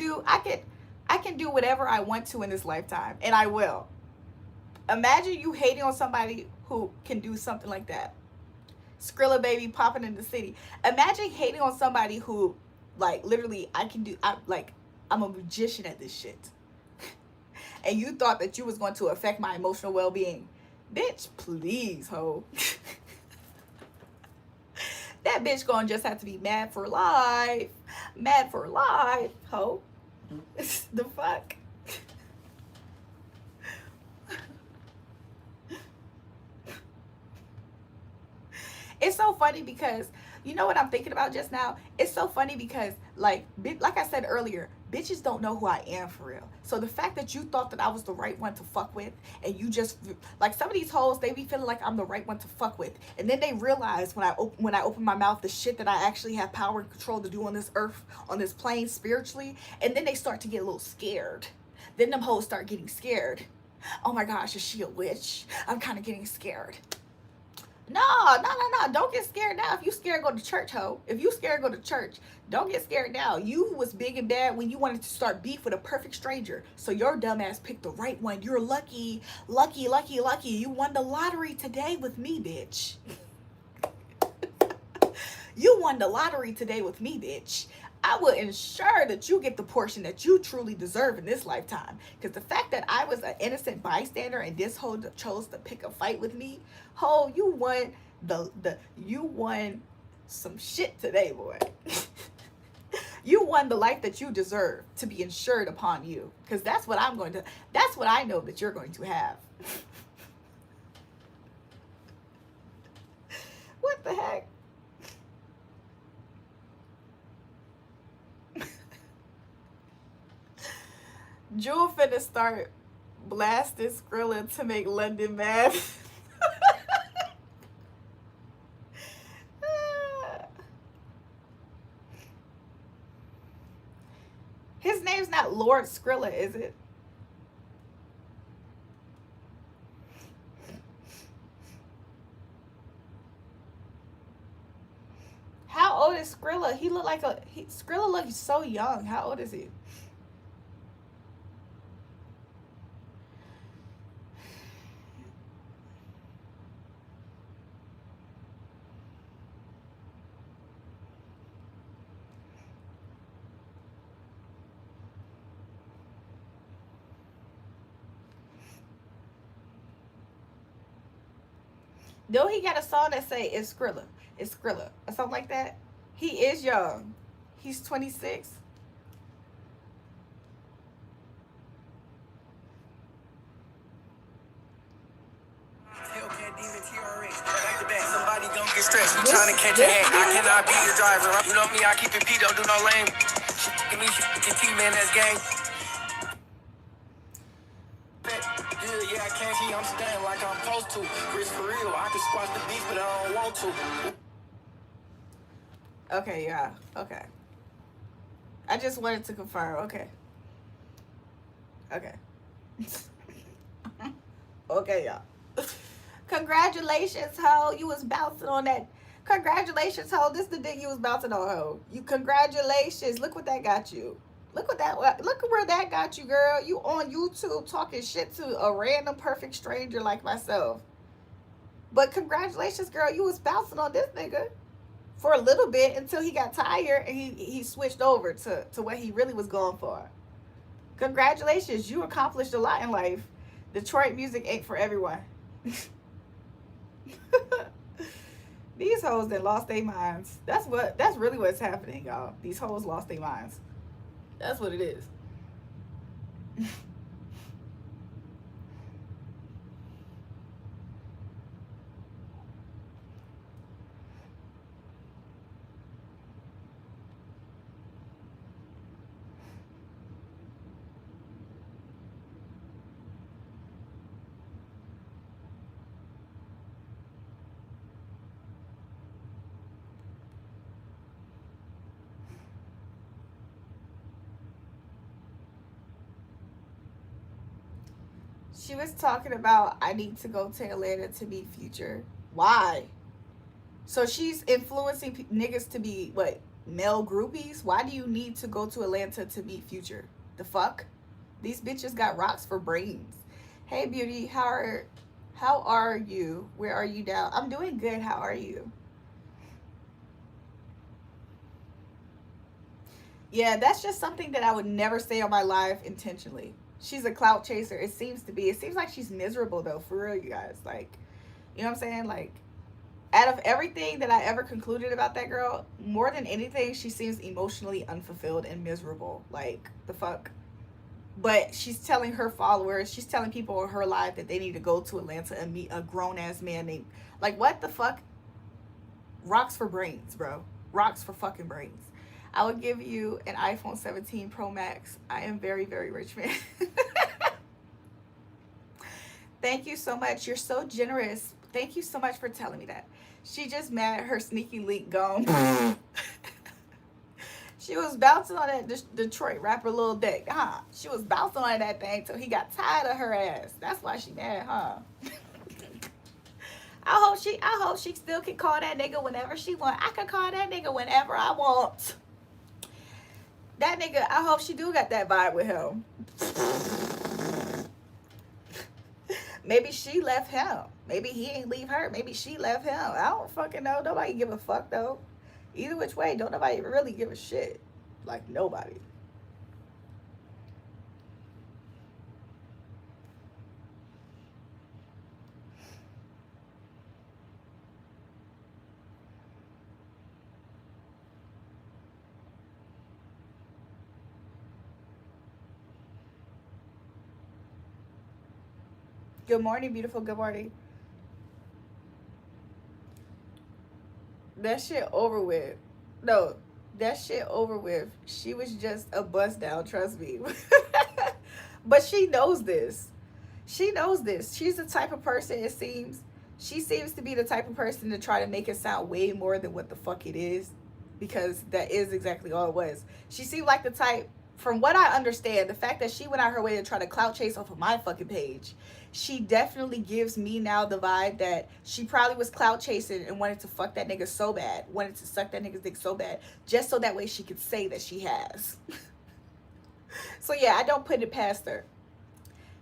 do whatever I want to in this lifetime, and I will. Imagine you hating on somebody who can do something like that. Skrilla Baby popping in the city. Imagine hating on somebody who, like, literally, I'm a magician at this shit. And you thought that you was going to affect my emotional well-being. Bitch, please, ho. That bitch gonna just have to be mad for life. Mad for life, ho. The fuck? It's so funny because, you know what I'm thinking about just now? It's so funny because, like I said earlier, bitches don't know who I am for real. So the fact that you thought that I was the right one to fuck with, and you just, like, some of these hoes, they be feeling like I'm the right one to fuck with. And then they realize when I open my mouth, the shit that I actually have power and control to do on this earth, on this plane spiritually. And then they start to get a little scared. Then them hoes start getting scared. Oh my gosh, is she a witch? I'm kind of getting scared. No. Don't get scared now. If you scared, go to church, ho. If you scared, go to church. Don't get scared now. You was big and bad when you wanted to start beef with a perfect stranger. So your dumb ass picked the right one. You're lucky. You won the lottery today with me, bitch. You won the lottery today with me, bitch. I will ensure that you get the portion that you truly deserve in this lifetime. Because the fact that I was an innocent bystander and this hoe chose to pick a fight with me, ho, you won you won some shit today, boy. You won the life that you deserve to be insured upon you. Because that's what I know that you're going to have. What the heck? Jewel finna start blasting Skrilla to make London mad. Lord Skrilla, is it? How old is Skrilla? He look like Skrilla looks so young. How old is he? No, he got a song that say it's Skrilla, or something like that. He is young. He's 26. Somebody gon' get stressed. You trying to catch a head. I cannot be your driver. You know me, I keep it P, don't do no lame. Give me shit, T, man, that's game. Yeah, I can't see, I'm staying like I'm supposed to. Rich for real, I can squash the beef, but I don't want to. Okay, yeah. Okay. I just wanted to confirm. Okay. Okay. Okay, y'all. Congratulations, ho. You was bouncing on that. Congratulations, ho. This is the dick you was bouncing on, ho. You congratulations. Look what that got you. Look at where that got you, girl. You on YouTube talking shit to a random perfect stranger like myself. But congratulations, girl. You was bouncing on this nigga for a little bit until he got tired and he switched over to what he really was going for. Congratulations. You accomplished a lot in life. Detroit music ain't for everyone. These hoes that lost their minds. That's really what's happening, y'all. These hoes lost their minds. That's what it is. She was talking about I need to go to Atlanta to meet Future. Why? So she's influencing niggas to be what, male groupies? Why do you need to go to Atlanta to meet Future? The fuck? These bitches got rocks for brains. Hey beauty, how are you? Where are you now? I'm doing good. How are you? Yeah, that's just something that I would never say on my live intentionally. She's a clout chaser. It seems to be. It seems like she's miserable though, for real, you guys. Like, you know what I'm saying? Like, out of everything that I ever concluded about that girl, more than anything, she seems emotionally unfulfilled and miserable. Like, the fuck? But she's telling her followers, she's telling people in her life that they need to go to Atlanta and meet a grown ass man named, like, what the fuck? Rocks for brains, bro. Rocks for fucking brains. I would give you an iPhone 17 Pro Max. I am very, very rich, man. Thank you so much. You're so generous. Thank you so much for telling me that. She just mad her sneaky link gone. She was bouncing on that Detroit rapper Lil Dick, huh? She was bouncing on that thing till he got tired of her ass. That's why she mad, huh? I hope she still can call that nigga whenever she want. I can call that nigga whenever I want. That nigga, I hope she do got that vibe with him. Maybe she left him. Maybe he ain't leave her. Maybe she left him. I don't fucking know. Nobody give a fuck though. Either which way, don't nobody really give a shit. Like, nobody. Good morning, beautiful. Good morning. That shit over with. No, that shit over with. She was just a bust down, trust me. But she knows this. She knows this. She's the type of person, it seems. She seems to be the type of person to try to make it sound way more than what the fuck it is. Because that is exactly all it was. She seemed like the type, from what I understand, the fact that she went out her way to try to clout chase off of my fucking page, she definitely gives me now the vibe that she probably was clout chasing and wanted to fuck that nigga so bad, wanted to suck that nigga's dick so bad, just so that way she could say that she has. So yeah, I don't put it past her.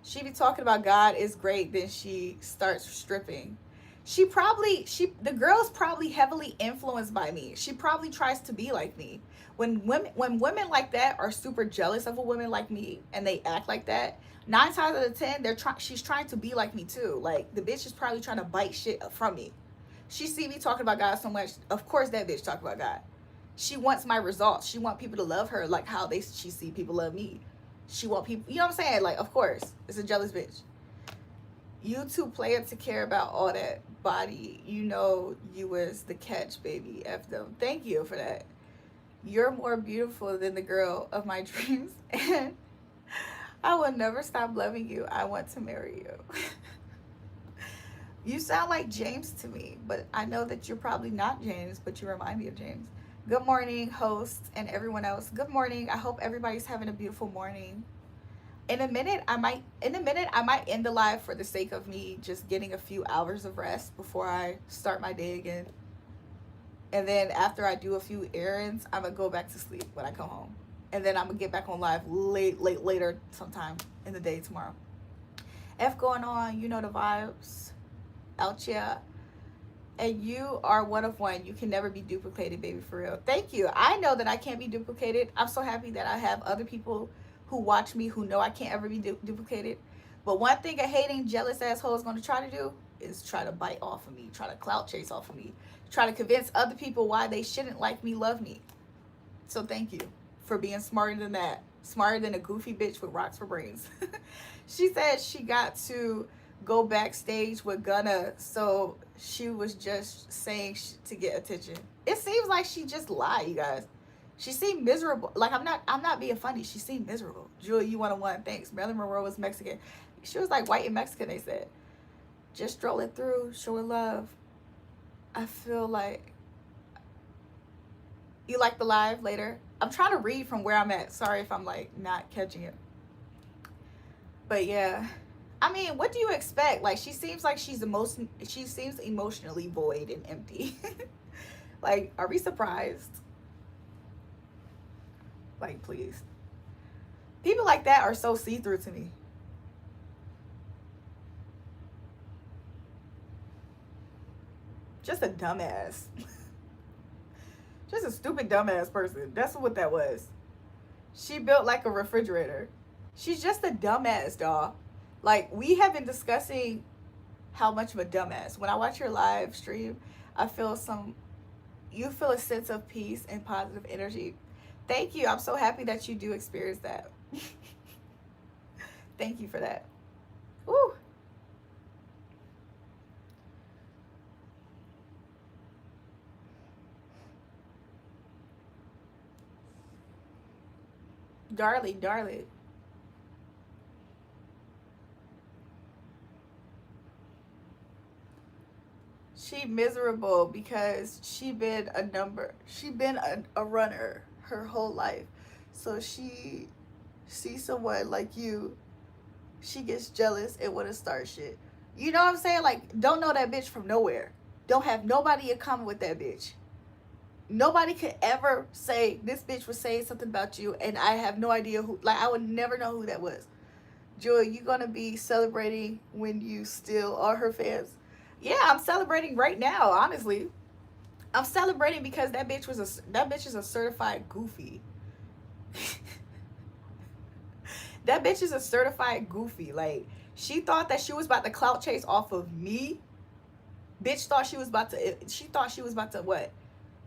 She be talking about God is great, then she starts stripping. The girl's probably heavily influenced by me. She probably tries to be like me. When women like that are super jealous of a woman like me and they act like that, 9 times out of 10 she's trying to be like me too. Like the bitch is probably trying to bite shit from me. She see me talking about God so much, of course that bitch talk about God. She wants my results. She want people to love her like how she see people love me. She want people, you know what I'm saying? Like, of course, it's a jealous bitch. You too player to care about all that body. You know you was the catch, baby. F them. Thank you for that. You're more beautiful than the girl of my dreams. And I will never stop loving you. I want to marry you. You sound like James to me, but I know that you're probably not James, but you remind me of James. Good morning, host, and everyone else. Good morning. I hope everybody's having a beautiful morning. In a minute, I might end the live for the sake of me just getting a few hours of rest before I start my day again. And then after I do a few errands, I'm gonna go back to sleep when I come home. And then I'm gonna get back on live later sometime in the day tomorrow. F going on, you know the vibes. Out here. And you are one of one. You can never be duplicated, baby, for real. Thank you. I know that I can't be duplicated. I'm so happy that I have other people who watch me who know I can't ever be duplicated. But one thing a hating, jealous asshole is going to try to do is try to bite off of me, try to clout chase off of me, try to convince other people why they shouldn't like me, love me. So thank you for being smarter than that. Smarter than a goofy bitch with rocks for brains. She said she got to go backstage with Gunna, so she was just saying to get attention. It seems like she just lied, you guys. She seemed miserable. Like, I'm not being funny. She seemed miserable. Julie, you 101. Thanks. Marilyn Monroe was Mexican. She was like white and Mexican, they said. Just strolling through, showing love. I feel like you like the live later. I'm trying to read from where I'm at. Sorry if I'm like not catching it. But yeah. I mean, what do you expect? Like, she seems like she seems emotionally void and empty. Like, are we surprised? Like, please. People like that are so see-through to me. Just a dumbass. Just a stupid dumbass person. That's what that was. She built like a refrigerator. She's just a dumbass, dawg. Like, we have been discussing how much of a dumbass. When I watch your live stream, you feel a sense of peace and positive energy. Thank you. I'm so happy that you do experience that. Thank you for that. Woo. Darling. She miserable because she been a runner her whole life. So she sees someone like you, she gets jealous and want to start shit. You know what I'm saying? Like, don't know that bitch from nowhere. Don't have nobody in common with that bitch. Nobody could ever say this bitch was saying something about you and I have no idea who. Like, I would never know who that was. Joy, you gonna be celebrating when you still are her fans? Yeah, I'm celebrating right now, honestly. I'm celebrating because that bitch is a certified goofy. That bitch is a certified goofy. Like, she thought that she was about to clout chase off of me. Bitch thought she was about to what?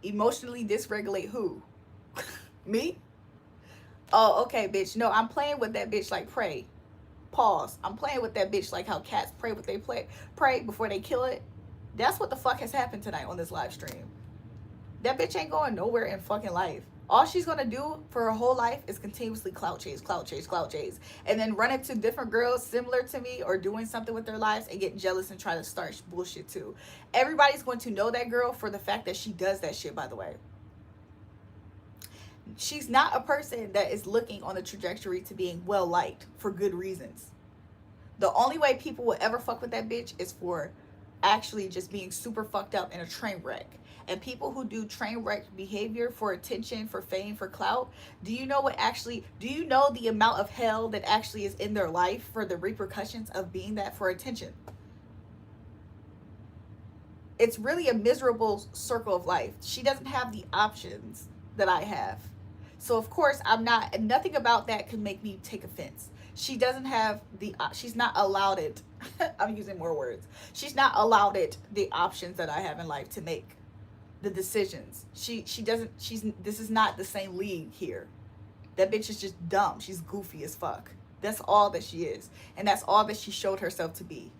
Emotionally dysregulate who? Me? Oh, okay, bitch. No, I'm playing with that bitch like prey. Pause. I'm playing with that bitch like how cats pray what they pray before they kill it. That's what the fuck has happened tonight on this live stream. That bitch ain't going nowhere in fucking life. All she's gonna do for her whole life is continuously clout chase, and then run into different girls similar to me or doing something with their lives and get jealous and try to start bullshit too. Everybody's going to know that girl for the fact that she does that shit, by the way. she's not a person that is looking on the trajectory to being well liked for good reasons. The only way people will ever fuck with that bitch is for actually just being super fucked up in a train wreck. And people who do train wreck behavior for attention, for fame, for clout, do you know the amount of hell that actually is in their life for the repercussions of being that for attention? It's really a miserable circle of life. She doesn't have the options that I have. So of course I'm not, and nothing about that can make me take offense. She doesn't have she's not allowed it. I'm using more words. She's not allowed it the options that I have in life to make the decisions. She doesn't, this is not the same league here. That bitch is just dumb. She's goofy as fuck. That's all that she is. And that's all that she showed herself to be.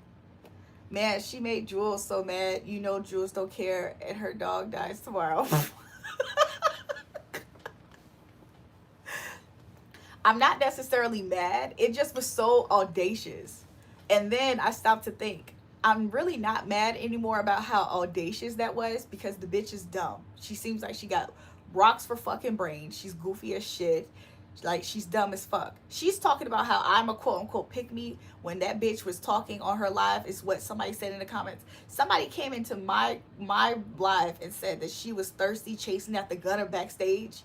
Man, she made Jules so mad. You know Jules don't care and her dog dies tomorrow. I'm not necessarily mad. It just was so audacious. And then I stopped to think, I'm really not mad anymore about how audacious that was, because the bitch is dumb. She seems like she got rocks for fucking brains. She's goofy as shit. Like, she's dumb as fuck. She's talking about how I'm a quote unquote pick me when that bitch was talking on her live, is what somebody said in the comments. Somebody came into my live and said that she was thirsty chasing at the gunner backstage.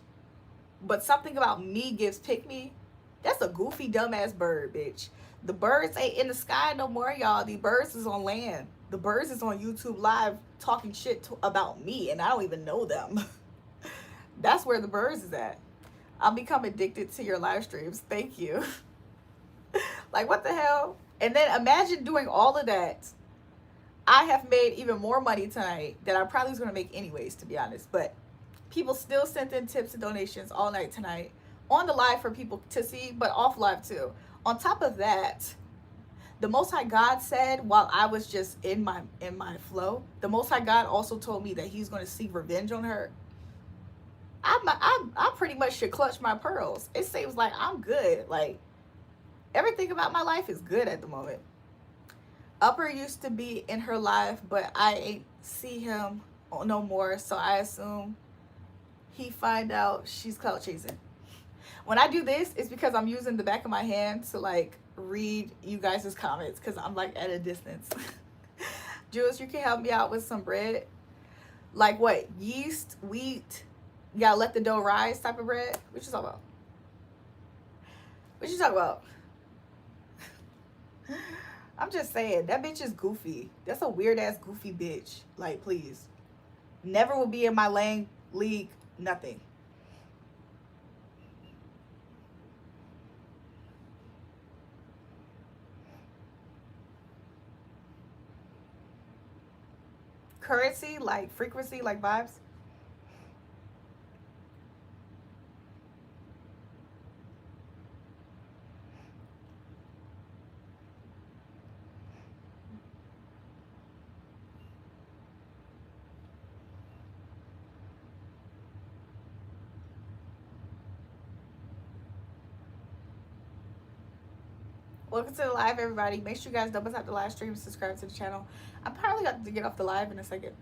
But something about me gives pick me. That's a goofy dumbass bird, bitch. The birds ain't in the sky no more, y'all. The birds is on land. The birds is on YouTube live talking shit about me, and I don't even know them. That's where the birds is at. I'll become addicted to your live streams. Thank you. Like, what the hell? And then imagine doing all of that. I have made even more money tonight than I probably was going to make anyways, to be honest. But people still sent in tips and donations all night tonight on the live for people to see, but off live too. On top of that, the Most High God said, while I was just in my flow, the Most High God also told me that he's going to seek revenge on her. I pretty much should clutch my pearls. It seems like I'm good. Like, everything about my life is good at the moment. Upper used to be in her life, but I ain't see him no more, so I assume he find out she's clout chasing. When I do this, it's because I'm using the back of my hand to like read you guys' comments, because I'm like at a distance. Jules, you can help me out with some bread. Like what? Yeast, wheat, you gotta let the dough rise type of bread? What you talking about? What you talking about? I'm just saying, that bitch is goofy. That's a weird ass goofy bitch. Like, please. Never will be in my lane, league, nothing. Currency, like frequency, like vibes. Welcome to the live, everybody. Make sure you guys double tap the live stream and subscribe to the channel. I'm probably got to get off the live in a second.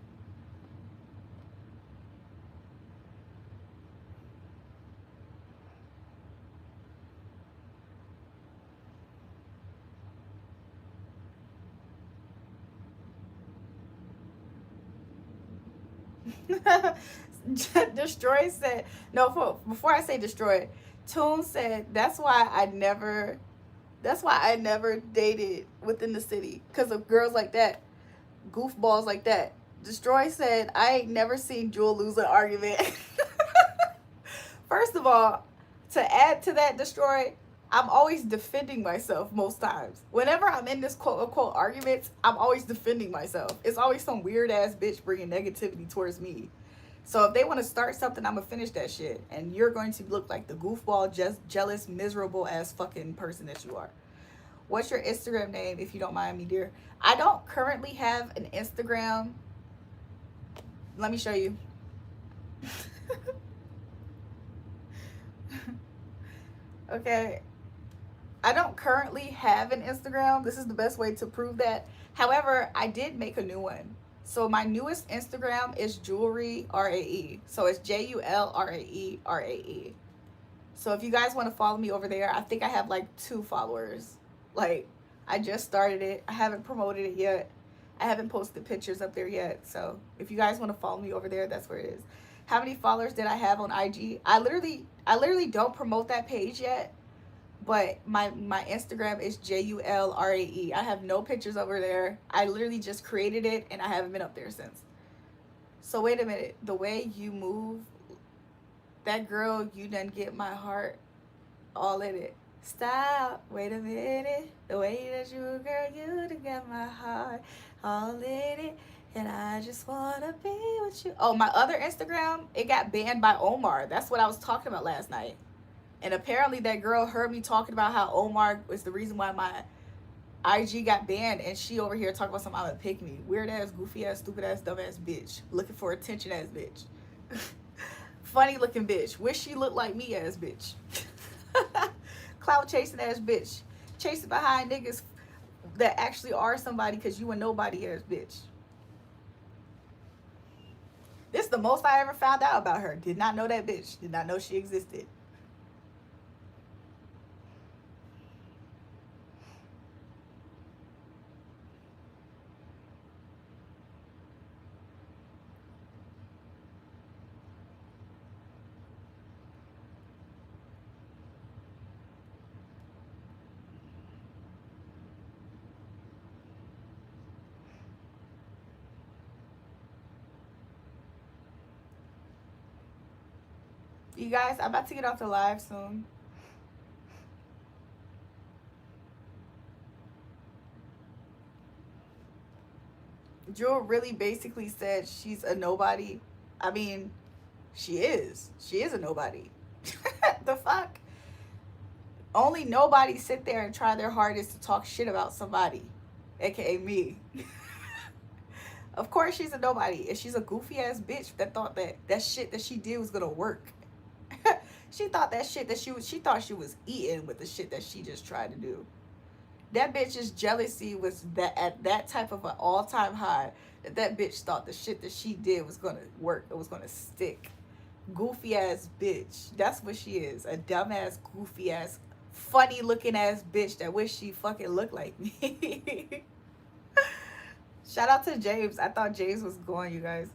Destroy said, no, before I say destroy, Toon said, that's why I never dated within the city, because of girls like that, goofballs like that. Destroy said, I ain't never seen Jewel lose an argument. First of all, to add to that, Destroy, I'm always defending myself most times. Whenever I'm in this quote unquote arguments, I'm always defending myself. It's always some weird ass bitch bringing negativity towards me. So if they want to start something, I'm gonna finish that shit, and you're going to look like the goofball, just jealous, miserable ass fucking person that you are. What's your Instagram name, if you don't mind me, dear? I don't currently have an Instagram. Let me show you. Okay. I don't currently have an Instagram. This is the best way to prove that. However, I did make a new one. So my newest Instagram is Julrae RAE. So it's JULRAE. So if you guys want to follow me over there, I think I have like 2 followers. Like, I just started it. I haven't promoted it yet. I haven't posted pictures up there yet. So if you guys want to follow me over there, that's where it is. How many followers did I have on IG? I literally don't promote that page yet. But my Instagram is JULRAE. I have no pictures over there. I literally just created it and I haven't been up there since. So wait a minute. The way you move, that girl, you done get my heart all in it. Stop. Wait a minute. The way that you, girl, you done get my heart all in it. And I just want to be with you. Oh, my other Instagram, it got banned by Omar. That's what I was talking about last night. And apparently that girl heard me talking about how Omar was the reason why my IG got banned. And she over here talking about something I'm a pick me. Weird ass, goofy ass, stupid ass, dumb ass bitch. Looking for attention ass bitch. Funny looking bitch. Wish she looked like me ass bitch. Clout chasing ass bitch. Chasing behind niggas that actually are somebody because you a nobody ass bitch. This is the most I ever found out about her. Did not know that bitch. Did not know she existed. You guys, I'm about to get off the live soon. Jewel really basically said she's a nobody. I mean, she is. She is a nobody. The fuck? Only nobody sit there and try their hardest to talk shit about somebody, aka me. Of course she's a nobody. And she's a goofy ass bitch that thought that shit that she did was gonna work. She thought that shit that she thought she was eating with the shit that she just tried to do. That bitch's jealousy was that at that type of an all-time high that bitch thought the shit that she did was gonna work. It was gonna stick. Goofy ass bitch. That's what she is. A dumbass, goofy ass, funny looking ass bitch that wish she fucking looked like me. Shout out to James. I thought James was going, you guys.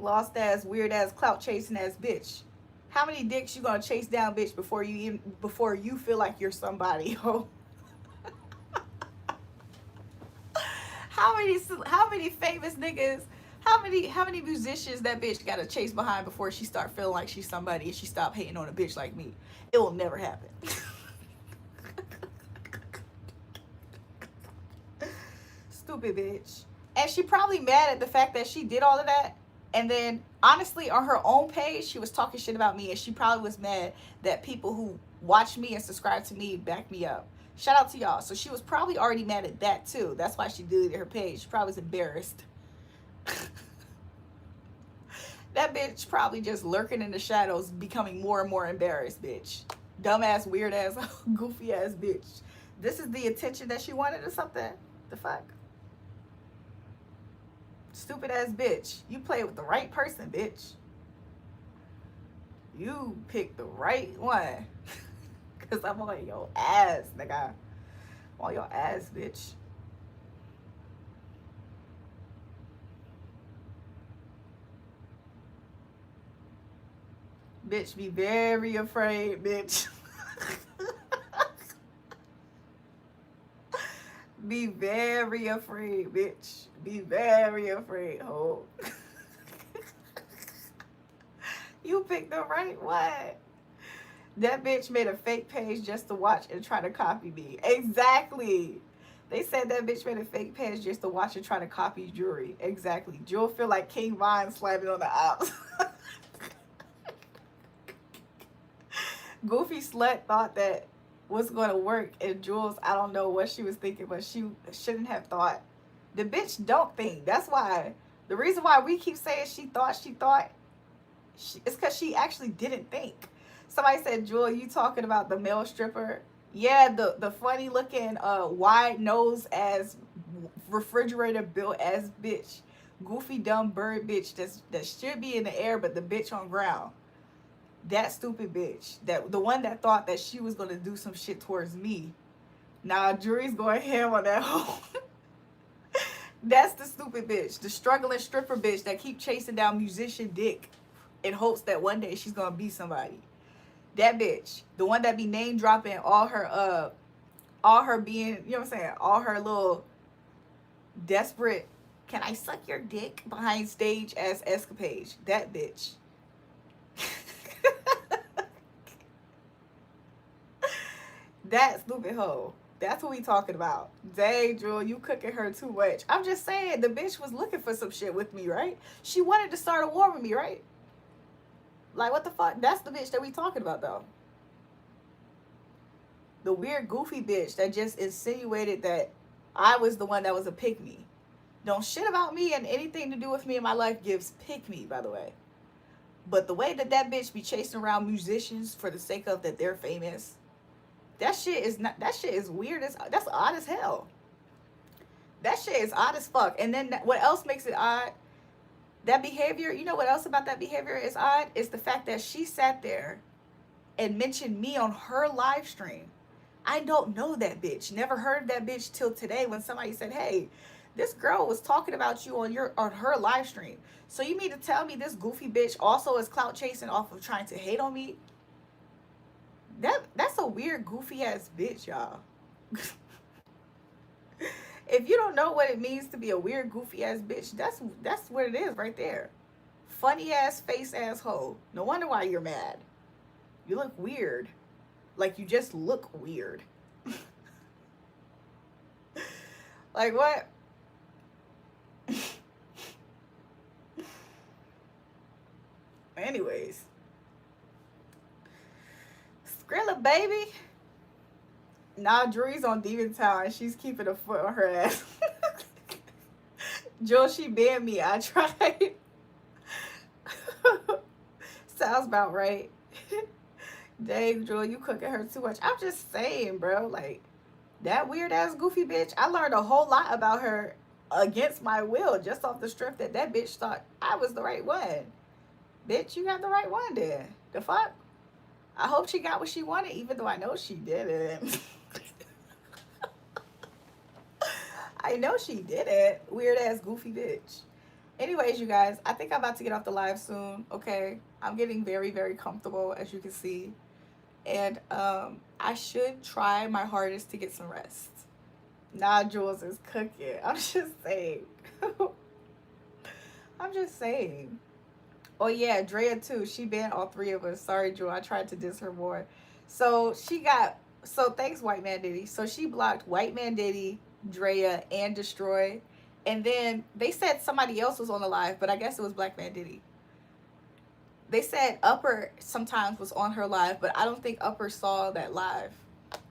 Lost ass, weird ass, clout chasing ass bitch. How many dicks you gonna chase down, bitch, before you feel like you're somebody? Oh. How many famous niggas? How many musicians that bitch gotta chase behind before she start feeling like she's somebody and she stop hating on a bitch like me? It will never happen. Stupid bitch. And she probably mad at the fact that she did all of that. And then, honestly, on her own page, she was talking shit about me. And she probably was mad that people who watch me and subscribe to me back me up. Shout out to y'all. So she was probably already mad at that, too. That's why she deleted her page. She probably was embarrassed. That bitch probably just lurking in the shadows, becoming more and more embarrassed, bitch. Dumbass, weird ass, goofy ass bitch. This is the attention that she wanted or something? The fuck? Stupid ass bitch. You play with the right person, bitch. You picked the right one. Cause I'm on your ass, nigga. I'm on your ass, bitch. Bitch, be very afraid, bitch. Be very afraid, bitch. Be very afraid, ho. You picked the right one. That bitch made a fake page just to watch and try to copy me. Exactly. They said that bitch made a fake page just to watch and try to copy Julrae. Exactly. Jewel feel like King Von slamming on the ops. Goofy slut thought that was going to work, and Jules, I don't know what she was thinking, but she shouldn't have thought. The bitch don't think. That's why. The reason why we keep saying she thought, it's because she actually didn't think. Somebody said, Jewel, you talking about the male stripper? Yeah, the funny looking wide nose ass refrigerator built ass bitch. Goofy dumb bird bitch that should be in the air but the bitch on ground. That stupid bitch. That the one that thought that she was gonna do some shit towards me. Nah, Julrae's going ham on that hoe. That's the stupid bitch. The struggling stripper bitch that keep chasing down musician dick in hopes that one day she's gonna be somebody. That bitch. The one that be name dropping all her being, you know what I'm saying, all her little desperate, can I suck your dick behind stage as escapades. That bitch. That stupid hoe. That's what we talking about. Dang, Jewel, you cooking her too much. I'm just saying, the bitch was looking for some shit with me, right? She wanted to start a war with me, right? Like, what the fuck? That's the bitch that we talking about, though. The weird, goofy bitch that just insinuated that I was the one that was a pick-me. Don't shit about me and anything to do with me in my life gives pick-me, by the way. But the way that that bitch be chasing around musicians for the sake of that they're famous, that shit is weird as, that's odd as hell. That shit is odd as fuck. And then what else makes it odd? That behavior, you know what else about that behavior is odd? Is the fact that she sat there and mentioned me on her live stream. I don't know that bitch. Never heard of that bitch till today when somebody said, hey, this girl was talking about you on her live stream. So you mean to tell me this goofy bitch also is clout chasing off of trying to hate on me? That's a weird goofy ass bitch, y'all. If you don't know what it means to be a weird goofy ass bitch, that's what it is right there. Funny ass face asshole. No wonder why you're mad. You look weird. Like you just look weird. Like what? Anyways. Skrilla, baby. Nah, Julrae's on Demon Town and she's keeping a foot on her ass. Jill, she banned me. I tried. Sounds about right. Dang, Jill, you cooking her too much. I'm just saying, bro. Like, that weird ass goofy bitch, I learned a whole lot about her against my will just off the strip that bitch thought I was the right one. Bitch, you got the right one then. The fuck? I hope she got what she wanted, even though I know she didn't. I know she didn't. Weird ass goofy bitch. Anyways, you guys, I think I'm about to get off the live soon, okay? I'm getting very, very comfortable, as you can see. And I should try my hardest to get some rest. Nah, Jules is cooking. I'm just saying. I'm just saying. Oh yeah, Drea too. She banned all three of us. Sorry, Jewel. I tried to diss her more. So thanks, White Man Diddy. So she blocked White Man Diddy, Drea, and Destroy. And then they said somebody else was on the live, but I guess it was Black Man Diddy. They said Upper sometimes was on her live, but I don't think Upper saw that live.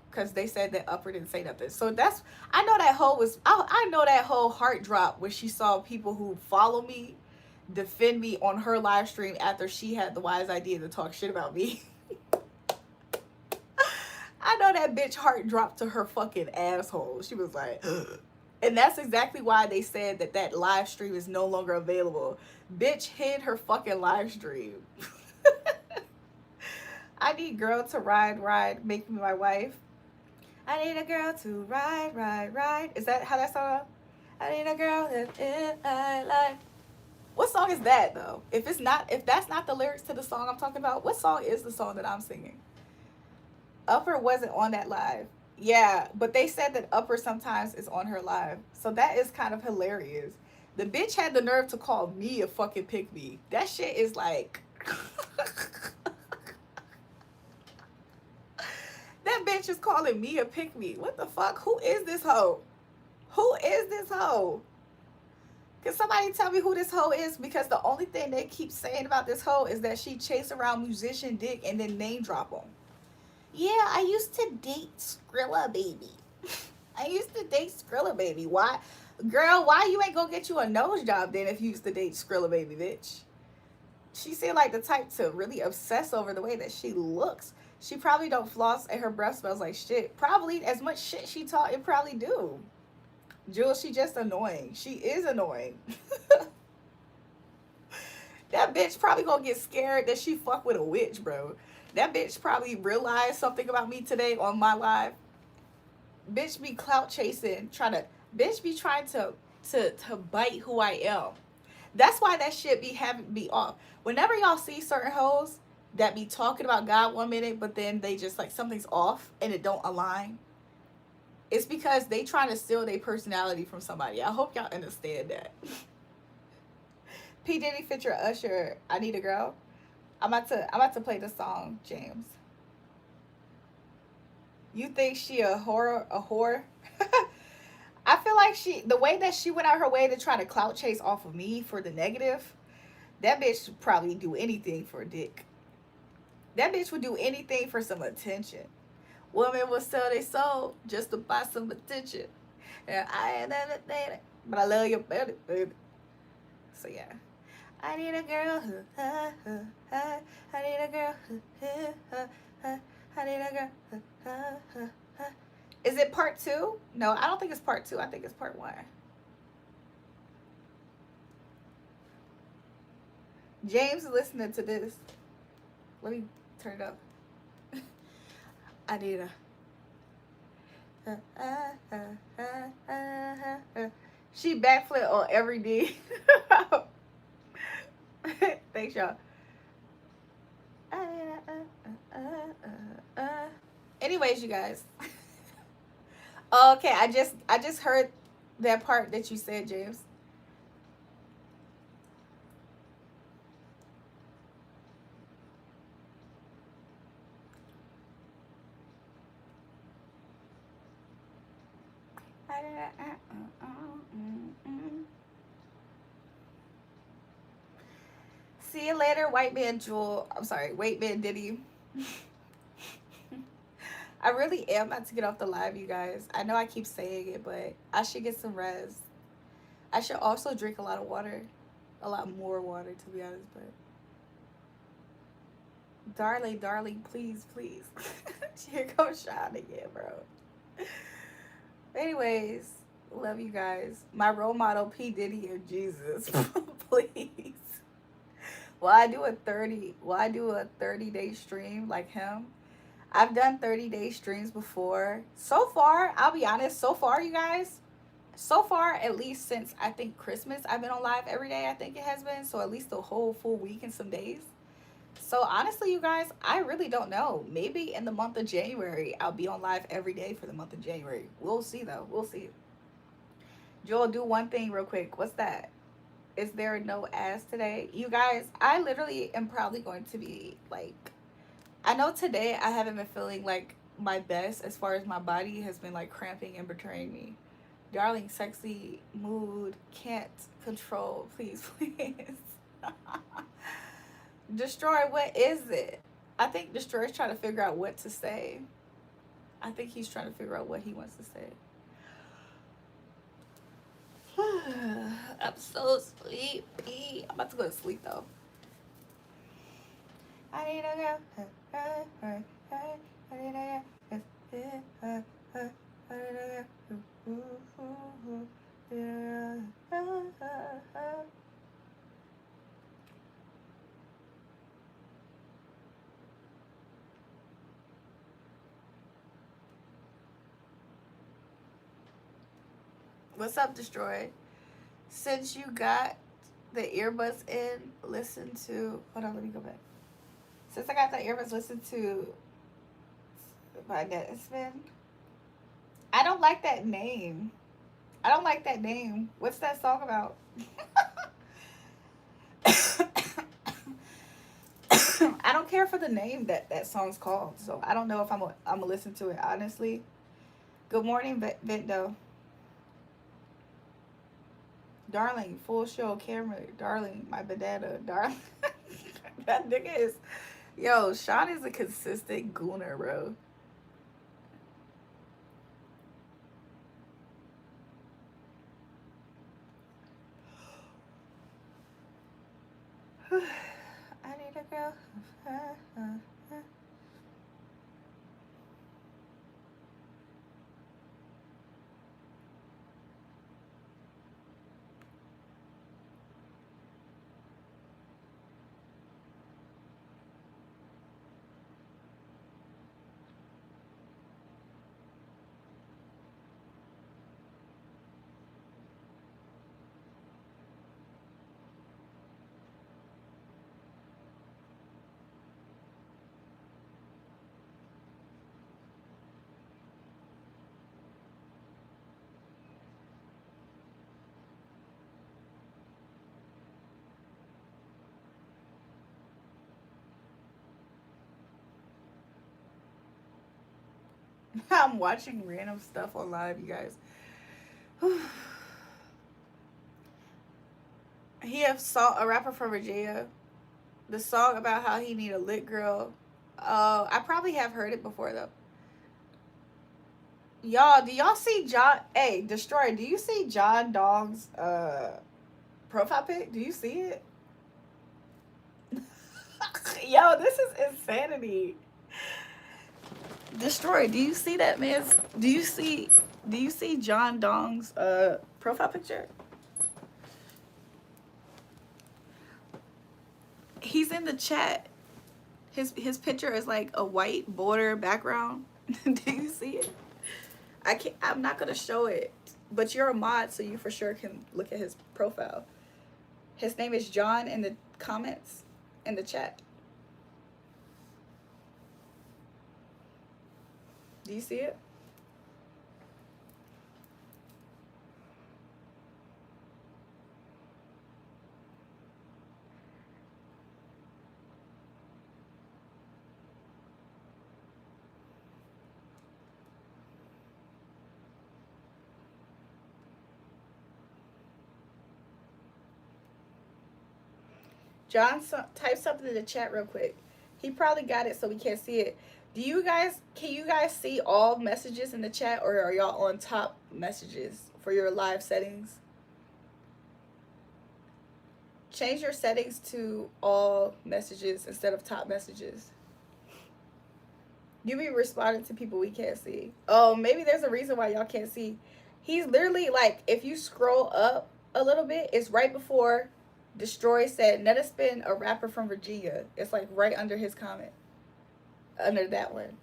Because they said that Upper didn't say nothing. So that's, I know that whole heart drop when she saw people who follow me defend me on her live stream after she had the wise idea to talk shit about me. I know that bitch heart dropped to her fucking asshole. She was like, ugh. And that's exactly why they said that live stream is no longer available. Bitch hid her fucking live stream. I need girl to ride, make me my wife. I need a girl to ride. Is that how that song? I need a girl that's in my life. What song is that though? If that's not the lyrics to the song I'm talking about, what song is the song that I'm singing? Upper wasn't on that live. Yeah, but they said that Upper sometimes is on her live. So that is kind of hilarious. The bitch had the nerve to call me a fucking pick me. That shit is like that bitch is calling me a pick me. What the fuck? Who is this hoe? Who is this hoe? Can somebody tell me who this hoe is? Because the only thing they keep saying about this hoe is that she chase around musician dick and then name drop them. Yeah, I used to date Skrilla baby. I used to date Skrilla baby. Why? Girl, why you ain't gonna get you a nose job then if you used to date Skrilla baby, bitch? She seemed like the type to really obsess over the way that she looks. She probably don't floss and her breath smells like shit. Probably as much shit she taught, it probably do. Jules, she just annoying. She is annoying. That bitch probably gonna get scared that she fuck with a witch, bro. That bitch probably realized something about me today on my live. Bitch be clout chasing, bitch be trying to bite who I am. That's why that shit be off. Whenever y'all see certain hoes that be talking about God 1 minute, but then they just like something's off and it don't align, it's because they trying to steal their personality from somebody. I hope y'all understand that. P Diddy feature Usher, I Need a Girl. I'm about to play the song, James. You think she a whore? I feel like the way that she went out her way to try to clout chase off of me for the negative, that bitch would probably do anything for a dick. That bitch would do anything for some attention. Women will sell their soul just to buy some attention. And I ain't never dated, but I love you better, baby. So yeah. I need a girl who, I need a girl who, I need a girl who, Is it part 2? No, I don't think it's part 2. I think it's part 1. James is listening to this. Let me turn it up. I need a. She backflip on every D. Thanks, y'all. Anyways, you guys. Okay, I just heard that part that you said, James. See you later, white man Jewel. I'm sorry, white man Diddy. I really am about to get off the live, you guys. I know I keep saying it, but I should get some rest. I should also drink a lot of water. A lot more water, to be honest, but... Darling, please. Here goes Sean again, bro. Anyways, love you guys. My role model, P. Diddy and Jesus. Please. Will I do a 30-day stream like him? I've done 30-day streams before. So far, I'll be honest, you guys, at least since I think Christmas, I've been on live every day, I think it has been. So at least a whole full week and some days. So honestly, you guys, I really don't know. Maybe in the month of January, I'll be on live every day for the month of January. We'll see, though. We'll see. Joel, do one thing real quick. What's that? Is there no ass today? You guys, I literally am probably going to be, like... I know today I haven't been feeling like my best as far as my body has been like cramping and betraying me. Darling, sexy, mood, can't control, please. Destroy, what is it? I think Destroy's trying to figure out what to say. I think he's trying to figure out what he wants to say. I'm so sleepy. I'm about to go to sleep though. I need a girl. I need a girl. What's up, Destroy? Since you got the earbuds in, listen to... Hold on, let me go back. Since I got the earbuds, listen to my Netspin. I don't like that name. What's that song about? I don't care for the name that song's called, so I don't know if I'm gonna listen to it, honestly. Good morning, Vento. Darling, full show camera. Darling, my banana. Darling. That nigga is... Yo, Sean is a consistent gooner, bro. I need a girl. I'm watching random stuff on live, you guys. He have a rapper from Virginia. The song about how he need a lit girl. I probably have heard it before though. Y'all, do y'all see John? Hey, Destroy. Do you see John Dong's profile pic? Do you see it? Yo, this is insanity. Destroy. Do you see that man's? Do you see John Dong's profile picture? He's in the chat. His picture is like a white border background. Do you see it? I'm not gonna show it, but you're a mod, so you for sure can look at his profile. His name is John in the comments in the chat. Do you see it? John, type something in the chat real quick. He probably got it, so we can't see it. Can you guys see all messages in the chat, or are y'all on top messages for your live settings? Change your settings to all messages instead of top messages. You be responding to people we can't see. Oh, maybe there's a reason why y'all can't see. He's literally like, if you scroll up a little bit, it's right before Destroy said, "Let us spin a rapper from Virginia." It's like right under his comment. Under that one.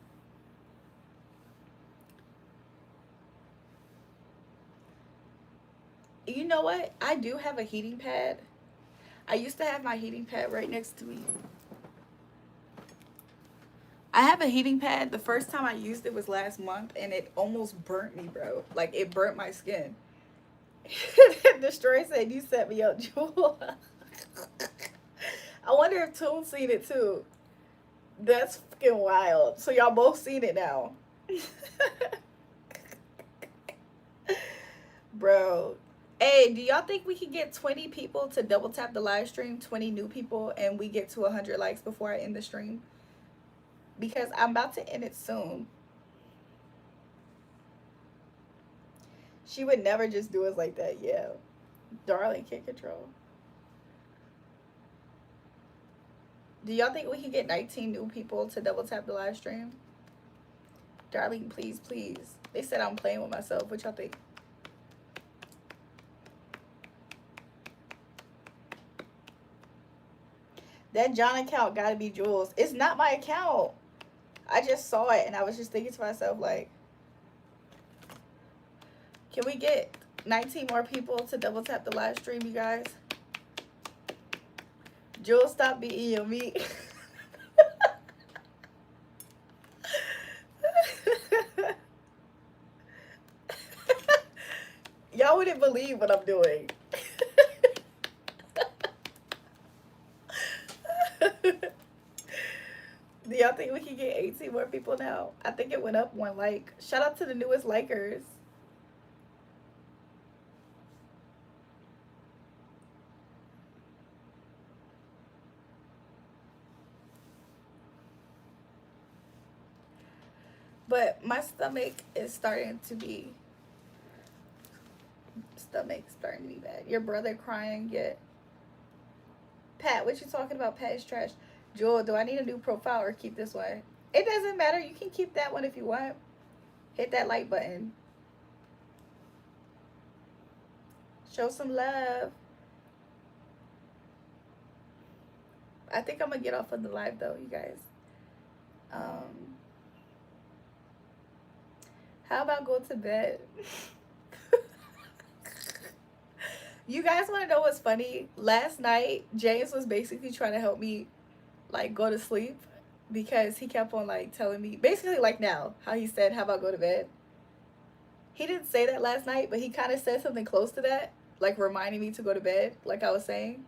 You know what? I do have a heating pad. I used to have my heating pad right next to me. I have a heating pad. The first time I used it was last month, and it almost burnt me, bro. Like, it burnt my skin. Destroy said, "You set me up, Jewel." I wonder if Toon seen it too. That's fucking wild. So y'all both seen it now. Bro. Hey, do y'all think we can get 20 people to double tap the live stream? 20 new people, and we get to 100 likes before I end the stream? Because I'm about to end it soon. She would never just do us like that. Yeah. Darling can't control. Do y'all think we can get 19 new people to double tap the live stream? Darling, please, please. They said I'm playing with myself. What y'all think? That John account gotta be Jules. It's not my account. I just saw it and I was just thinking to myself, like, can we get 19 more people to double tap the live stream, you guys? Jules, stop beating your meat. Y'all wouldn't believe what I'm doing. Do y'all think we can get 18 more people now? I think it went up 1 like. Shout out to the newest likers. But my stomach is starting to be bad. Your brother crying yet? Pat, what you talking about? Pat is trash. Jewel, do I need a new profile or keep this one? It doesn't matter. You can keep that one if you want. Hit that like button. Show some love. I think I'm gonna get off of the live though, you guys. How about go to bed? You guys want to know what's funny? Last night, James was basically trying to help me, like, go to sleep because he kept on, like, telling me, basically like now, how he said, how about go to bed? He didn't say that last night, but he kind of said something close to that, like reminding me to go to bed, like I was saying.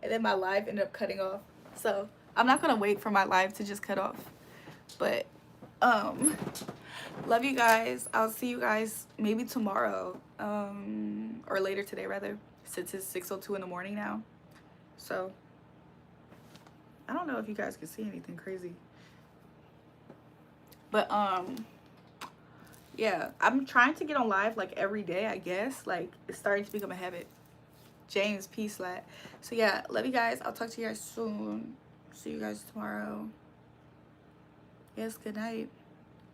And then my live ended up cutting off. So I'm not going to wait for my live to just cut off. But, Love you guys. I'll see you guys maybe tomorrow, or later today rather, since it's 6:02 in the morning now. So I don't know if you guys can see anything crazy, but yeah, I'm trying to get on live like every day, I guess. Like, it's starting to become a habit. James P. Slat. So yeah, love you guys. I'll talk to you guys soon. See you guys tomorrow. Yes, good night.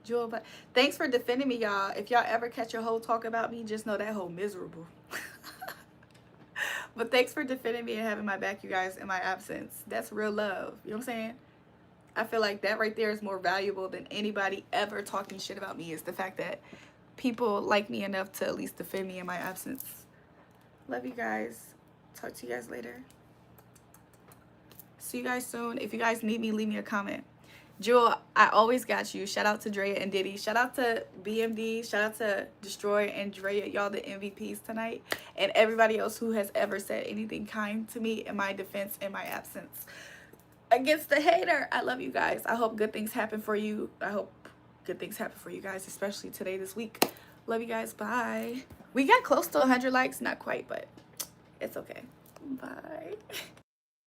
Jewel, but thanks for defending me, y'all. If y'all ever catch a hoe talk about me, just know that hoe miserable. But thanks for defending me and having my back, you guys, in my absence. That's real love. You know what I'm saying? I feel like that right there is more valuable than anybody ever talking shit about me, is the fact that people like me enough to at least defend me in my absence. Love you guys. Talk to you guys later. See you guys soon. If you guys need me, leave me a comment. Jewel, I always got you. Shout out to Drea and Diddy. Shout out to BMD. Shout out to Destroy and Drea. Y'all the MVPs tonight. And everybody else who has ever said anything kind to me in my defense in my absence. Against the hater. I love you guys. I hope good things happen for you. I hope good things happen for you guys, especially today, this week. Love you guys. Bye. We got close to 100 likes. Not quite, but it's okay. Bye.